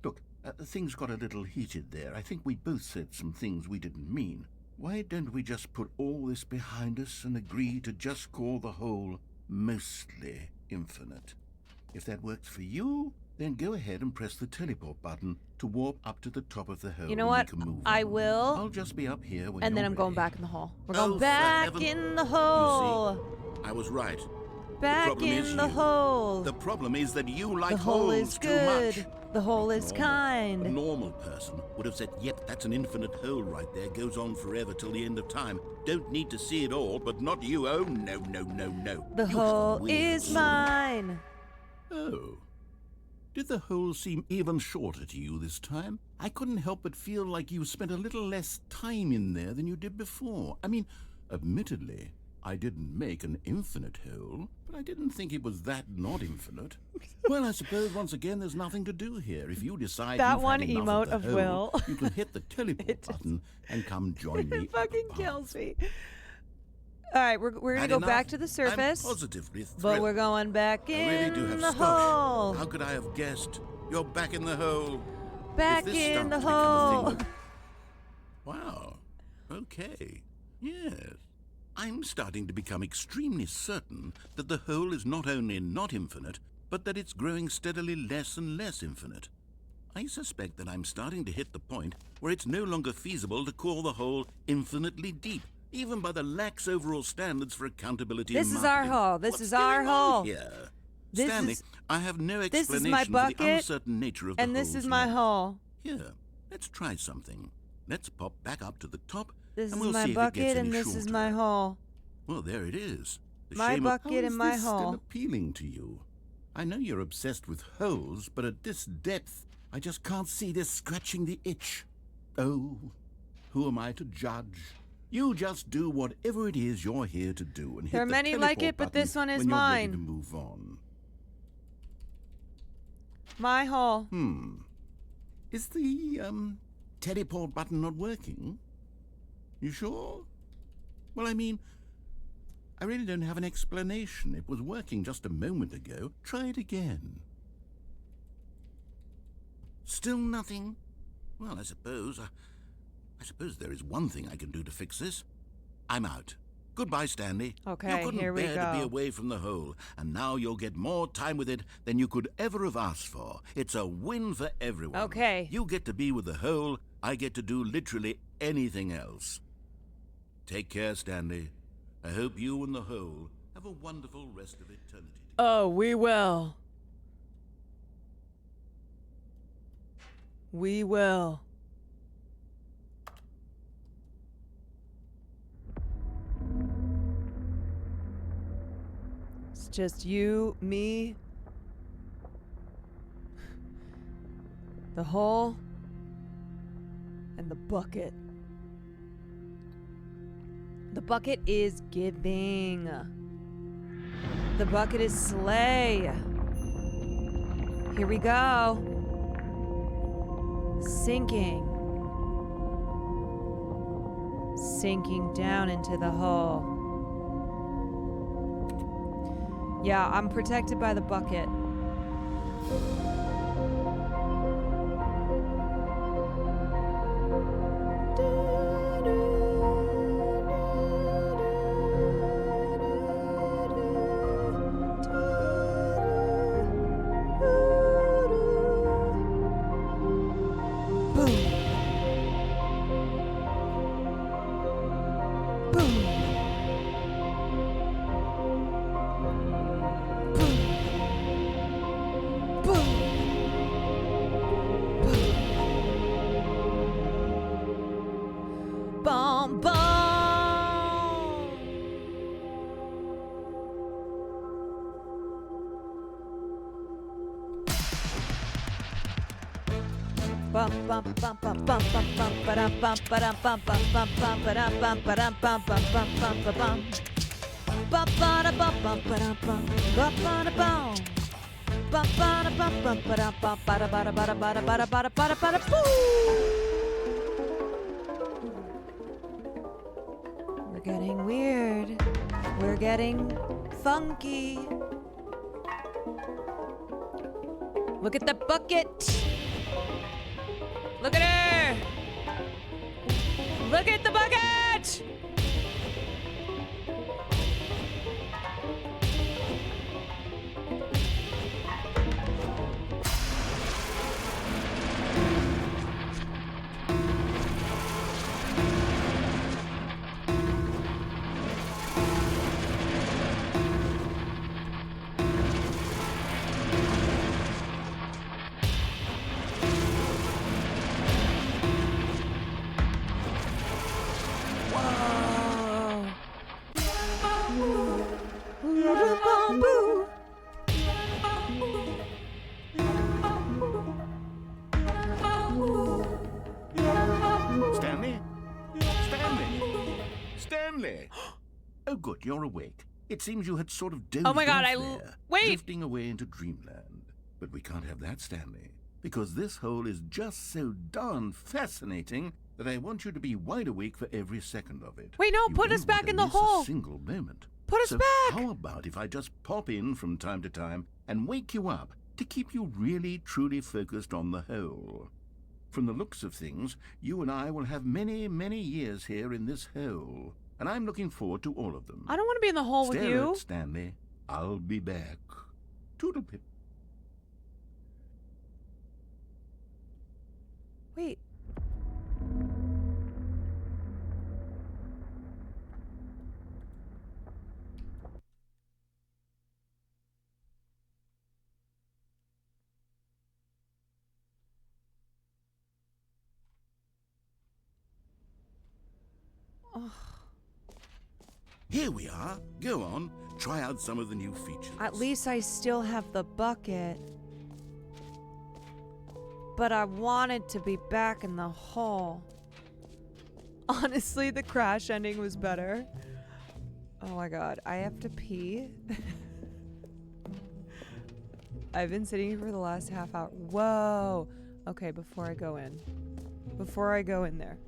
Look, things got a little heated there. I think we both said some things we didn't mean. Why don't we just put all this behind us and agree to just call the whole mostly infinite? If that works for you, then go ahead and press the teleport button to warp up to the top of the hole. You know and what? we can move I on. will. I'll just be up here when And then you're I'm going ready. back in the hole. We're Oh, going for back heaven- in the You hole. see, I was right. Back problem is in the you. hole. The problem is that you like The hole holes is too good. much. The hole is A kind. normal person would have said, yep, that's an infinite hole right there. Goes on forever till the end of time. Don't need to see it all, but not you. Oh, no, no, no, no. The You have a hole weird is sort of- mine. Oh. Did the hole seem even shorter to you this time? I couldn't help but feel like you spent a little less time in there than you did before. I mean, admittedly, I didn't make an infinite hole, but I didn't think it was that not infinite. Well, I suppose once again there's nothing to do here. If you decide That you've one had enough emote of, of the hole, Will. you can hit the teleport button and come join me. It fucking kills me. All right, we're gonna Had go enough? back to the surface, I'm positively thrilled. but we're going back I in really do have the stuff. hole. How could I have guessed? You're back in the hole. Back If this in starts the to become a hole. thing of- Wow. Okay. Yes. I'm starting to become extremely certain that the hole is not only not infinite, but that it's growing steadily less and less infinite. I suspect that I'm starting to hit the point where it's no longer feasible to call the hole infinitely deep, even by the lax overall standards for accountability This and is our marketing. hole. This What's is our going on hole. here? This Stanley, is- I have no this is explanation my for the bucket, uncertain nature of the And this hole's is my length. hole. Here, let's try something. Let's pop back up to the top, This and is we'll my see if it bucket, gets and any this is shorter. my hole. Well, there it is. The My shame bucket of, how and is my this still hole. appealing to you? I know you're obsessed with holes, but at this depth, I just can't see this scratching the itch. Oh, who am I to judge? You just do whatever it is you're here to do and hit There are the many like teleport it, but button this one is when you're ready mine. to move on. My hole. Is the, teleport button not working? You sure? Well, I mean, I really don't have an explanation. It was working just a moment ago. Try it again. Still nothing? Well, I suppose there is one thing I can do to fix this. I'm out. Goodbye, Stanley. Okay, you couldn't here we bear to be go. away from the hole, and now you'll get more time with it than you could ever have asked for. It's a win for everyone. Okay. You get to be with the hole. I get to do literally anything else. Take care, Stanley. I hope you and the hole have a wonderful rest of eternity. Oh, we will. We will. It's just you, me, the hole, and the bucket. The bucket is giving. The bucket is slay. Here we go. Sinking. Sinking down into the hole. Yeah, I'm protected by the bucket. Bum, bum. Bum bum bum bum bum bum bum ba-dum bum ba-dum bum bum bum bum ba-dum bum ba-dum bum bum bum bum ba-bum. Bum ba-da bum bum ba-dum bum bum ba-da bum. Bum ba-da bum bum ba-dum bum ba-da ba-da ba-da ba-da ba-da ba-da ba-da ba-da boo. We're getting weird. We're getting funky. Look at the bucket. Look at her. Look at the bucket. Stanley? Stanley? Stanley! Oh, good, you're awake. It seems you had sort of dozed Oh my God, off there, wait! drifting away into dreamland. But we can't have that, Stanley, because this hole is just so darn fascinating that I want you to be wide awake for every second of it. Wait, no, You put won't us back want to in the miss hole. A single moment. Put us So back. how about if I just pop in from time to time and wake you up to keep you really, truly focused on the hole? From the looks of things, you and I will have many, many years here in this hole, and I'm looking forward to all of them. I don't want to be in the hole with Stare you. at Stanley. I'll be back. Toodlepip. Wait. Here we are. Go on. Try out some of the new features. At least I still have the bucket. But I wanted to be back in the hole. Honestly, the crash ending was better. Oh my god, I have to pee. I've been sitting here for the last half hour. Whoa. Okay, before I go in there.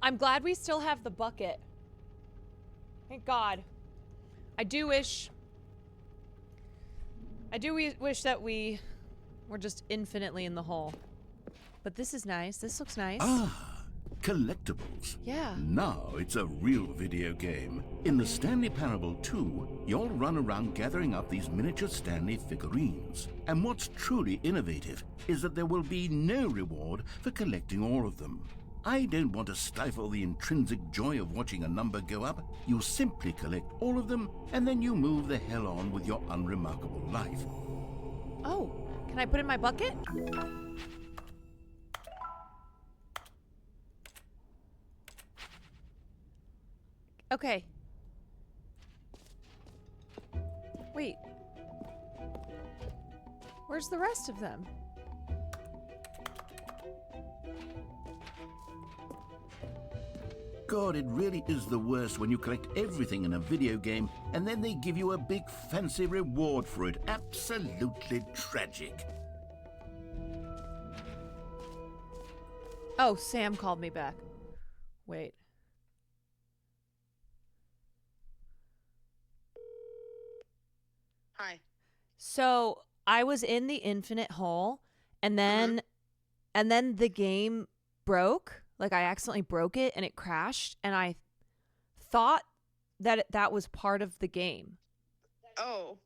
I'm glad we still have the bucket. Thank God. I do wish that we were just infinitely in the hole. But this is nice. This looks nice. Ah, collectibles. Yeah. Now it's a real video game. In the Stanley Parable 2, you'll run around gathering up these miniature Stanley figurines. And what's truly innovative is that there will be no reward for collecting all of them. I don't want to stifle the intrinsic joy of watching a number go up. You simply collect all of them, and then you move the hell on with your unremarkable life. Oh, can I put it in my bucket? Okay. Wait. Where's the rest of them? God, it really is the worst when you collect everything in a video game and then they give you a big fancy reward for it. Absolutely tragic. Oh, Sam called me back. Wait. Hi. So I was in the infinite hole, and then the game broke. Like I accidentally broke it and it crashed, and I thought that that was part of the game. Oh.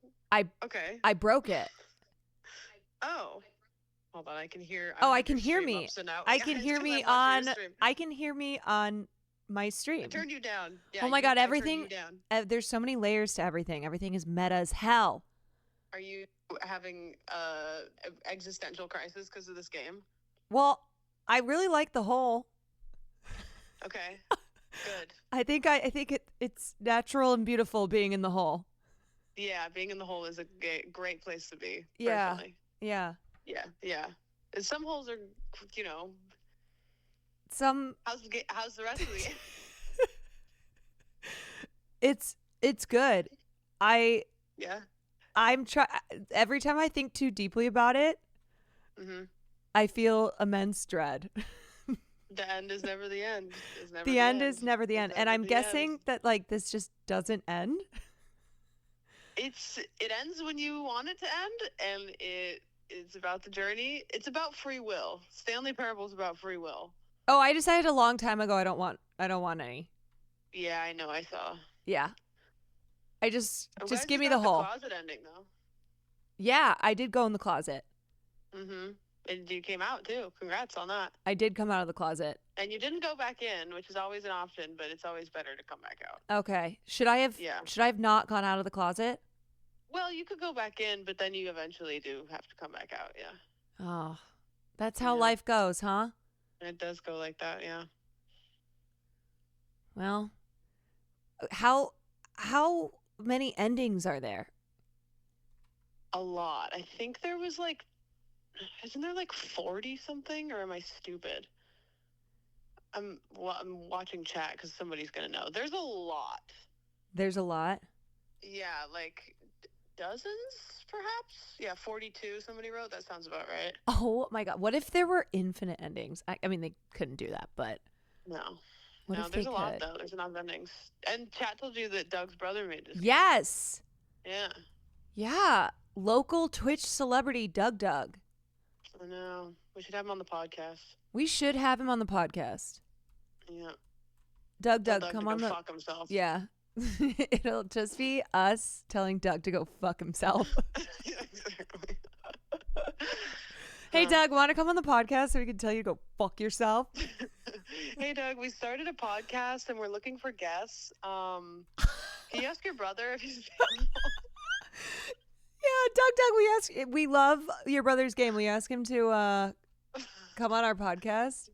Okay. I broke it. Oh. Hold on, I can hear. Oh, I I can hear me. I can hear me on. I can hear me on my stream. I turned you down. Yeah, oh my god, I everything. turned you down. There's so many layers to everything. Everything is meta as hell. Are you having existential crisis because of this game? Well, I really like the hole. Okay. Good. I think it's natural and beautiful being in the hole. Yeah, being in the hole is a great place to be. Yeah. Personally. Yeah. Yeah. Yeah. And some holes are, Some. How's the rest of the game? It's good. Yeah. Every time I think too deeply about it, I feel immense dread. The end is never the end. The end is never the end. And I'm guessing that like this just doesn't end. It ends when you want it to end, and it's about the journey. It's about free will. Stanley Parable is about free will. Oh, I decided a long time ago I don't want any. Yeah, I know. I saw. Yeah. I just give me the the hole. Closet ending though. Yeah, I did go in the closet. And you came out too. Congrats on that. I did come out of the closet. And you didn't go back in, which is always an option, but it's always better to come back out. Okay. Should I have not gone out of the closet? Well, you could go back in, but then you eventually do have to come back out, yeah. Oh. That's how life goes, huh? It does go like that, yeah. Well, how many endings are there? A lot. I think there was isn't there 40 something, or am I stupid? I'm watching chat because somebody's gonna know. There's a lot. There's a lot? Yeah, dozens, perhaps? Yeah, 42 somebody wrote. That sounds about right. Oh my god. What if there were infinite endings? I mean, they couldn't do that, but... No. What No, if there's they a lot could? though. There's enough endings. And chat told you that Doug's brother made this. Yes. Yeah. Yeah. Local Twitch celebrity Doug. I know. We should have him on the podcast. We should have him on the podcast. Yeah. Tell Doug come to on go the. fuck himself. Yeah. It'll just be us telling Doug to go fuck himself. Yeah, exactly. Hey, Doug, want to come on the podcast so we can tell you to go fuck yourself? Hey, Doug, we started a podcast and we're looking for guests. Can you ask your brother if he's available? Yeah, Doug, we love your brother's game. We ask him to come on our podcast.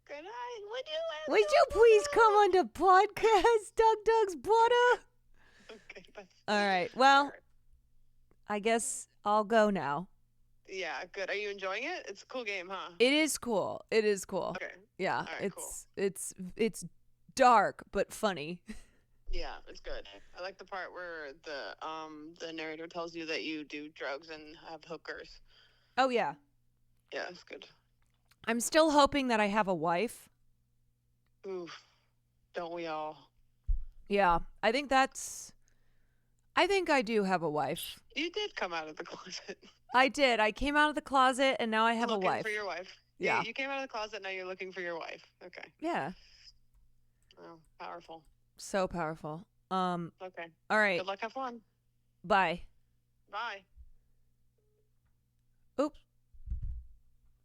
Good night. Would you please come on the podcast, Doug's brother? Okay, bye. All right. Well, I guess I'll go now. Yeah, good. Are you enjoying it? It's a cool game, huh? It is cool. Okay. Yeah, right, it's dark but funny. Yeah, it's good. I like the part where the narrator tells you that you do drugs and have hookers. Oh yeah. Yeah, it's good. I'm still hoping that I have a wife. Oof. Don't we all? Yeah, I think I do have a wife. You did come out of the closet. I did. I came out of the closet and now I have looking a wife. for your wife. Yeah. You came out of the closet, now you're looking for your wife. Okay. Yeah. Oh, powerful. So powerful. Okay. All right. Good luck. Have fun. Bye. Bye. Oops.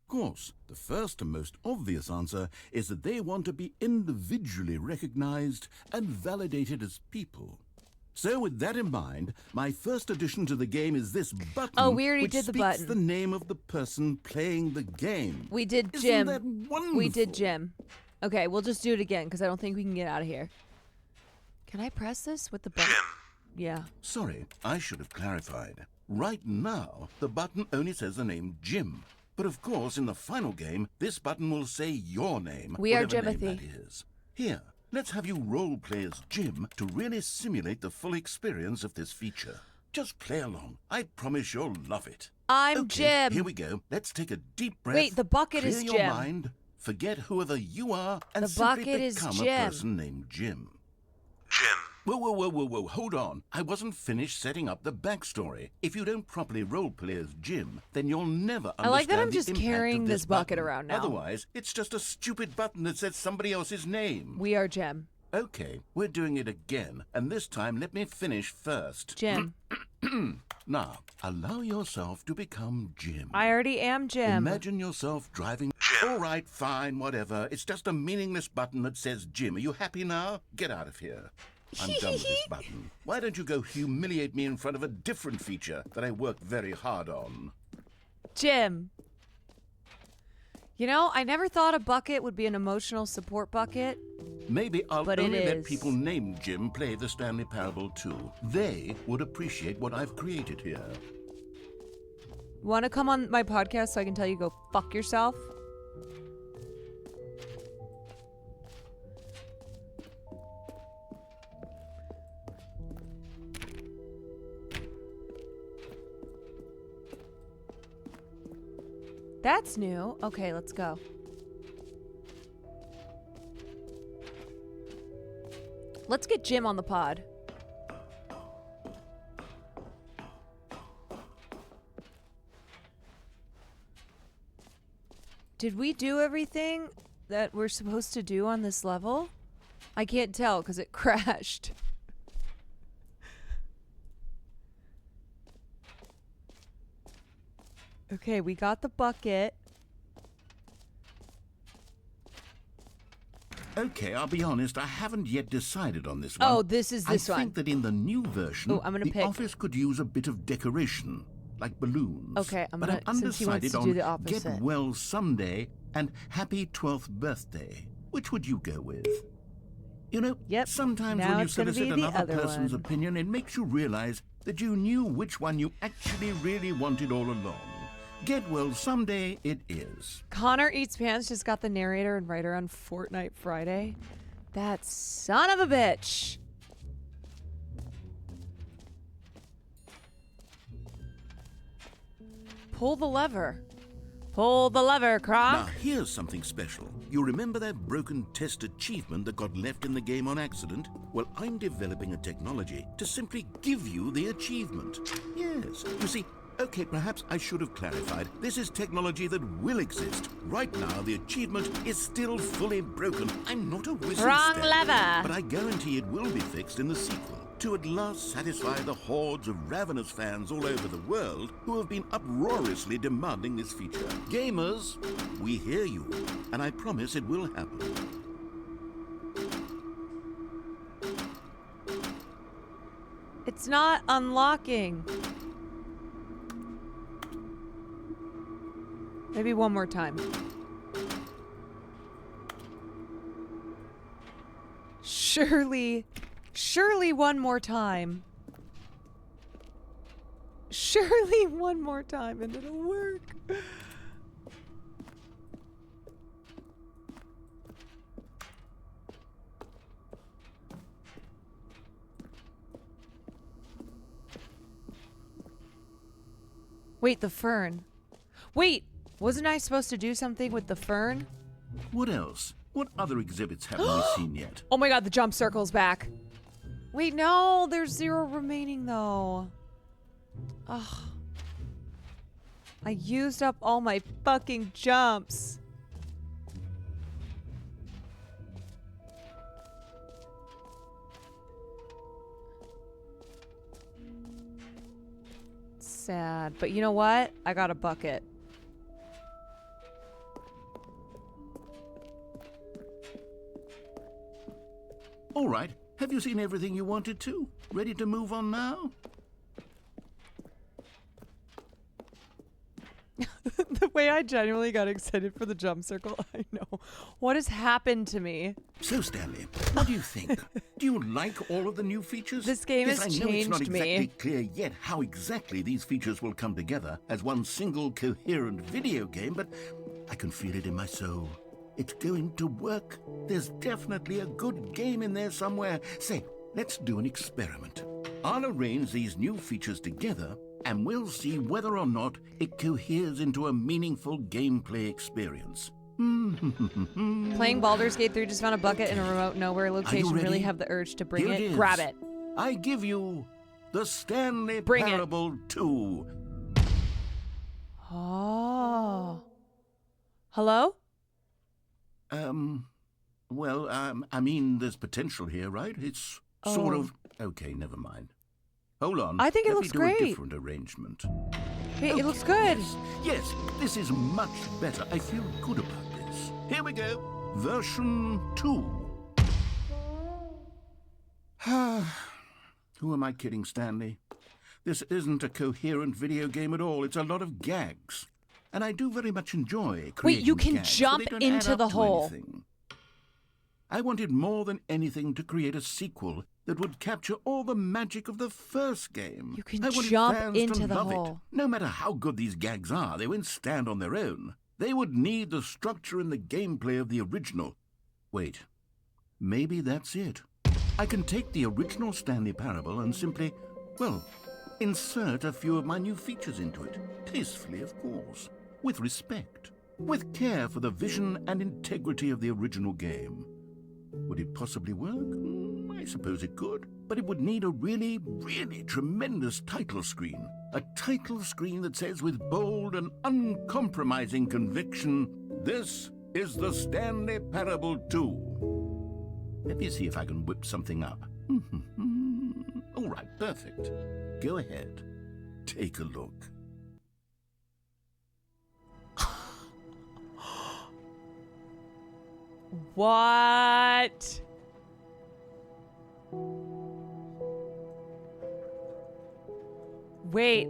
Of course, the first and most obvious answer is that they want to be individually recognized and validated as people. So with that in mind, my first addition to the game is this button. Oh, we already which did the speaks button. the name of the person playing the game. We did Isn't Jim. that wonderful? We did Jim. Okay, we'll just do it again because I don't think we can get out of here. Can I press this with the button? Jim. Yeah. Sorry, I should have clarified. Right now, the button only says the name Jim. But of course, in the final game, this button will say your name. We are whatever name Jimothy. that is. Here, let's have you role-play as Jim to really simulate the full experience of this feature. Just play along. I promise you'll love it. I'm Okay, Jim. Here we go. Let's take a deep breath. Wait, the bucket clear is your Jim. mind, forget whoever you are, and The simply bucket is become Jim. a person named Jim. Jim. Whoa, hold on. I wasn't finished setting up the backstory. If you don't properly roleplay as Jim, then you'll never understand I like that I'm the just impact carrying of this bucket button. around now. Otherwise, it's just a stupid button that says somebody else's name. We are Jim. Okay, we're doing it again, and this time let me finish first. Jim. Now, allow yourself to become Jim. I already am Jim. Imagine yourself driving... All right, fine, whatever. It's just a meaningless button that says Jim. Are you happy now? Get out of here. I'm done with this button. Why don't you go humiliate me in front of a different feature that I worked very hard on? Jim. You know, I never thought a bucket would be an emotional support bucket. Maybe I'll But it only let is. people named Jim play the Stanley Parable too. They would appreciate what I've created here. Want to come on my podcast so I can tell you go fuck yourself? That's new. Okay, let's go. Let's get Jim on the pod. Did we do everything that we're supposed to do on this level? I can't tell because it crashed. Okay, we got the bucket. Okay, I'll be honest, I haven't yet decided on this one. Oh, this is this I one. think that in the new version, Oh, I'm gonna the pick. office could use a bit of decoration, like balloons. Okay, but I'm since he wants undecided to on do the opposite. Get Well Someday and Happy 12th Birthday. Which would you go with? You know, Yep, sometimes now when you it's gonna solicit be the another other person's one. opinion, it makes you realize that you knew which one you actually really wanted all along. Get Well Someday it is. Connor Eats Pants just got the narrator and writer on Fortnite Friday. That son of a bitch. Pull the lever. Pull the lever, Now, Kronk. here's something special. You remember that broken test achievement that got left in the game on accident? Well, I'm developing a technology to simply give you the achievement. Yes. You see, okay, perhaps I should have clarified. This is technology that will exist. Right now, the achievement is still fully broken. I'm not a wizard, Wrong Stanley, lever. but I guarantee it will be fixed in the sequel to at last satisfy the hordes of ravenous fans all over the world who have been uproariously demanding this feature. Gamers, we hear you, and I promise it will happen. It's not unlocking. Maybe one more time. Surely one more time. Surely one more time and it'll work. Wait, the fern. Wait, wasn't I supposed to do something with the fern? What else? What other exhibits haven't we seen yet? Oh my god, the jump circle's back. Wait, no, there's 0 remaining though. Ugh. I used up all my fucking jumps. Sad, but you know what? I got a bucket. All right. Have you seen everything you wanted to? Ready to move on now? The way I genuinely got excited for the jump circle, I know. What has happened to me? So, Stanley, what do you think? Do you like all of the new features? This game yes, has I know it's not changed me. exactly clear yet how exactly these features will come together as one single coherent video game, but I can feel it in my soul. It's going to work. There's definitely a good game in there somewhere. Say, let's do an experiment. I'll arrange these new features together, and we'll see whether or not it coheres into a meaningful gameplay experience. Playing Baldur's Gate 3 just found a bucket in a remote nowhere location. ready? Really have the urge to bring Here it. is. Grab it. I give you the Stanley Bring it. Parable 2. Oh. Hello? I mean, there's potential here, right? It's sort of... Okay, never mind. Hold on. I think it Let looks me do a great. different arrangement. Hey, Okay, it looks good. Yes, this is much better. I feel good about this. Here we go. Version 2. Who am I kidding, Stanley? This isn't a coherent video game at all. It's a lot of gags. And I do very much enjoy creating Wait, you can gags, jump but they don't into add the up to hole. anything. I wanted more than anything to create a sequel that would capture all the magic of the first game. You can I wanted jump fans into to the love hole. It. No matter how good these gags are, they won't stand on their own. They would need the structure and the gameplay of the original. Wait, maybe that's it. I can take the original Stanley Parable and simply, well, insert a few of my new features into it. Tastefully, of course. With respect. With care for the vision and integrity of the original game. Would it possibly work? I suppose it could. But it would need a really, really tremendous title screen. A title screen that says with bold and uncompromising conviction, "This is the Stanley Parable 2." Let me see if I can whip something up. All right, perfect. Go ahead. Take a look. What? Wait.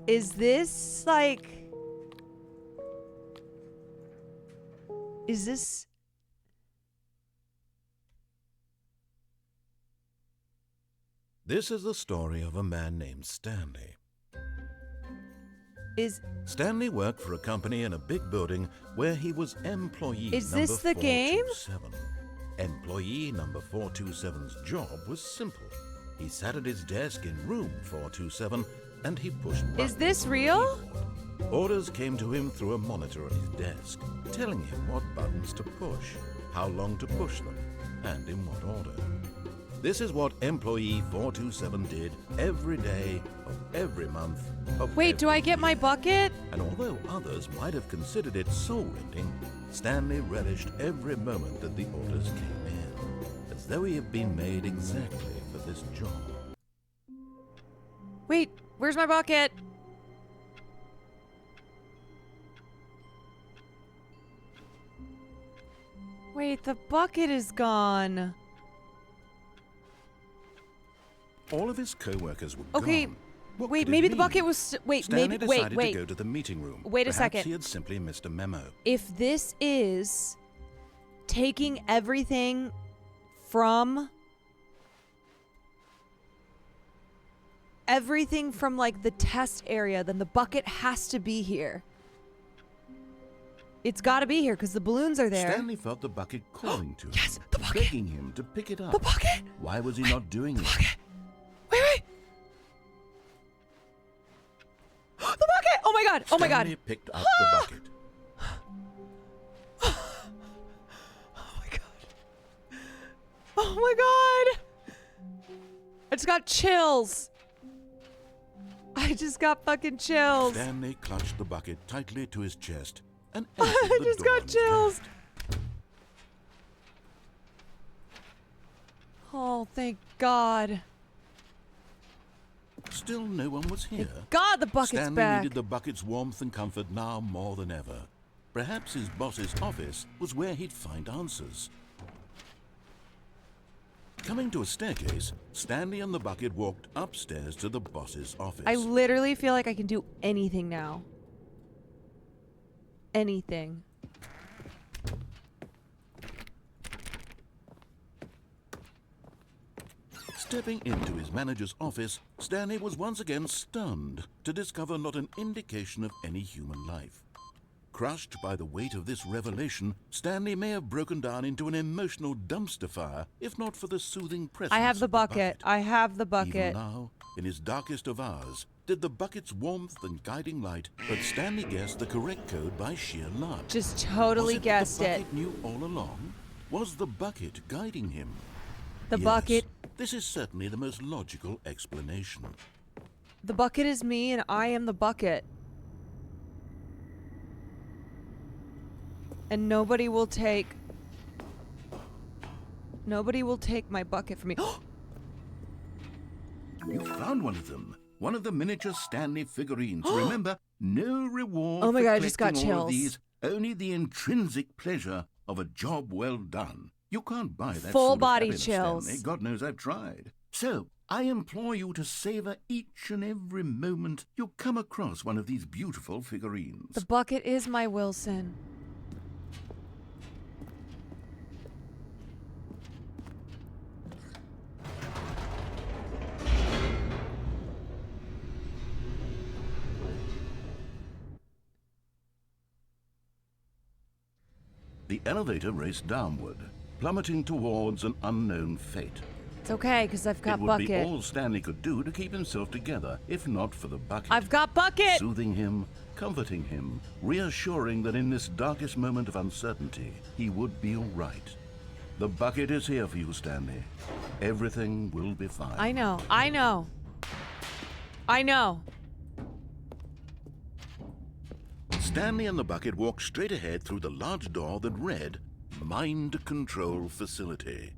Is this like... Is this... This is the story of a man named Stanley. Is... Stanley worked for a company in a big building where he was employee Is number this the game? 427. Employee number 427's job was simple. He sat at his desk in room 427 and he pushed buttons Is this on the real? keyboard. Orders came to him through a monitor on his desk, telling him what buttons to push, how long to push them, and in what order. This is what employee 427 did every day of every month of Wait, do I every get my year. bucket? And although others might have considered it soul-rending, Stanley relished every moment that the orders came in, as though he had been made exactly for this job. Wait, where's my bucket? Wait, the bucket is gone. All of his co-workers were Okay, gone. What wait, could it maybe the mean? bucket was... Wait, Stanley maybe... decided Wait. to go to the meeting room. Wait a Perhaps second. he had simply missed a memo. If this is taking everything from like the test area, then the bucket has to be here. It's got to be here because the balloons are there. Stanley felt the bucket calling to him, Yes, the bucket. begging him to pick it up. The bucket. Why was he not doing it? Wait. The bucket! Oh my god! Oh my god! Stanley picked up the bucket. Oh my god! Oh my god! I just got chills. I just got fucking chills. Stanley clutched the bucket tightly to his chest and I entered the just door got on his chills. left. Oh, thank God. Still no one was here. God, the bucket's Stanley back. needed the bucket's warmth and comfort now more than ever. Perhaps his boss's office was where he'd find answers. Coming to a staircase, Stanley and the bucket walked upstairs to the boss's office. I literally feel like I can do anything now. Anything. Stepping into his manager's office, Stanley was once again stunned to discover not an indication of any human life. Crushed by the weight of this revelation, Stanley may have broken down into an emotional dumpster fire, if not for the soothing presence I have of the bucket. I have the bucket. Even now, in his darkest of hours, did the bucket's warmth and guiding light, but Stanley guessed the correct code by sheer luck. Just totally Was it guessed the it. bucket knew all along? Was the bucket guiding him? The Yes, bucket. This is certainly the most logical explanation. The bucket is me and I am the bucket. And nobody will take my bucket from me. You found one of them. One of the miniature Stanley figurines. Remember, no reward Oh my for God, I just got collecting all of chills. these. Only the intrinsic pleasure of a job well done. You can't buy that Full sort of body happiness, chills. Stanley. God knows I've tried. So, I implore you to savor each and every moment you come across one of these beautiful figurines. The bucket is my Wilson. The elevator raced downward, plummeting towards an unknown fate. It's okay, because I've got It would bucket. be all Stanley could do to keep himself together, if not for the bucket. I've got bucket! Soothing him, comforting him, reassuring that in this darkest moment of uncertainty, he would be all right. The bucket is here for you, Stanley. Everything will be fine. I know. I know. I know. Stanley and the bucket walked straight ahead through the large door that read, Mind Control Facility.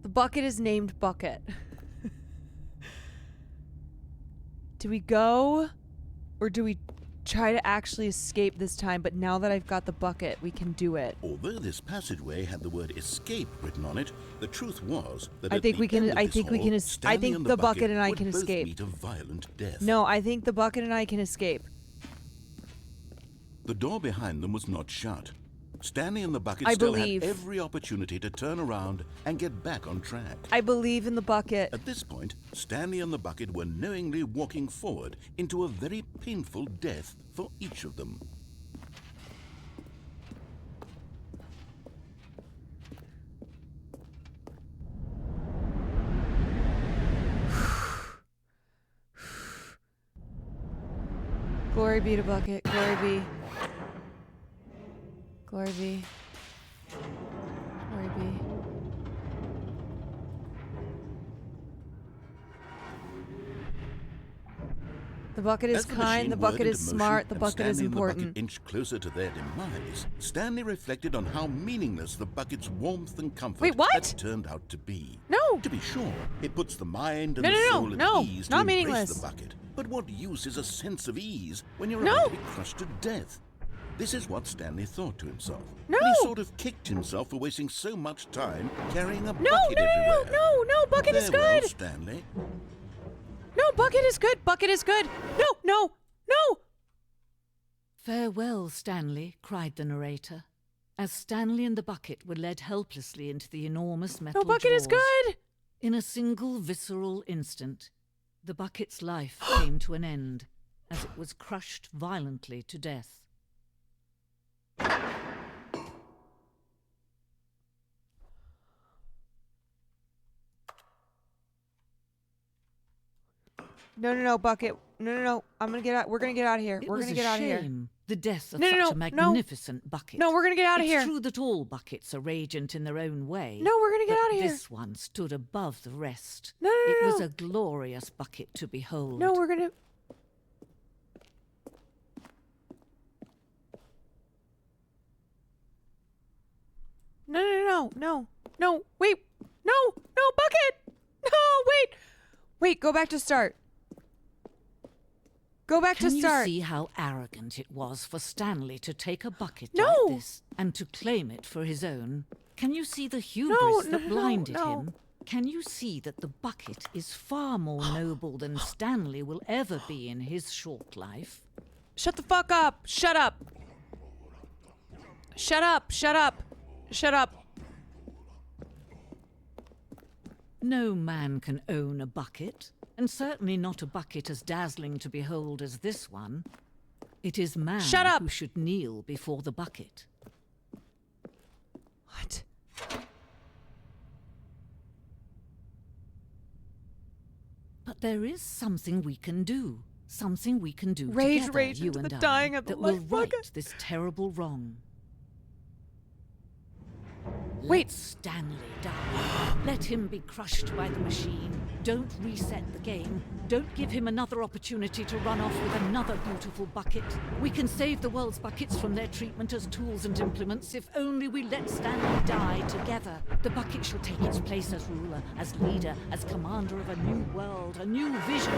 The bucket is named Bucket. Do we go or do we try to actually escape this time? But now that I've got the bucket, we can do it. Although this passageway had the word escape written on it, the truth was that I at think the we can- end of I this think we hall, can I Stanley think and the bucket and I would can both escape. meet a violent death. No, I think the bucket and I can escape. The door behind them was not shut. Stanley and the bucket I still believe. had every opportunity to turn around and get back on track. I believe in the bucket. At this point, Stanley and the bucket were knowingly walking forward into a very painful death for each of them. Glory be to Bucket. Glory be. Glory be. Glory be. The bucket is As the kind, machine the bucket whirred is into smart, motion the and bucket is Stanley and the bucket important. inched closer to their demise, Stanley reflected on how meaningless the bucket's warmth and comfort Wait, what? had turned out to be. No! To be sure, it puts the mind and No, the no, no, soul at no, ease not to embrace meaningless. the bucket. But what use is a sense of ease when you're No! about to be crushed to death? This is what Stanley thought to himself. No! And he sort of kicked himself for wasting so much time carrying a No, bucket no, no, everywhere. no, no, bucket is Farewell, good. Stanley. No, bucket is good. Bucket is good. No, no, no. Farewell, Stanley, cried the narrator, as Stanley and the bucket were led helplessly into the enormous metal No, bucket is jaws. good. In a single visceral instant, the bucket's life came to an end as it was crushed violently to death. No, no, no, bucket. No, no, no. I'm gonna get out. We're gonna get out of here. It We're was gonna a get out of here. shame, the death of No, no, such no, a magnificent bucket. No, we're gonna get out of It's here. true that all buckets are radiant in their own way. No, we're gonna get but out of here. This one stood above the rest. No, no, no, It was no. a glorious bucket to behold. No, we're gonna. No, no, no, no, no. Wait. No, no, bucket. No, wait. Wait. Go back to start. Go back Can to you start. see how arrogant it was for Stanley to take a bucket No! like this and to claim it for his own? Can you see the hubris no, that no, blinded no. him? Can you see that the bucket is far more noble than Stanley will ever be in his short life? Shut the fuck up. Shut up. Shut up. Shut up. Shut up. No man can own a bucket, and certainly not a bucket as dazzling to behold as this one. It is man Shut up! who should kneel before the bucket. What? But there is something we can do. Something we can do Rage, together, rage you into and the I, dying of the that will life right bucket. this terrible wrong. Wait. Let Stanley die. Let him be crushed by the machine. Don't reset the game. Don't give him another opportunity to run off with another beautiful bucket. We can save the world's buckets from their treatment as tools and implements if only we let Stanley die together. The bucket shall take its place as ruler, as leader, as commander of a new world, a new vision.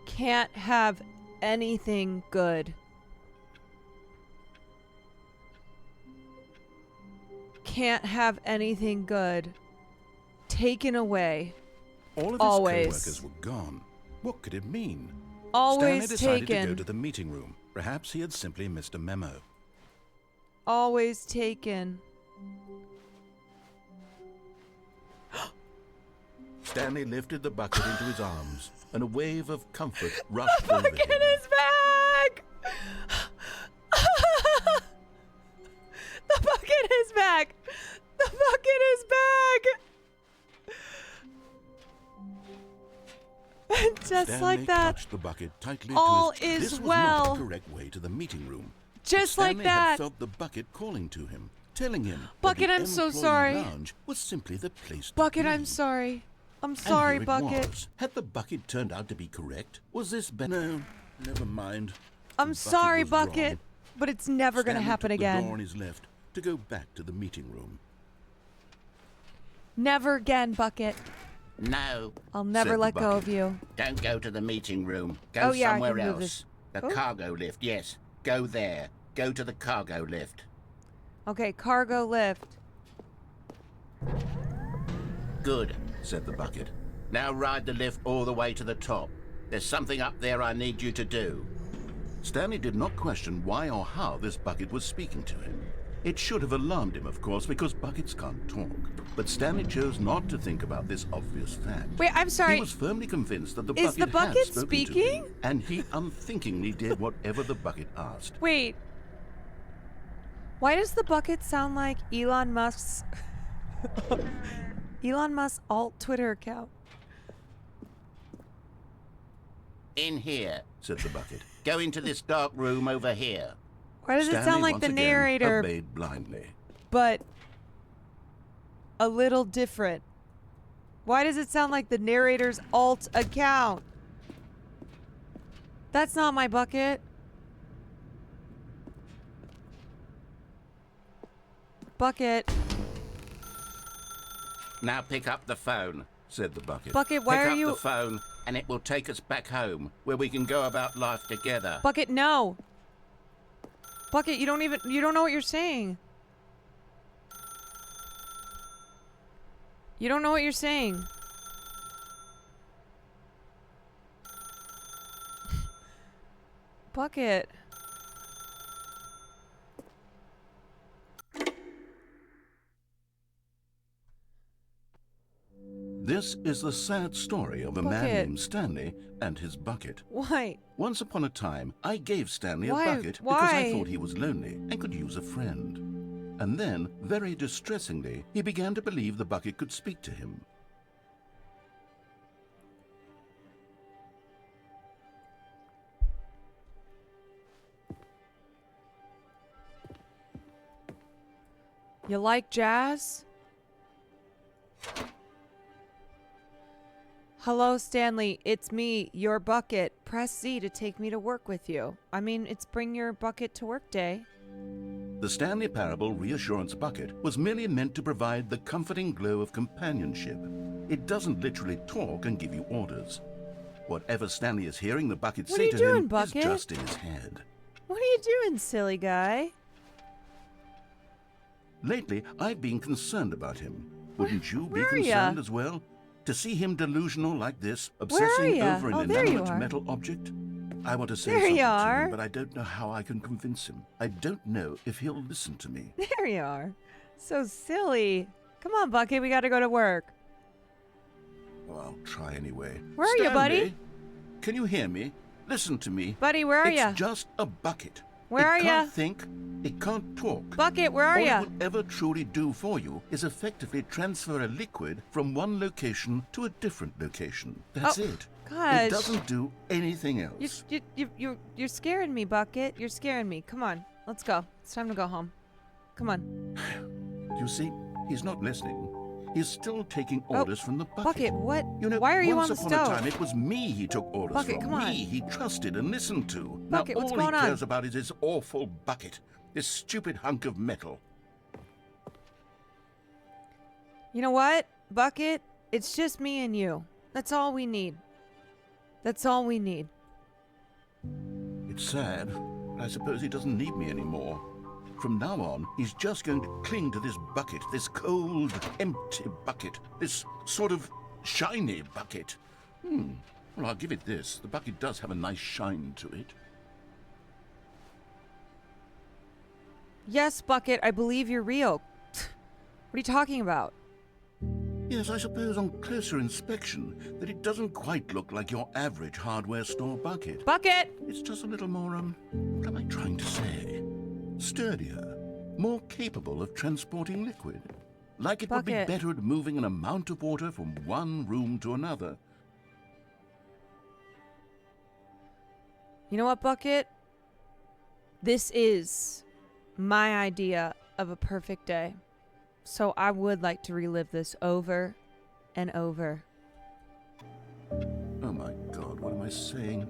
Can't have anything good. Can't have anything good taken away. All of his Always. co-workers were gone. What could it mean? Always Stanley decided to go taken. to the meeting room. Perhaps he had simply missed a memo. Always taken. Stanley lifted the bucket into his arms, and a wave of comfort rushed over Bucket him. is back! The bucket is back! The bucket is back! And just Stanley like that, clutched the bucket tightly all to his is This was well. not the correct way to the meeting room. just Stanley like had that. felt the bucket calling to him, telling him Bucket, that the I'm so employee sorry. lounge was simply the place to Bucket, be. I'm sorry. I'm And sorry, here it Bucket. was. Had the bucket turned out to be correct? Was this No, never mind. I'm The bucket sorry, was Bucket, wrong. but it's never gonna Stanley happen took the door again. on his left to go back to the meeting room. Never again, Bucket. No, I'll never Said the let go of bucket. you. don't go to the meeting room. Go Oh, yeah, I somewhere can move else. this. The Oh. cargo lift, yes. Go there. Go to the cargo lift. Okay, cargo lift. Good, said the bucket. Now ride the lift all the way to the top. There's something up there I need you to do. Stanley did not question why or how this bucket was speaking to him. It should have alarmed him, of course, because buckets can't talk. But Stanley chose not to think about this obvious fact. Wait, I'm sorry. He was firmly convinced that the Is bucket the bucket had spoken to speaking? him, and he unthinkingly did whatever the bucket asked. Wait. Why does the bucket sound like Elon Musk's alt Twitter account? In here, Said the bucket. go into this dark room over here. Why does it Stanley sound like once the again narrator, obeyed blindly. but a little different? Why does it sound like the narrator's alt account? That's not my bucket. Bucket. Now pick up the phone. Said the bucket. Bucket, why Pick are up you... the phone, and it will take us back home, where we can go about life together. Bucket, no. Bucket, you don't know what you're saying. You don't know what you're saying. Bucket. This is the sad story of a man Bucket. named Stanley and his bucket. Why? Once upon a time, I gave Stanley a Why? bucket because I Why? thought he was lonely and could use a friend. And then, very distressingly, he began to believe the bucket could speak to him. You like jazz? Hello, Stanley. It's me, your bucket. Press Z to take me to work with you. I mean, it's bring your bucket to work day. The Stanley Parable Reassurance Bucket was merely meant to provide the comforting glow of companionship. It doesn't literally talk and give you orders. Whatever Stanley is hearing the bucket What say are you to doing, him Bucket? is just in his head. What are you doing, silly guy? Lately, I've been concerned about him. Wouldn't you be where are ya? concerned as well? To see him delusional like this, Where are obsessing ya? over an Oh, there you inanimate are. metal object? I want to say There something you to are. him, but I don't know how I can convince him. I don't know if he'll listen to me. There you are. So silly. Come on, Bucket. We gotta go to work. Well, I'll try anyway. Where are you, buddy? Stanley, can you hear me? Listen to me. Buddy, where are It's ya? just a bucket. Where are it ya? can't think. It can't talk. Bucket, where are All ya? it would ever truly do for you is effectively transfer a liquid from one location to a different location. That's Oh, it. gosh. It doesn't do anything else. You're scaring me, Bucket. You're scaring me. Come on. Let's go. It's time to go home. Come on. You see, he's not listening. He's still taking orders from the bucket. Bucket, what? You know, Why are you on once the upon a stove? time, it was me he took orders Bucket, from. come on. Me he trusted and listened to. Bucket, now what's all going he on? cares about is this awful bucket. This stupid hunk of metal. You know what, Bucket? It's just me and you. That's all we need. That's all we need. It's sad, but I suppose he doesn't need me anymore. From now on, he's just going to cling to this bucket, this cold, empty bucket, this sort of shiny bucket. Well, I'll give it this. The bucket does have a nice shine to it. Yes, Bucket, I believe you're real. What are you talking about? Yes, I suppose on closer inspection that it doesn't quite look like your average hardware store bucket. Bucket! It's just a little more, what am I trying to say? Sturdier, more capable of transporting liquid. Like it would be Bucket. better at moving an amount of water from one room to another. You know what, Bucket? This is my idea of a perfect day. So I would like to relive this over and over. Oh my God, what am I saying?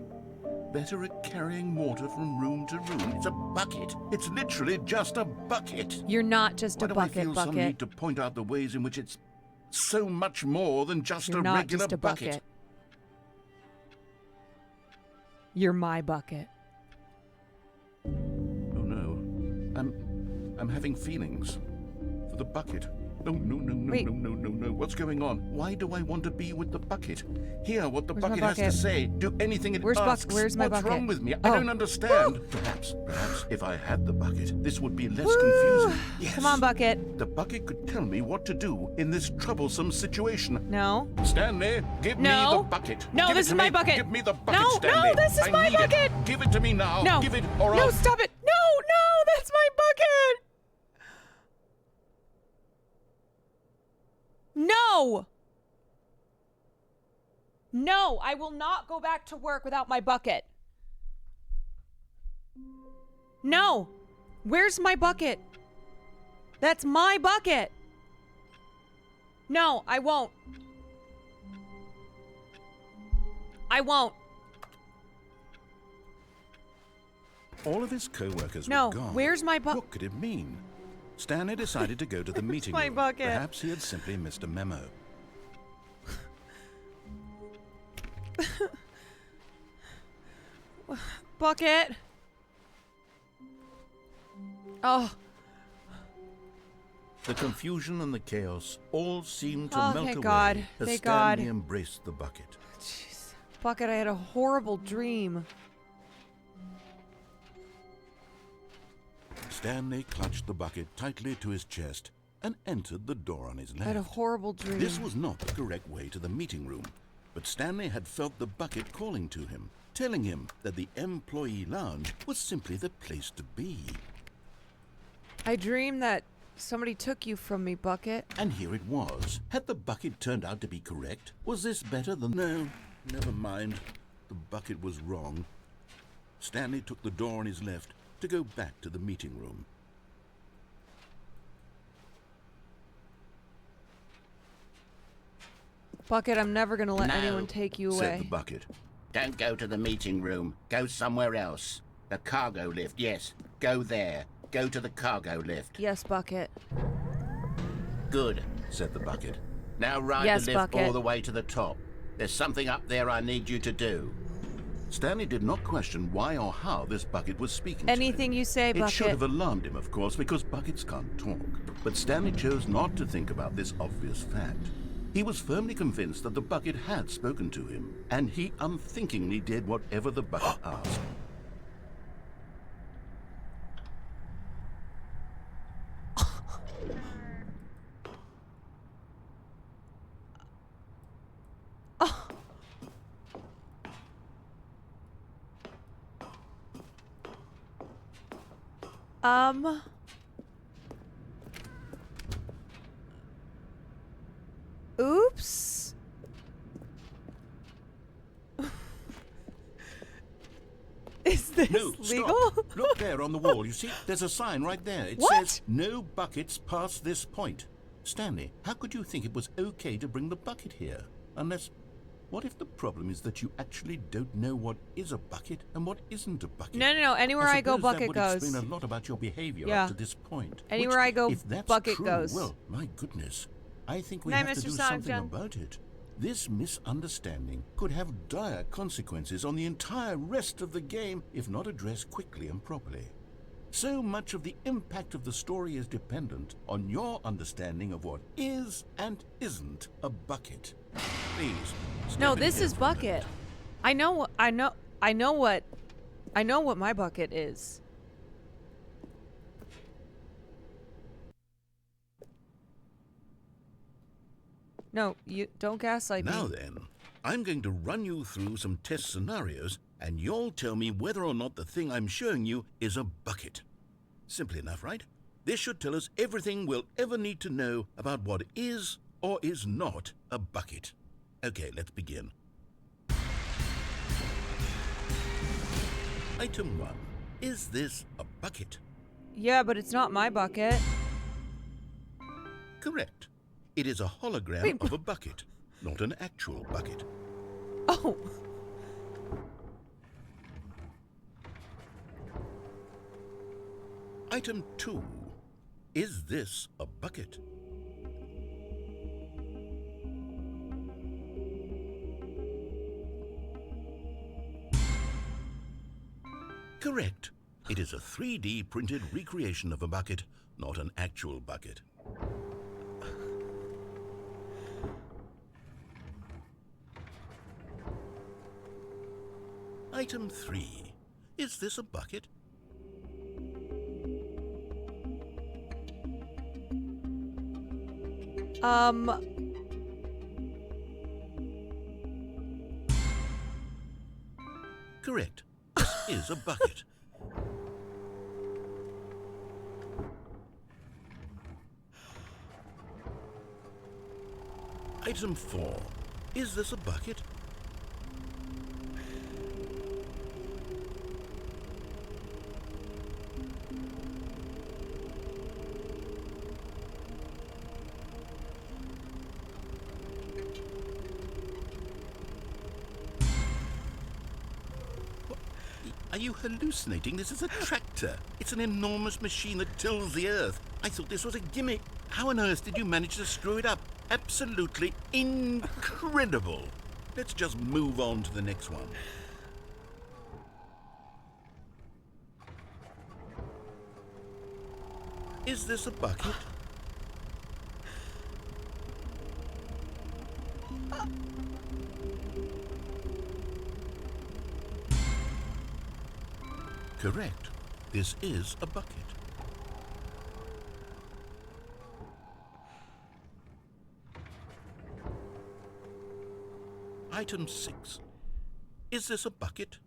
Better at carrying water from room to room. It's a bucket. It's literally just a bucket. You're not just Why a do I bucket, feel some Bucket. need to point out the ways in which it's so much more than just You're a not regular just a bucket. You're my bucket. Oh no, I'm having feelings for the bucket. No, no, no, no, Wait. no, no, no, no. What's going on? Why do I want to be with the bucket? Hear what the Where's my bucket has to bucket? say. Do anything it asks. Where's my What's bucket? wrong with me? I Oh. don't understand. Perhaps, if I had the bucket, this would be less confusing. Yes. Come on, bucket. The bucket could tell me what to do in this troublesome situation. No. Stanley, give me No. the bucket. No, Give this it to is my me. bucket. Give me the bucket, No, Stanley. no, this is I my need bucket. It. Give it to me now. No. Give it or No, I'll... stop it. No, that's my bucket. No. No, I will not go back to work without my bucket. No. Where's my bucket? That's my bucket. No, I won't. I won't. All of his co-workers No, were gone. where's my bucket? What could it mean? Stanley decided to go to the meeting my room. bucket? Perhaps he had simply missed a memo. Bucket. Oh, The confusion and the chaos all seemed to Oh, melt thank away God. as Thank Stanley God. embraced the bucket. jeez. Bucket, I had a horrible dream. Stanley clutched the bucket tightly to his chest and entered the door on his I had a left. horrible dream. This was not the correct way to the meeting room, but Stanley had felt the bucket calling to him, telling him that the employee lounge was simply the place to be. I dreamed that somebody took you from me, Bucket. And here it was. Had the bucket turned out to be correct? Was this better than... No, never mind. The bucket was wrong. Stanley took the door on his left to go back to the meeting room. Bucket, I'm never gonna let No, anyone take you Said the away. bucket. Don't go to the meeting room. Go somewhere else. The cargo lift, yes. Go there. Go to the cargo lift. Yes, Bucket. Good. Said the bucket. Now ride Yes, the lift Bucket. all the way to the top. There's something up there I need you to do. Stanley did not question why or how this bucket was speaking Anything to him. you say, It should Bucket. have alarmed him, of course, because buckets can't talk. But Stanley chose not to think about this obvious fact. He was firmly convinced that the bucket had spoken to him, and he unthinkingly did whatever the bucket asked. Oops. Is this No, legal? stop. Look there on the wall. You see, there's a sign right there. It What? says, no buckets past this point. Stanley, how could you think it was okay to bring the bucket here? Unless, what if the problem is that you actually don't know what is a bucket and what isn't a bucket? No. Anywhere I go, suppose Bucket that would goes. explain a lot about your behavior Yeah. up to this point. Anywhere Which, I go, if that's Bucket true, goes. Well, my goodness. I think we Night, have to Mr. do Sonic something John. about it. This misunderstanding could have dire consequences on the entire rest of the game if not addressed quickly and properly. So much of the impact of the story is dependent on your understanding of what is and isn't a bucket. Please. step No, in this here is for a Bucket. minute. I know what my bucket is. No, you don't gaslight Now me. then, I'm going to run you through some test scenarios, and you'll tell me whether or not the thing I'm showing you is a bucket. Simple enough, right? This should tell us everything we'll ever need to know about what is or is not a bucket. Okay, let's begin. Item 1. Is this a bucket? Yeah, but it's not my bucket. Correct. It is a hologram Wait, of a bucket, not an actual bucket. Oh. Item 2. Is this a bucket? Correct. It is a 3D printed recreation of a bucket, not an actual bucket. Item 3. Is this a bucket? Correct. This is a bucket. Item 4. Is this a bucket? Are you hallucinating? This is a tractor. It's an enormous machine that tills the earth. I thought this was a gimmick. How on earth did you manage to screw it up? Absolutely incredible. Let's just move on to the next one. Is this a bucket? Correct. This is a bucket. Item 6. Is this a bucket?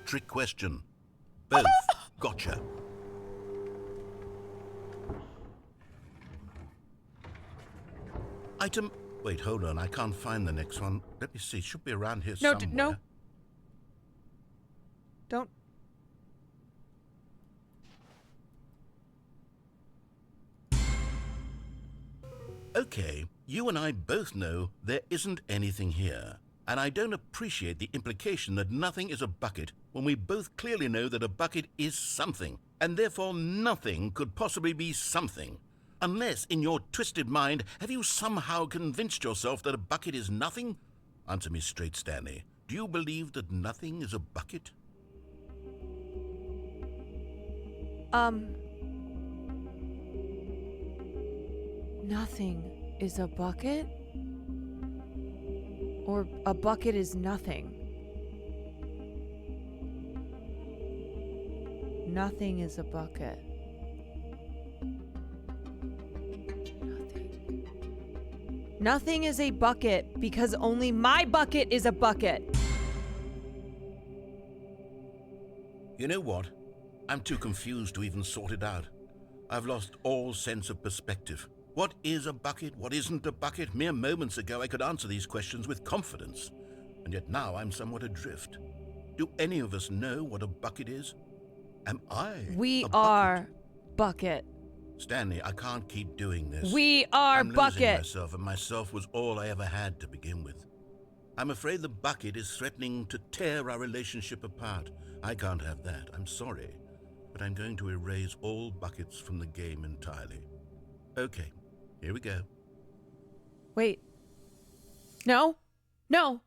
Trick question. Both. Gotcha. Item... Wait, hold on. I can't find the next one. Let me see. It should be around here somewhere. No. Don't. Okay, you and I both know there isn't anything here. And I don't appreciate the implication that nothing is a bucket when we both clearly know that a bucket is something, and therefore nothing could possibly be something. Unless, in your twisted mind, have you somehow convinced yourself that a bucket is nothing? Answer me straight, Stanley. Do you believe that nothing is a bucket? Nothing is a bucket? Or a bucket is nothing? Nothing is a bucket. Nothing is a bucket because only my bucket is a bucket. You know what? I'm too confused to even sort it out. I've lost all sense of perspective. What is a bucket? What isn't a bucket? Mere moments ago I could answer these questions with confidence. And yet now I'm somewhat adrift. Do any of us know what a bucket is? Am I We a are bucket. Stanley, I can't keep doing this. We are I'm losing bucket. myself, and myself was all I ever had to begin with. I'm afraid the bucket is threatening to tear our relationship apart. I can't have that. I'm sorry. But I'm going to erase all buckets from the game entirely. Okay, here we go. Wait. No. No.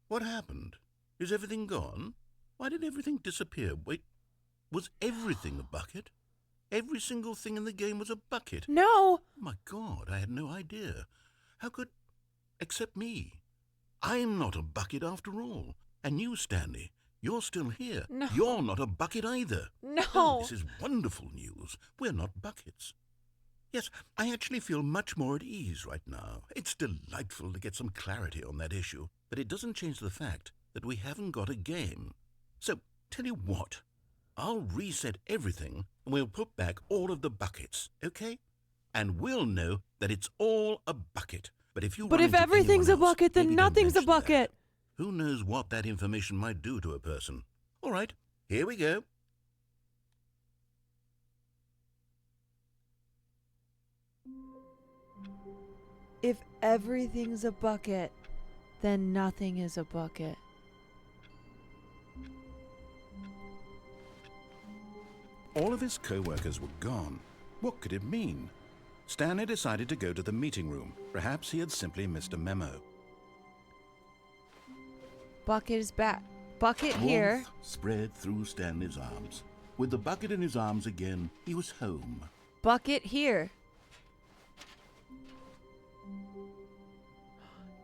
What happened? Is everything gone? Why did everything disappear? Wait, was everything a bucket? Every single thing in the game was a bucket? No. Oh my God, I had no idea. How could... Except me. I'm not a bucket after all. And you, Stanley, you're still here. No. You're not a bucket either. No. Oh, this is wonderful news. We're not buckets. Yes, I actually feel much more at ease right now. It's delightful to get some clarity on that issue, but it doesn't change the fact that we haven't got a game. So, tell you what, I'll reset everything and we'll put back all of the buckets, okay? And we'll know that it's all a bucket. But if you But run if into everything's a anyone else, bucket, then maybe don't nothing's a mention that. bucket. Who knows what that information might do to a person? All right, here we go. If everything's a bucket, then nothing is a bucket. All of his co-workers were gone. What could it mean? Stanley decided to go to the meeting room. Perhaps he had simply missed a memo. Bucket is back. Bucket here. Warmth spread through Stanley's arms. With the bucket in his arms again, he was home. Bucket here.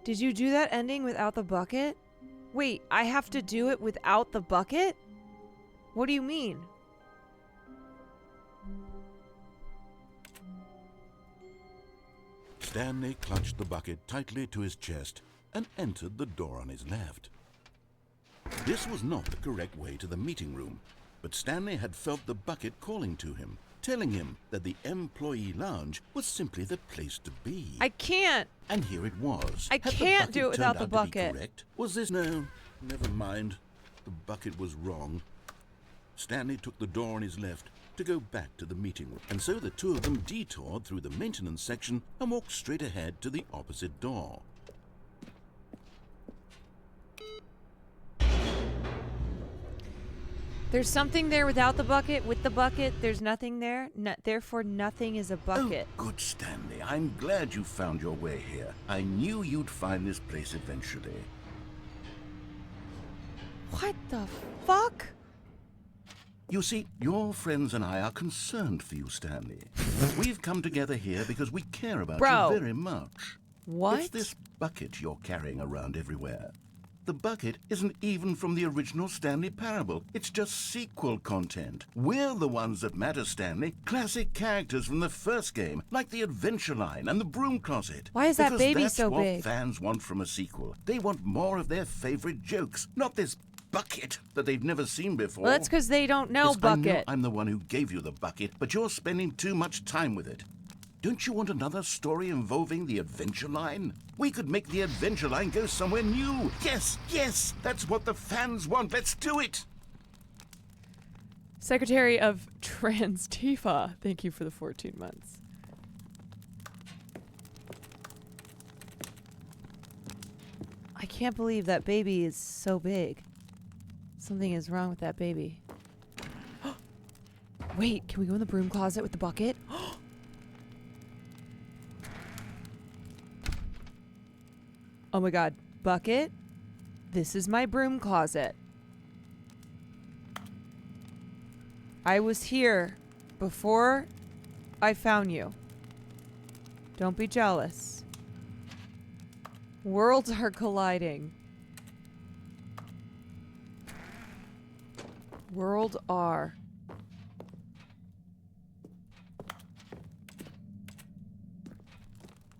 Did you do that ending without the bucket? Wait, I have to do it without the bucket? What do you mean? Stanley clutched the bucket tightly to his chest and entered the door on his left. This was not the correct way to the meeting room, but Stanley had felt the bucket calling to him, telling him that the employee lounge was simply the place to be. I can't. And here it was. I can't do it without the bucket. Correct? Was this? No, never mind. The bucket was wrong. Stanley took the door on his left to go back to the meeting room, and so the two of them detoured through the maintenance section and walked straight ahead to the opposite door. There's something there without the bucket. With the bucket, there's nothing there. Therefore, nothing is a bucket. Oh, good, Stanley. I'm glad you found your way here. I knew you'd find this place eventually. What the fuck? You see, your friends and I are concerned for you, Stanley. We've come together here because we care about you very much. What? It's this bucket you're carrying around everywhere. The bucket isn't even from the original Stanley Parable. It's just sequel content. We're the ones that matter, Stanley. Classic characters from the first game, like the Adventure Line and the Broom Closet. Why is that baby that's so what big? Fans want from a sequel. They want more of their favorite jokes, not this bucket that they've never seen before. Well, that's because they don't know Yes, bucket. I know I'm the one who gave you the bucket, but you're spending too much time with it. Don't you want another story involving the Adventure Line? We could make the Adventure Line go somewhere new. Yes, yes, that's what the fans want. Let's do it. Secretary of Trans-Tifa, thank you for the 14 months. I can't believe that baby is so big. Something is wrong with that baby. Wait, can we go in the broom closet with the bucket? Oh my god, bucket? This is my broom closet. I was here before I found you. Don't be jealous. Worlds are colliding. World R.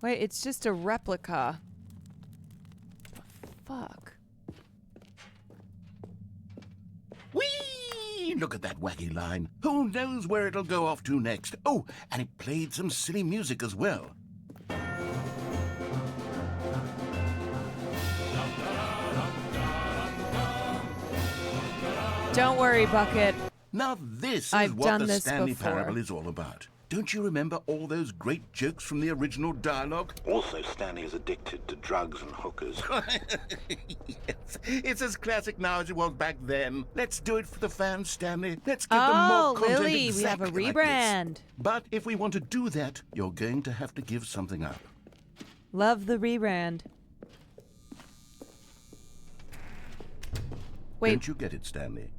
Wait, it's just a replica. Fuck. Whee! Look at that wacky line. Who knows where it'll go off to next? Oh, and it played some silly music as well. Don't worry, Bucket. Now this is I've what done the this Stanley before. Parable is all about. Don't you remember all those great jokes from the original dialogue? Also, Stanley is addicted to drugs and hookers. Yes, it's as classic now as it was back then. Let's do it for the fans, Stanley. Let's give them Oh, more content Lily, we have a exactly like this. rebrand. But if we want to do that, you're going to have to give something up. Love the rebrand. Wait, Don't you get it, Stanley?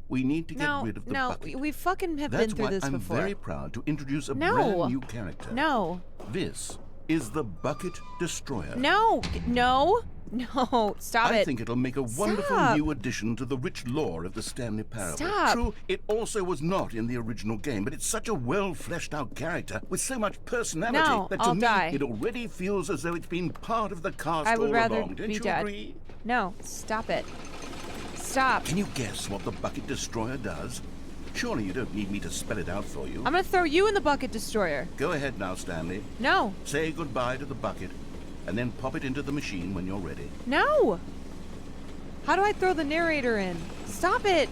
We need to get rid of the bucket. we fucking have That's been through why this I'm before. very proud to introduce a No. brand new character. No, This is the Bucket Destroyer. no, no, stop I it. think it'll make a wonderful Stop. new addition to the rich lore of the Stanley Parable. Stop. True, it also was not in the original game, but it's such a well-fleshed-out character with so much personality No, that to I'll me die. it already feels as though it's been part of the cast I would all rather along. Don't be you dead. agree? No, stop it. Stop. Can you guess what the Bucket Destroyer does? Surely you don't need me to spell it out for you. I'm gonna throw you in the bucket destroyer. Go ahead now, Stanley. No, Say goodbye to the bucket, and then pop it into the machine when you're ready. no. How do I throw the narrator in? Stop it.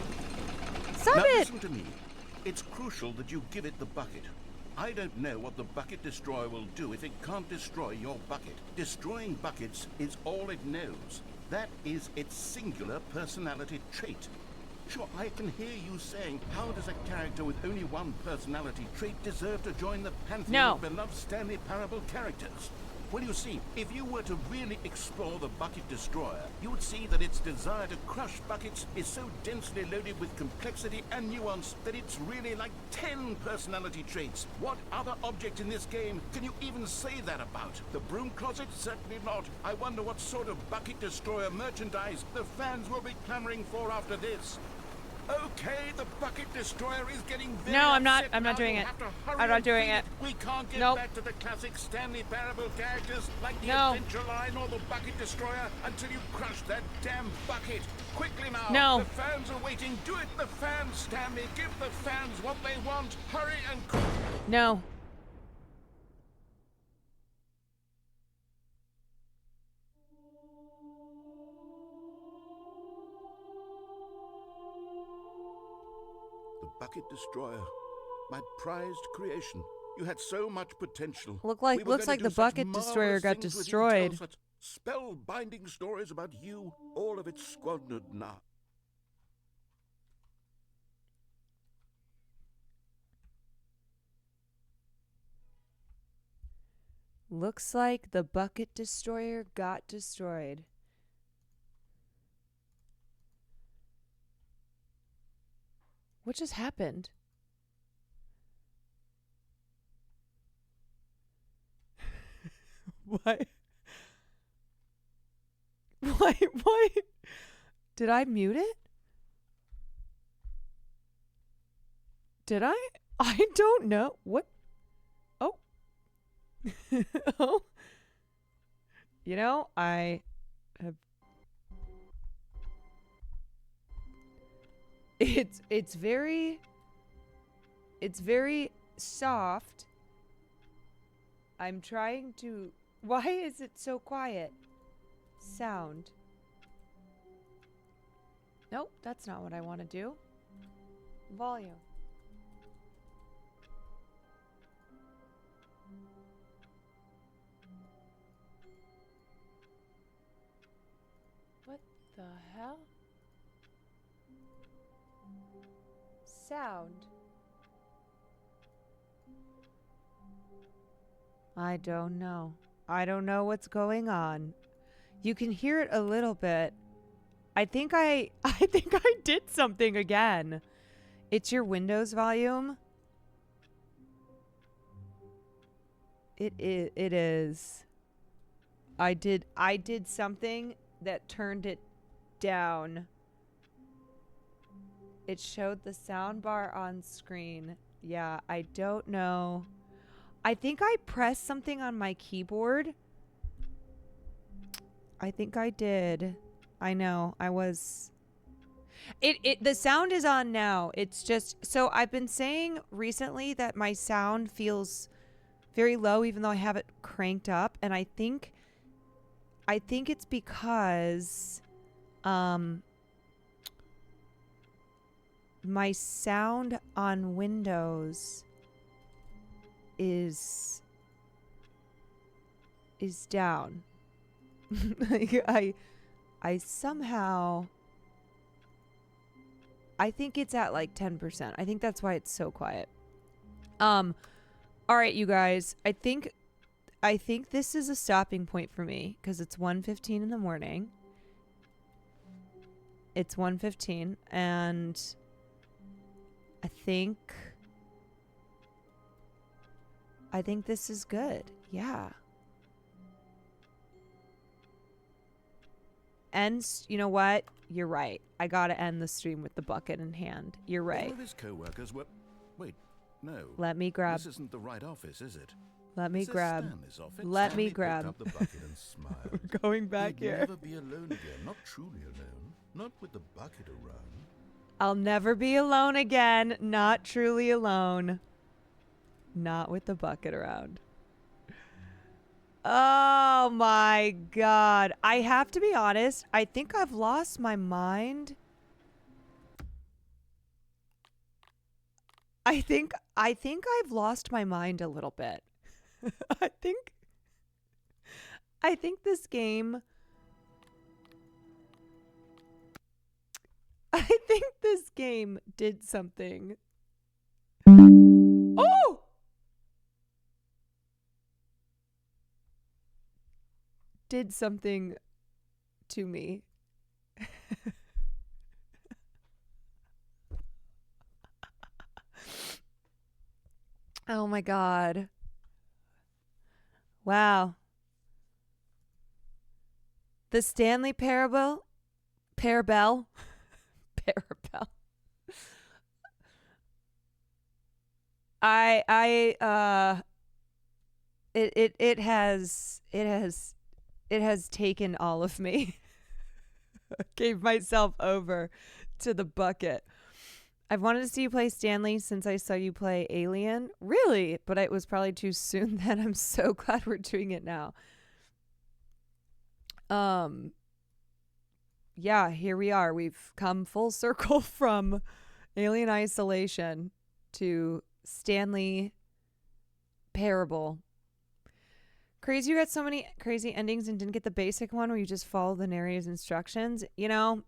Stop Now it. listen to me. It's crucial that you give it the bucket. I don't know what the Bucket Destroyer will do if it can't destroy your bucket. Destroying buckets is all it knows. That is its singular personality trait. Sure, I can hear you saying, how does a character with only one personality trait deserve to join the pantheon No. of beloved Stanley Parable characters? Well, you see, if you were to really explore the Bucket Destroyer, you would see that its desire to crush buckets is so densely loaded with complexity and nuance that it's really like 10 personality traits. What other object in this game can you even say that about? The broom closet? Certainly not. I wonder what sort of Bucket Destroyer merchandise the fans will be clamoring for after this. Okay, the Bucket Destroyer is getting very No, I'm not. upset I'm not now. doing We'll it. have to hurry I'm not and doing feed it. We can't get Nope. back to the classic Stanley Parable characters like the No. Adventure Line or the Bucket Destroyer until you crush that damn bucket. Quickly now. No. The fans are waiting. Do it, the fans, Stanley. Give the fans what they want. Hurry and... No. The Bucket Destroyer. My prized creation. You had so much potential. Looks We like were going to the do such Bucket Destroyer marvelous got things with you, destroyed. tell such spell-binding stories about you. All of it squandered now. Looks like the Bucket Destroyer got destroyed. What just happened? What? What? Did I mute it? Did I? I don't know. What? Oh. Oh. You know, I have... It's very soft. I'm trying to... Why is it so quiet? Sound. Nope, that's not what I want to do. Volume. What the hell? Sound. I don't know. I don't know what's going on. You can hear it a little bit. I think I did something again. It's your Windows volume. It is. I did something that turned it down. It showed the sound bar on screen. Yeah, I don't know. I think I pressed something on my keyboard. I think I did. I know. I was... The sound is on now. It's just... So I've been saying recently that my sound feels very low even though I have it cranked up. And I think it's because... my sound on Windows is down. Like I somehow... I think it's at like 10%. I think that's why it's so quiet. All right, you guys. I think this is a stopping point for me because it's 1:15 in the morning. It's 1:15 and I think this is good. Yeah. And you know what? You're right. I gotta end the stream with the bucket in hand. You're right. All of his co-workers were... Wait, no. Let me grab... This isn't the right office, is it? Let me This is grab... Stanley's office. Let Stanley me grab... picked up the bucket and smiled. We're going back He'd here. never be alone again. Not truly alone. Not with the bucket around. I'll never be alone again. Not truly alone. Not with the bucket around. Oh my god. I have to be honest. I think I've lost my mind. I think I've lost my mind a little bit. I think this game... I think this game did something. Oh! did something to me. Oh my God. Wow. The Stanley Parable? Parabel? Parabel. It has taken all of me. Gave myself over to the bucket. I've wanted to see you play Stanley since I saw you play Alien. Really? But it was probably too soon then. I'm so glad we're doing it now. Yeah, here we are. We've come full circle from Alien Isolation to Stanley Parable. Crazy you got so many crazy endings and didn't get the basic one where you just follow the narrator's instructions. You know,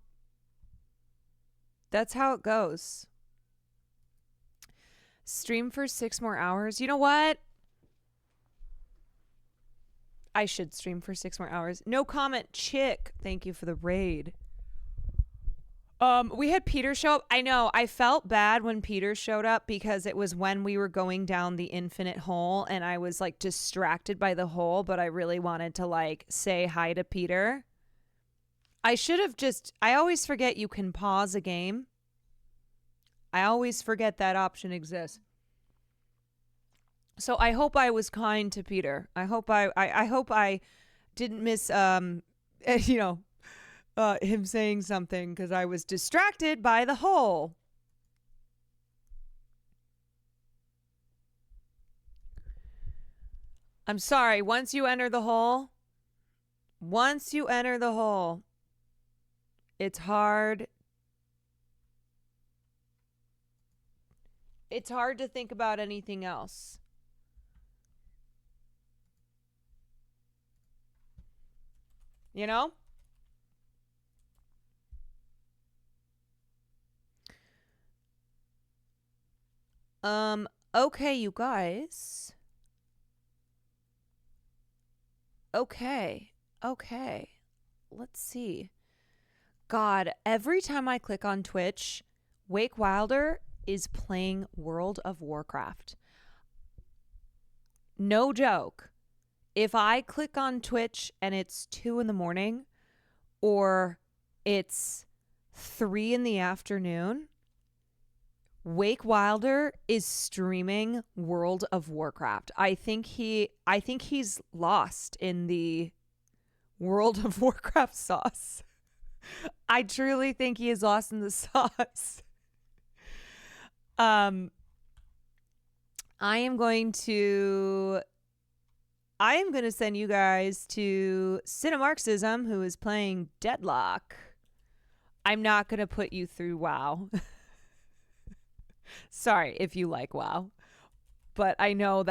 that's how it goes. Stream for 6 more hours. You know what? I should stream for 6 more hours. No comment, Chick. Thank you for the raid. We had Peter show up. I know. I felt bad when Peter showed up because it was when we were going down the infinite hole and I was like distracted by the hole, but I really wanted to like say hi to Peter. I always forget you can pause a game. I always forget that option exists. So I hope I was kind to Peter. I hope I didn't miss him saying something because I was distracted by the hole. I'm sorry. Once you enter the hole, it's hard. It's hard to think about anything else. You know? Okay, you guys. Okay. Let's see. God, every time I click on Twitch, Wake Wilder is playing World of Warcraft. No joke. If I click on Twitch and it's 2 a.m. or it's 3 p.m, Wake Wilder is streaming World of Warcraft. I think he's lost in the World of Warcraft sauce. I truly think he is lost in the sauce. I am going to send you guys to Cinemarxism, who is playing Deadlock. I'm not going to put you through WoW. Sorry if you like WoW. But I know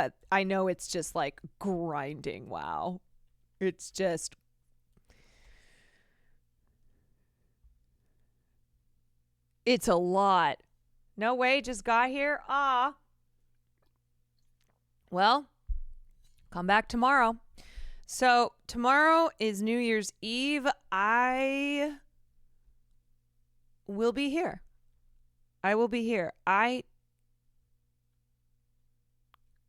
it's just like grinding WoW. It's just it's a lot. No way, just got here. Well, come back tomorrow. So tomorrow is New Year's Eve. I will be here. I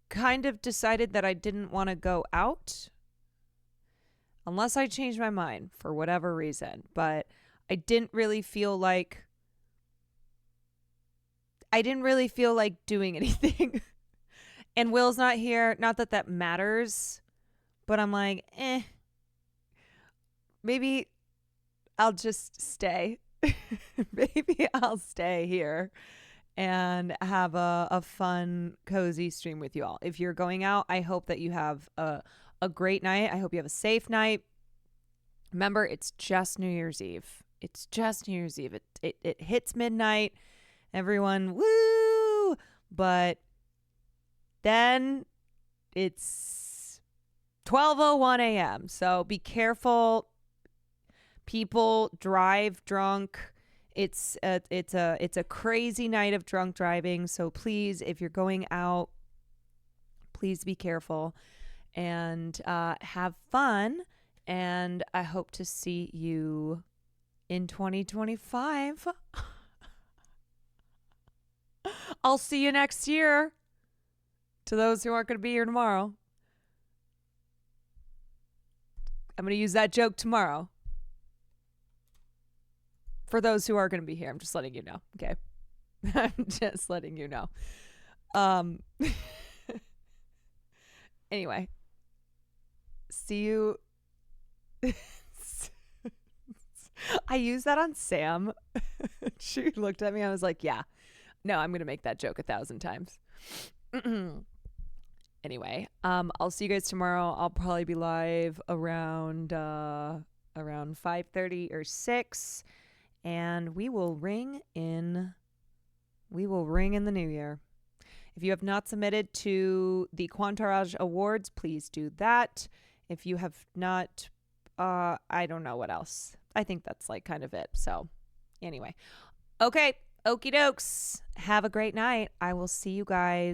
kind of decided that I didn't want to go out unless I changed my mind for whatever reason. But I didn't really feel like doing anything. And Will's not here. Not that that matters. But I'm like, maybe I'll just stay. Maybe I'll stay here and have a fun, cozy stream with you all. If you're going out, I hope that you have a great night. I hope you have a safe night. Remember, it's just New Year's Eve. It's just New Year's Eve. It hits midnight. Everyone, woo! But then it's 12:01 a.m. So be careful. People drive drunk. It's a crazy night of drunk driving. So please, if you're going out, please be careful and have fun. And I hope to see you in 2025. I'll see you next year. To those who aren't going to be here tomorrow. I'm going to use that joke tomorrow. For those who are going to be here, I'm just letting you know. Okay. I'm just letting you know. Anyway. See you. I used that on Sam. She looked at me. I was like, yeah. No, I'm going to make that joke 1,000 times. Anyway, I'll see you guys tomorrow. I'll probably be live around 5:30 or 6, and we will ring in the new year. If you have not submitted to the Quantarage Awards, please do that. If you have not, I don't know what else. I think that's like kind of it. So anyway, okay, okie dokes. Have a great night. I will see you guys